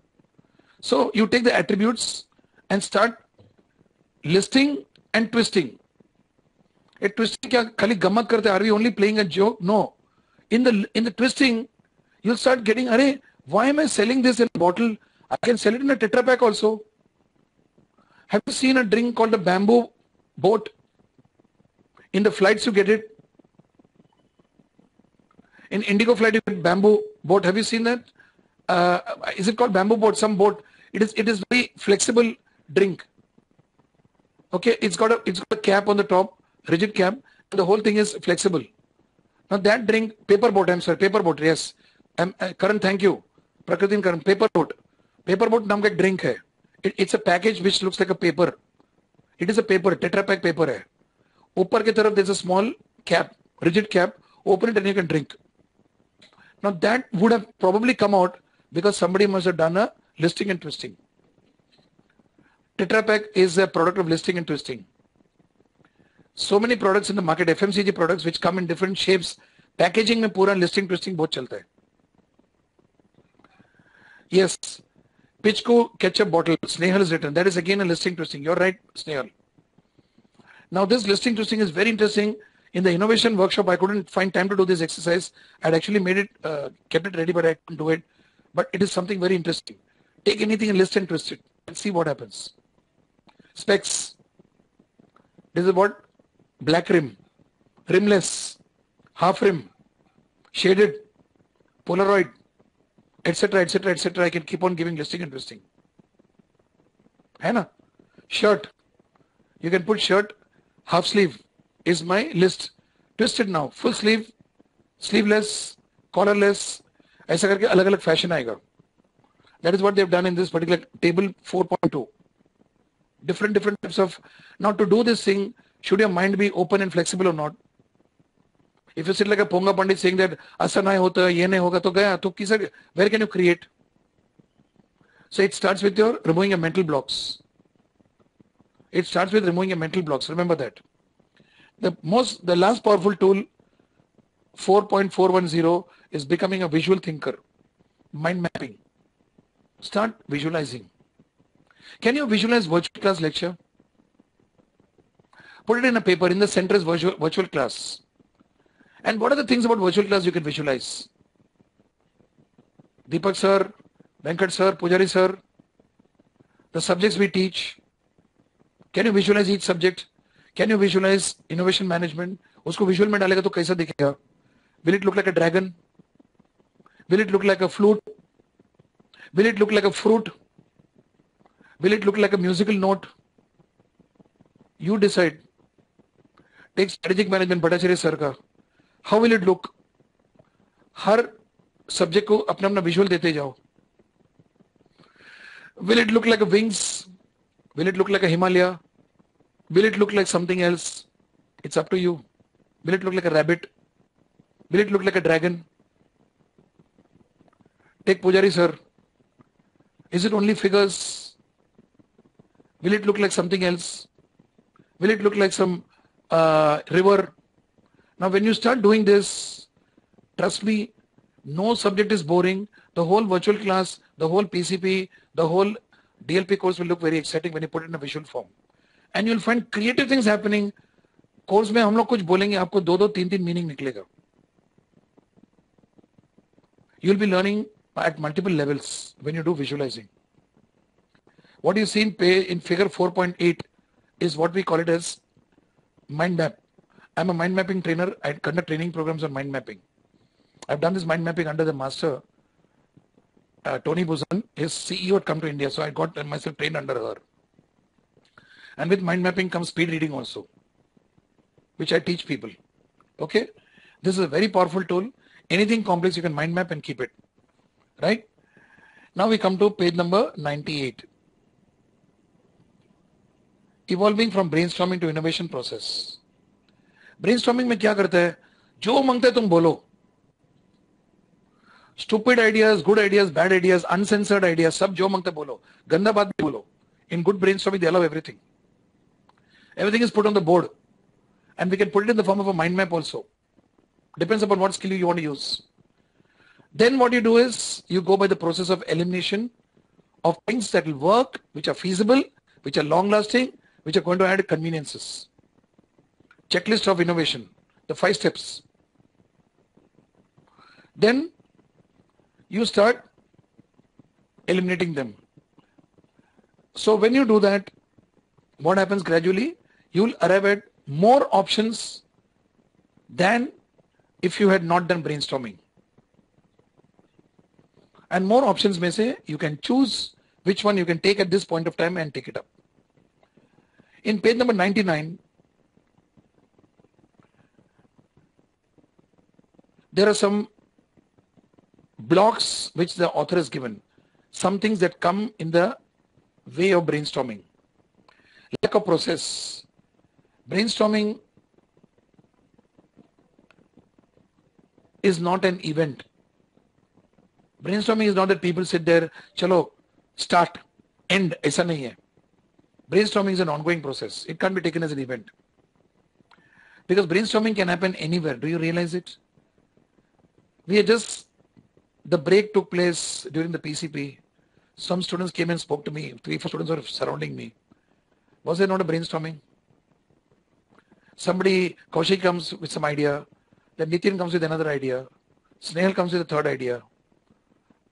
So you take the attributes and start listing and twisting. A twisting क्या खाली गम्मत करते? Are we only playing a joke? No. In the twisting, you'll start getting, अरे, why am I selling this in a bottle? I can sell it in a Tetra Pak also. Have you seen a drink called the bamboo boat? In the flights you get it. In Indigo flight you get bamboo boat. Have you seen that? Is it called bamboo boat? Some boat. It is very flexible drink. Okay, it's got a cap on the top, rigid cap, and the whole thing is flexible. Now that drink, paper boat, I'm sorry, paper boat, yes. Karan, thank you. Prakriti Karan, paper boat. Paper boat नाम का drink है. It's a package which looks like a paper. It is a paper, Tetra Pak paper है. ऊपर की तरफ there's a small cap, rigid cap. Open it and you can drink. Now that would have probably come out because somebody must have done a listing and twisting. Tetra Pak is a product of listing and twisting. So many products in the market, FMCG products which come in different shapes, packaging में पूरा listing twisting बहुत चलता है. Yes, Pichco ketchup bottle, Snehal is written. That is again a listing twisting. You're right, Snehal. Now this listing twisting is very interesting. In the innovation workshop, I couldn't find time to do this exercise. I'd actually made it, kept it ready, but I couldn't do it. But it is something very interesting. Take anything and list and twist it and see what happens. Specs. This is what? Black rim, rimless, half rim, shaded, Polaroid, etc., etc., etc. I can keep on giving listing and twisting. है ना? Shirt. You can put shirt, half sleeve is my list. Twisted now, full sleeve, sleeveless, collarless. ऐसा करके अलग-अलग fashion आएगा. That is what they have done in this particular table 4.2. Different types of. Now to do this thing, should your mind be open and flexible or not? If you sit like a Ponga Pandit saying that Asa nahi hota, ye nahi hoga, to gaya, to kisa, where can you create? So it starts with your removing your mental blocks. It starts with removing your mental blocks. Remember that. The last powerful tool, 4.410, is becoming a visual thinker. Mind mapping. Start visualizing. Can you visualize virtual class lecture? Put it in a paper. In the center is virtual class. And what are the things about virtual class you can visualize? Deepak sir, Venkat sir, Pujari sir, the subjects we teach, Can you visualize each subject? Can you visualize innovation management? उसको visual में डालेगा तो कैसा दिखेगा? Will it look like a dragon? Will it look like a flute? Will it look like a fruit? Will it look like a musical note? You decide. Take strategic management Bhattacharya sir का. How will it look? Her subject को अपना अपना visual देते जाओ. Will it look like a wings? Will it look like a Himalaya? Will it look like something else? It's up to you. Will it look like a rabbit? Will it look like a dragon? Take Pujari sir. Is it only figures? Will it look like something else? Will it look like some river? Now when you start doing this, trust me, no subject is boring. The whole virtual class, the whole PCP, the whole DLP course will look very exciting when you put it in a visual form. And you'll find creative things happening. Course में हम लोग कुछ बोलेंगे आपको दो दो तीन तीन meaning निकलेगा. You'll be learning at multiple levels when you do visualizing. What you see in figure 4.8 is what we call it as mind map. I'm a mind mapping trainer. I conduct training programs on mind mapping. I've done this mind mapping under the master, Tony Buzan. His CEO had come to India, so I got myself trained under her. And with mind mapping comes speed reading also, which I teach people. Okay? This is a very powerful tool. Anything complex, you can mind map and keep it. Right? Now we come to page number 98. Evolving from brainstorming to innovation process. Brainstorming में क्या करता है? जो मांगते तुम बोलो. Stupid ideas, good ideas, bad ideas, uncensored ideas, सब जो मांगते बोलो. गंदा बात भी बोलो. In good brainstorming, they allow everything. Everything is put on the board. And we can put it in the form of a mind map also. Depends upon what skill you want to use. Then what you do is, you go by the process of elimination of things that will work, which are feasible, which are long lasting, which are going to add conveniences. Checklist of innovation, the 5 steps. Then you start eliminating them. So when you do that, what happens gradually? You will arrive at more options than if you had not done brainstorming. And more options may say, you can choose which one you can take at this point of time and take it up. In page number 99, there are some blocks which the author has given. Some things that come in the way of brainstorming. Lack of process. Brainstorming is not an event. Brainstorming is not that people sit there, chalo, start, end, aisa nahi hai. Brainstorming is an ongoing process. It can't be taken as an event. Because brainstorming can happen anywhere. Do you realize it? The break took place during the PCP. Some students came and spoke to me. 3-4 students were surrounding me. Was there not a brainstorming? Somebody, Kaushik comes with some idea. Then Nitin comes with another idea. Snehal comes with a third idea.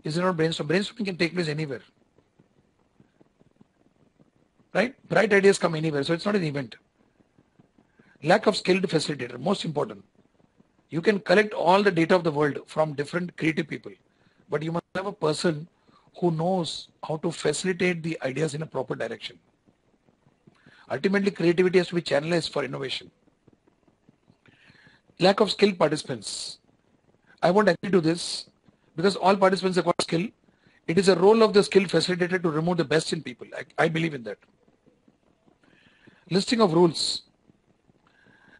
Is it not brainstorming? Brainstorming can take place anywhere. Right? Bright ideas come anywhere, so it's not an event. Lack of skilled facilitator, most important. You can collect all the data of the world from different creative people, but you must have a person who knows how to facilitate the ideas in a proper direction. Ultimately, creativity has to be channelized for innovation. Lack of skilled participants. I won't agree to this because all participants have got skill. It is a role of the skilled facilitator to remove the best in people. I believe in that. Listing of rules.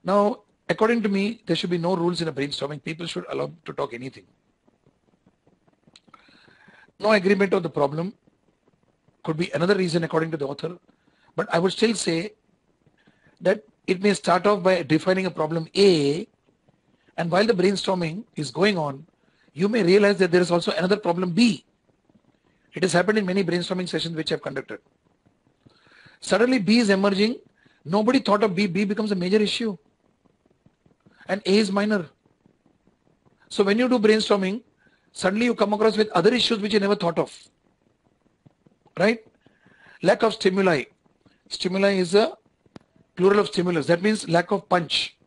Now, according to me, there should be no rules in a brainstorming. People should allow to talk anything. No agreement on the problem could be another reason according to the author. But I would still say that it may start off by defining a problem A, and while the brainstorming is going on, you may realize that there is also another problem B. It has happened in many brainstorming sessions which I have conducted. Suddenly B is emerging. Nobody thought of B. B becomes a major issue. And A is minor. So when you do brainstorming, suddenly you come across with other issues which you never thought of. Right? Lack of stimuli. Stimuli is a plural of stimulus. That means lack of punch.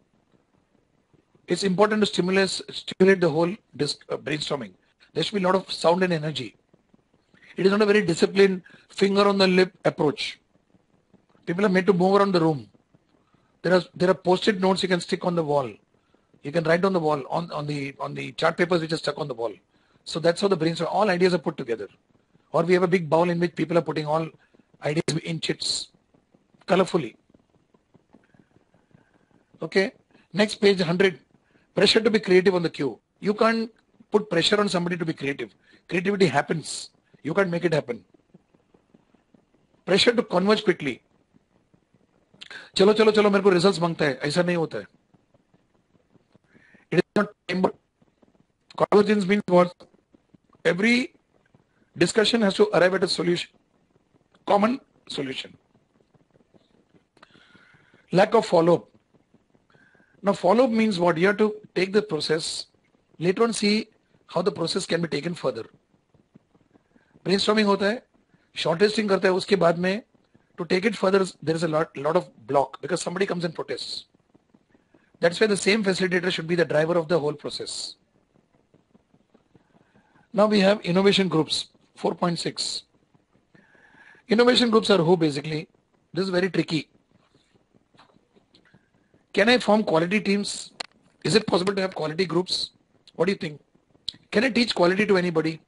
It's important to stimulate the whole brainstorming. There should be a lot of sound and energy. It is not a very disciplined finger on the lip approach. People are made to move around the room. There are post-it notes you can stick on the wall. You can write on the wall on the chart papers which are stuck on the wall. So that's how the brainstorm. All ideas are put together. Or we have a big bowl in which people are putting all ideas in chits, colorfully. Okay. Next page 100. Pressure to be creative on the queue. You can't put pressure on somebody to be creative. Creativity happens. You can't make it happen. Pressure to converge quickly. चलो चलो चलो मेरे को results मांगता है, ऐसा नहीं होता है. It is not time. Convergence means what? Every discussion has to arrive at a solution, common solution. Lack of follow-up. Now follow-up means what? You have to take the process, later on see how the process can be taken further. Brainstorming होता है, shortlisting करता है, उसके बाद में to take it further there is a lot of block because somebody comes and protests. That's why the same facilitator should be the driver of the whole process. Now we have innovation groups, 4.6. Innovation groups are who basically? This is very tricky. Can I form quality teams? Is it possible to have quality groups? What do you think? Can I teach quality to anybody?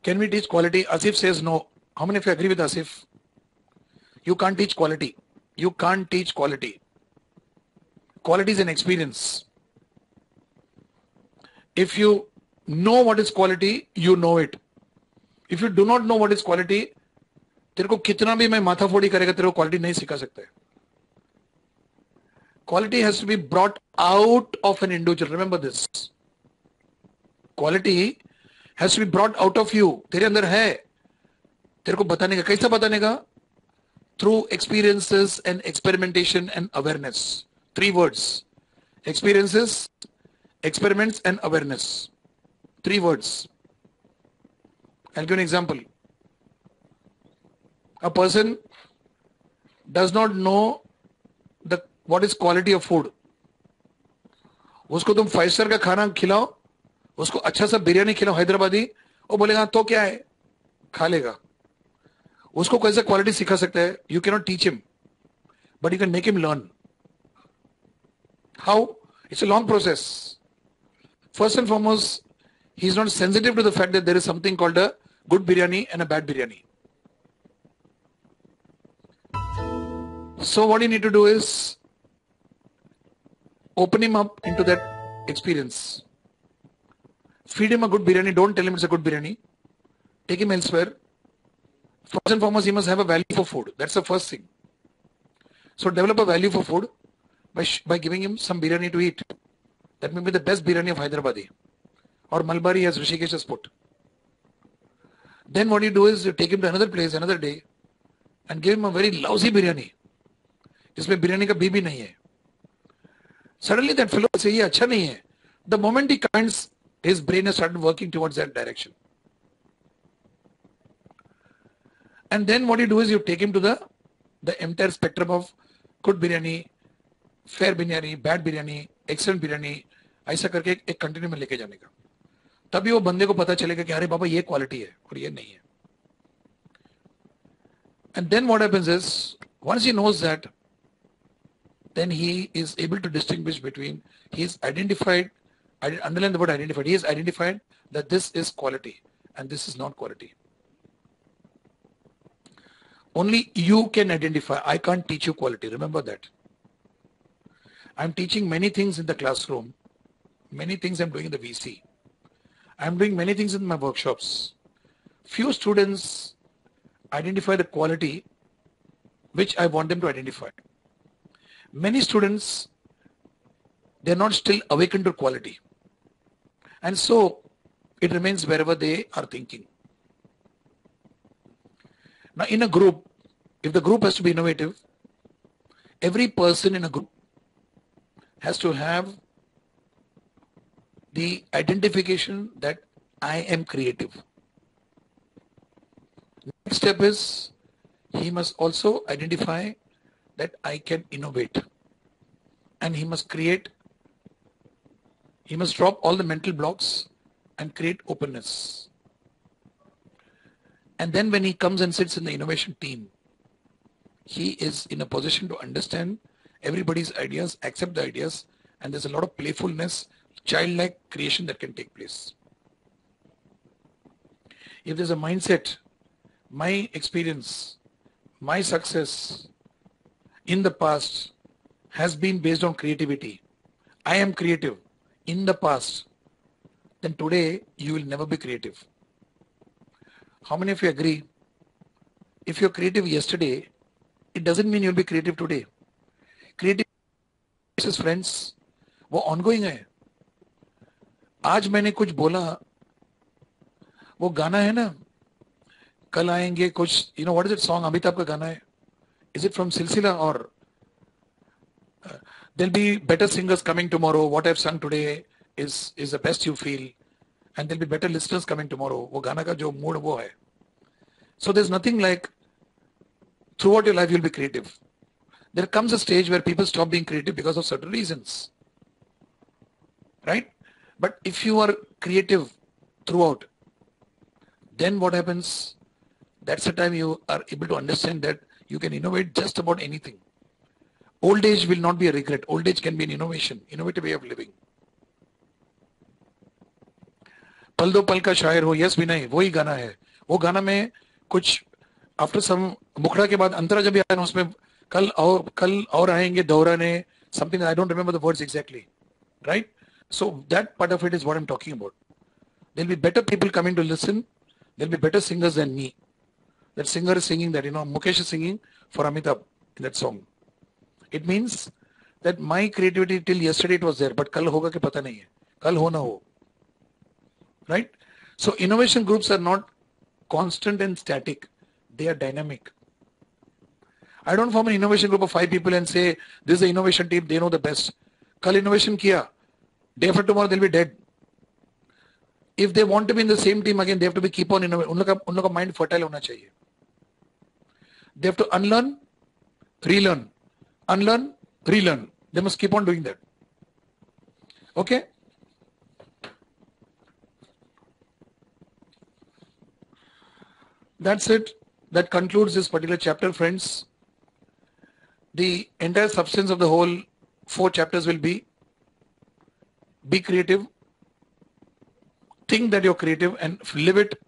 Can we teach quality? Asif says no. How many of you agree with Asif? You can't teach quality. You can't teach quality. Quality is an experience. If you know what is quality, you know it. If you do not know what is quality, तेरे को कितना भी मैं माथा फोड़ी करेगा तेरे को quality नहीं सिखा सकता है. Quality has to be brought out of an individual. Remember this. Quality has to be brought out of you. तेरे अंदर है. तेरे को बताने का. कैसा बताने का? Through experiences and experimentation and awareness. 3 words. Experiences, experiments and awareness. 3 words. I'll give you an example. A person does not know what is quality of food. उसको तुम 5 स्टार का खाना खिलाओ, उसको अच्छा सा बिरयानी खिलाओ हैदराबादी, वो बोलेगा तो क्या है, खा लेगा. उसको कैसे क्वालिटी सिखा सकता है? You cannot teach him, but you can make him learn. How? It's a long process. First and foremost, he is not sensitive to the fact that there is something called a good biryani and a bad biryani. So what you need to do is open him up into that experience. Feed him a good biryani. Don't tell him it's a good biryani. Take him elsewhere. First and foremost, he must have a value for food. That's the first thing. So develop a value for food by giving him some biryani to eat. That may be the best biryani of Hyderabadi or Malbari as Rishikesh has put. Then what you do is you take him to another place, another day, and give him a very lousy biryani. इसमें बिरयानी का भी नहीं है. Suddenly that fellow say ये अच्छा नहीं है. The moment he kinds, his brain has started working towards that direction. And then what you do is you take him to the entire spectrum of good biryani, fair biryani, bad biryani, excellent biryani, ऐसा करके एक continue में लेके जाने का. तभी वो बंदे को पता चलेगा कि अरे बाबा ये क्वालिटी है और ये नहीं है. And then what happens is, once he knows that, then he is able to distinguish between, he is identified, underline the word identified, he is identified that this is quality and this is not quality. Only you can identify. I can't teach you quality. Remember that. I'm teaching many things in the classroom. Many things I'm doing in the VC. I'm doing many things in my workshops. Few students identify the quality which I want them to identify. Many students, they're not still awakened to quality. And so it remains wherever they are thinking. Now in a group, if the group has to be innovative, every person in a group has to have the identification that I am creative. step is he must also identify that I can innovate, and he must drop all the mental blocks and create openness. And then when he comes and sits in the innovation team, he is in a position to understand everybody's ideas, accept the ideas, and there's a lot of playfulness, childlike creation that can take place. If there's a mindset, my experience, my success in the past has been based on creativity, I am creative in the past, then today you will never be creative. How many of you agree? If you're creative yesterday, it doesn't mean you'll be creative today. Creative friends, वो ongoing है. आज मैंने कुछ बोला, वो गाना है ना, कल आएंगे कुछ, you know what is it song? Amitabh का गाना है. Is it from Silsila or there'll be better singers coming tomorrow. What I've sung today is the best you feel, and there'll be better listeners coming tomorrow. वो गाना का जो mood वो है. So there's nothing like throughout your life you'll be creative. There comes a stage where people stop being creative because of certain reasons, right? But if you are creative throughout, then what happens? That's the time you are able to understand that you can innovate just about anything. Old age will not be a regret. Old age can be an innovation, innovative way of living. पल दो पल का शायर हो, yes भी नहीं, वही गाना है. वो गाना में कुछ आफ्टर सम मुखड़ा के बाद अंतरा जब आया ना, उसमें कल और आएंगे दोहराने, something I don't remember the words exactly, right? So that part of it is what I'm talking about. There'll be better people coming to listen. There'll be better singers than me. That singer is singing that, Mukesh is singing for Amitabh in that song. It means that my creativity till yesterday it was there, but kal hoga ke pata nahi hai. Kal ho na ho. Right? So innovation groups are not constant and static. They are dynamic. I don't form an innovation group of 5 people and say, this is the innovation team, they know the best. Kal innovation kiya. Day after tomorrow they'll be dead. If they want to be in the same team again, they have to be keep on innovating. उन लोग का mind fertile होना चाहिए. They have to unlearn, relearn. Unlearn, relearn. They must keep on doing that. Okay? That's it. That concludes this particular chapter, friends. The entire substance of the whole 4 chapters will be creative, think that you're creative and live it.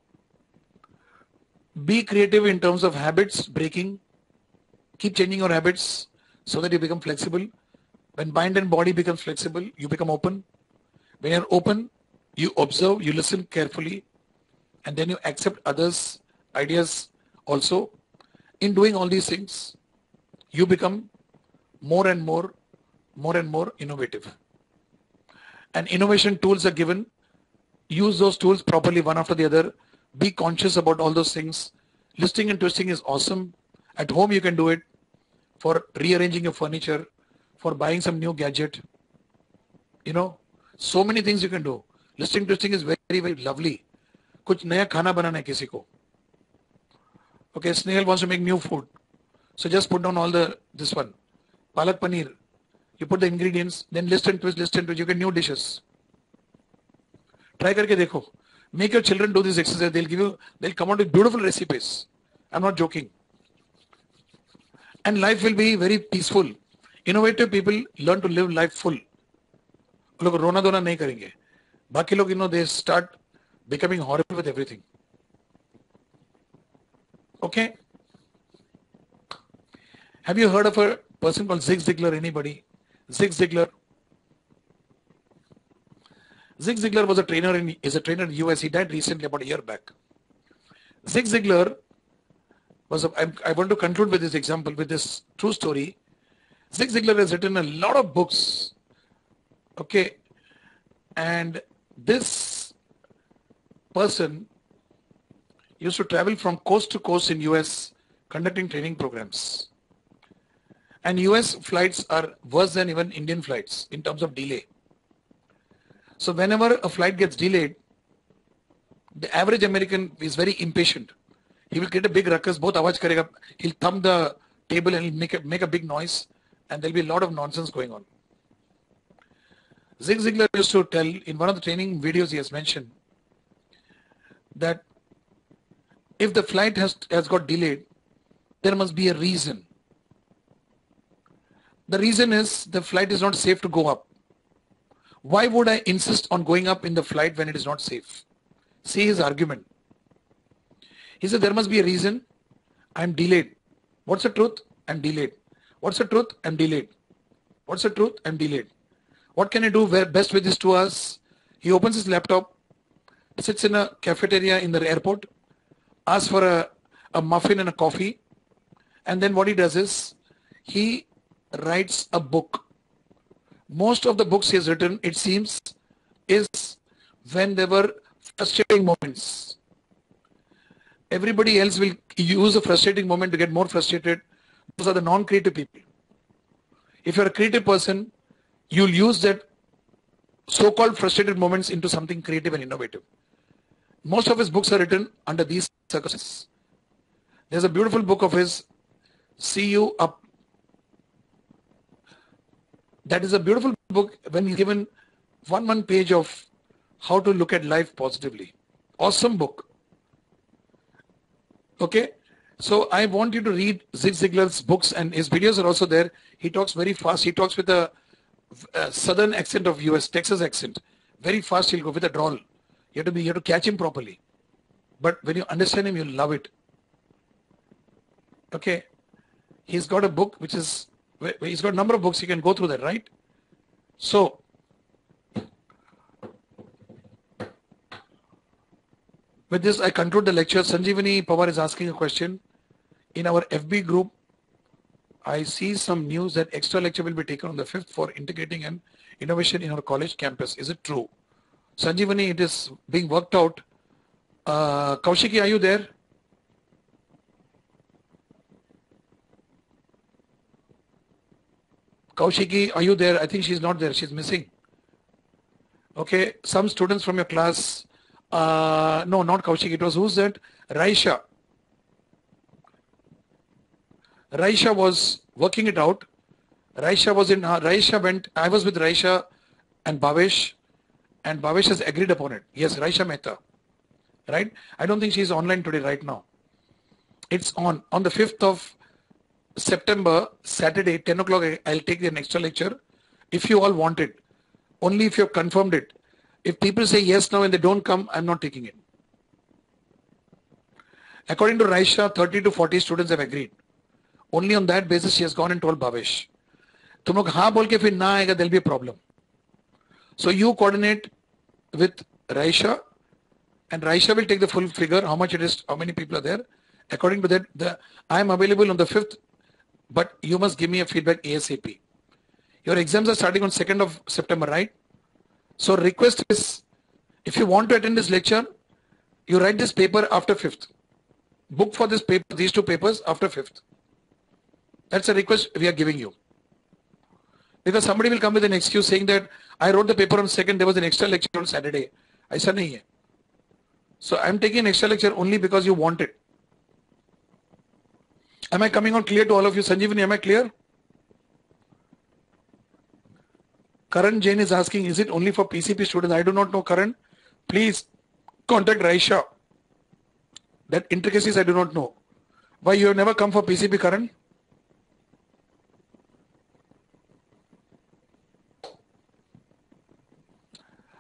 Be creative in terms of habits breaking. Keep changing your habits so that you become flexible. When mind and body becomes flexible, you become open. When you're open, you observe, you listen carefully, and then you accept others' ideas also. In doing all these things, you become more and more innovative. And innovation tools are given. Use those tools properly, one after the other. Be conscious about all those things. Listing and twisting is awesome. At home you can do it for rearranging your furniture, for buying some new gadget. So many things you can do. Listing twisting is very, very lovely. कुछ नया खाना बनाना है किसी को. Okay, Snail wants to make new food. So just put down all this one. Palak paneer. You put the ingredients, then list and twist, you get new dishes. Try करके देखो. Make your children do this exercise. They'll come out with beautiful recipes. I'm not joking. And life will be very peaceful. Innovative people learn to live life full. लोग रोना धोना नहीं करेंगे. बाकी लोग, they start becoming horrible with everything. Okay? Have you heard of a person called Zig Ziglar? Anybody? Zig Ziglar. Zig Ziglar was is a trainer in US. He died recently, about a year back. Zig Ziglar was I want to conclude with this example, with this true story. Zig Ziglar has written a lot of books. Okay. And this person used to travel from coast to coast in US conducting training programs. And US flights are worse than even Indian flights in terms of delay. So whenever a flight gets delayed, the average American is very impatient. he will create a big ruckus, both आवाज करेगा, he'll thump the table and he'll make a big noise, and there'll be a lot of nonsense going on. Zig Ziglar used to tell in one of the training videos, he has mentioned that if the flight has got delayed, there must be a reason. The reason is the flight is not safe to go up. Why would I insist on going up in the flight when it is not safe? See his argument. He said there must be a reason. I'm delayed. What's the truth? I'm delayed. What's the truth? I'm delayed. What's the truth? I'm delayed. What can I do best with these 2 hours? He opens his laptop, sits in a cafeteria in the airport, asks for a muffin and a coffee, and then what he does is he writes a book. Most of the books he has written, it seems, is when there were frustrating moments. Everybody else will use a frustrating moment to get more frustrated. Those are the non-creative people. If you're a creative person, you'll use that so-called frustrated moments into something creative and innovative. Most of his books are written under these circumstances. There's a beautiful book of his, See You Up. That is a beautiful book when he's given one page of how to look at life positively. Awesome book. Okay, so I want you to read Zig Ziglar's books, and his videos are also there. He talks very fast. He talks with a southern accent of US, Texas accent. Very fast he'll go with a drawl. You have to catch him properly. But when you understand him, you'll love it. Okay, he's got a book which is, he's got a number of books. You can go through that, right? So, with this, I conclude the lecture. Sanjeevani Pawar is asking a question. In our FB group, I see some news that extra lecture will be taken on the 5th for integrating an innovation in our college campus. Is it true? Sanjeevani, it is being worked out. Kaushiki, are you there? Kaushiki, are you there? I think she's not there. She's missing. Okay, some students from your class. No, not Kaushik. It was, who's that? Raisha. Raisha was working it out. Raisha was in, Raisha went, I was with Raisha and Bhavesh has agreed upon it. Yes, Raisha Mehta. Right? I don't think she's online today right now. It's on the 5th of September, Saturday, 10 o'clock, I'll take an extra lecture. If you all want it, only if you've confirmed it. If people say yes now and they don't come, I'm not taking it. According to Raisha, 30 to 40 students have agreed. Only on that basis, she has gone and told Bhavesh. तुम लोग हाँ बोल के फिर ना आएगा, there'll be a problem. So you coordinate with Raisha, and Raisha will take the full figure, how much it is, how many people are there. According to that, I am available on the 5th, but you must give me a feedback ASAP. Your exams are starting on 2nd of September, right? So request is, if you want to attend this lecture, you write this paper after 5th. Book for this paper, these 2 papers after 5th. That's a request we are giving you. Because somebody will come with an excuse saying that I wrote the paper on 2nd, there was an extra lecture on Saturday. Aisa nahi hai. So I'm taking an extra lecture only because you want it. Am I coming on clear to all of you? Sanjeevani, am I clear? Karan Jain is asking, is it only for PCP students? I do not know, Karan. Please contact Raisha. That intricacies I do not know. Why you have never come for PCP, Karan?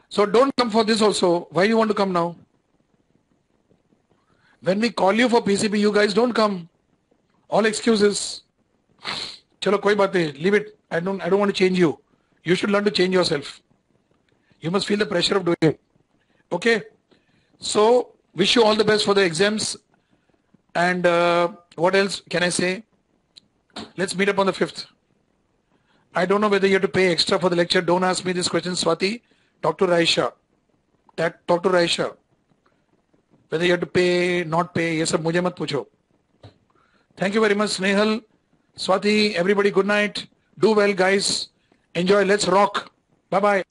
So don't come for this also. Why do you want to come now? When we call you for PCP, you guys don't come. All excuses. Chalo, koi baat hai. Leave it. I don't want to change you. You should learn to change yourself. You must feel the pressure of doing it. Okay. So wish you all the best for the exams. And what else can I say? Let's meet up on the 5th. I don't know whether you have to pay extra for the lecture. Don't ask me this question, Swati. Talk to Raisha. Talk to Raisha. Whether you have to pay, not pay, ye sab mujhe mat pucho. Thank you very much, Snehal, Swati, everybody, good night. Do well, guys. Enjoy. Let's rock. Bye-bye.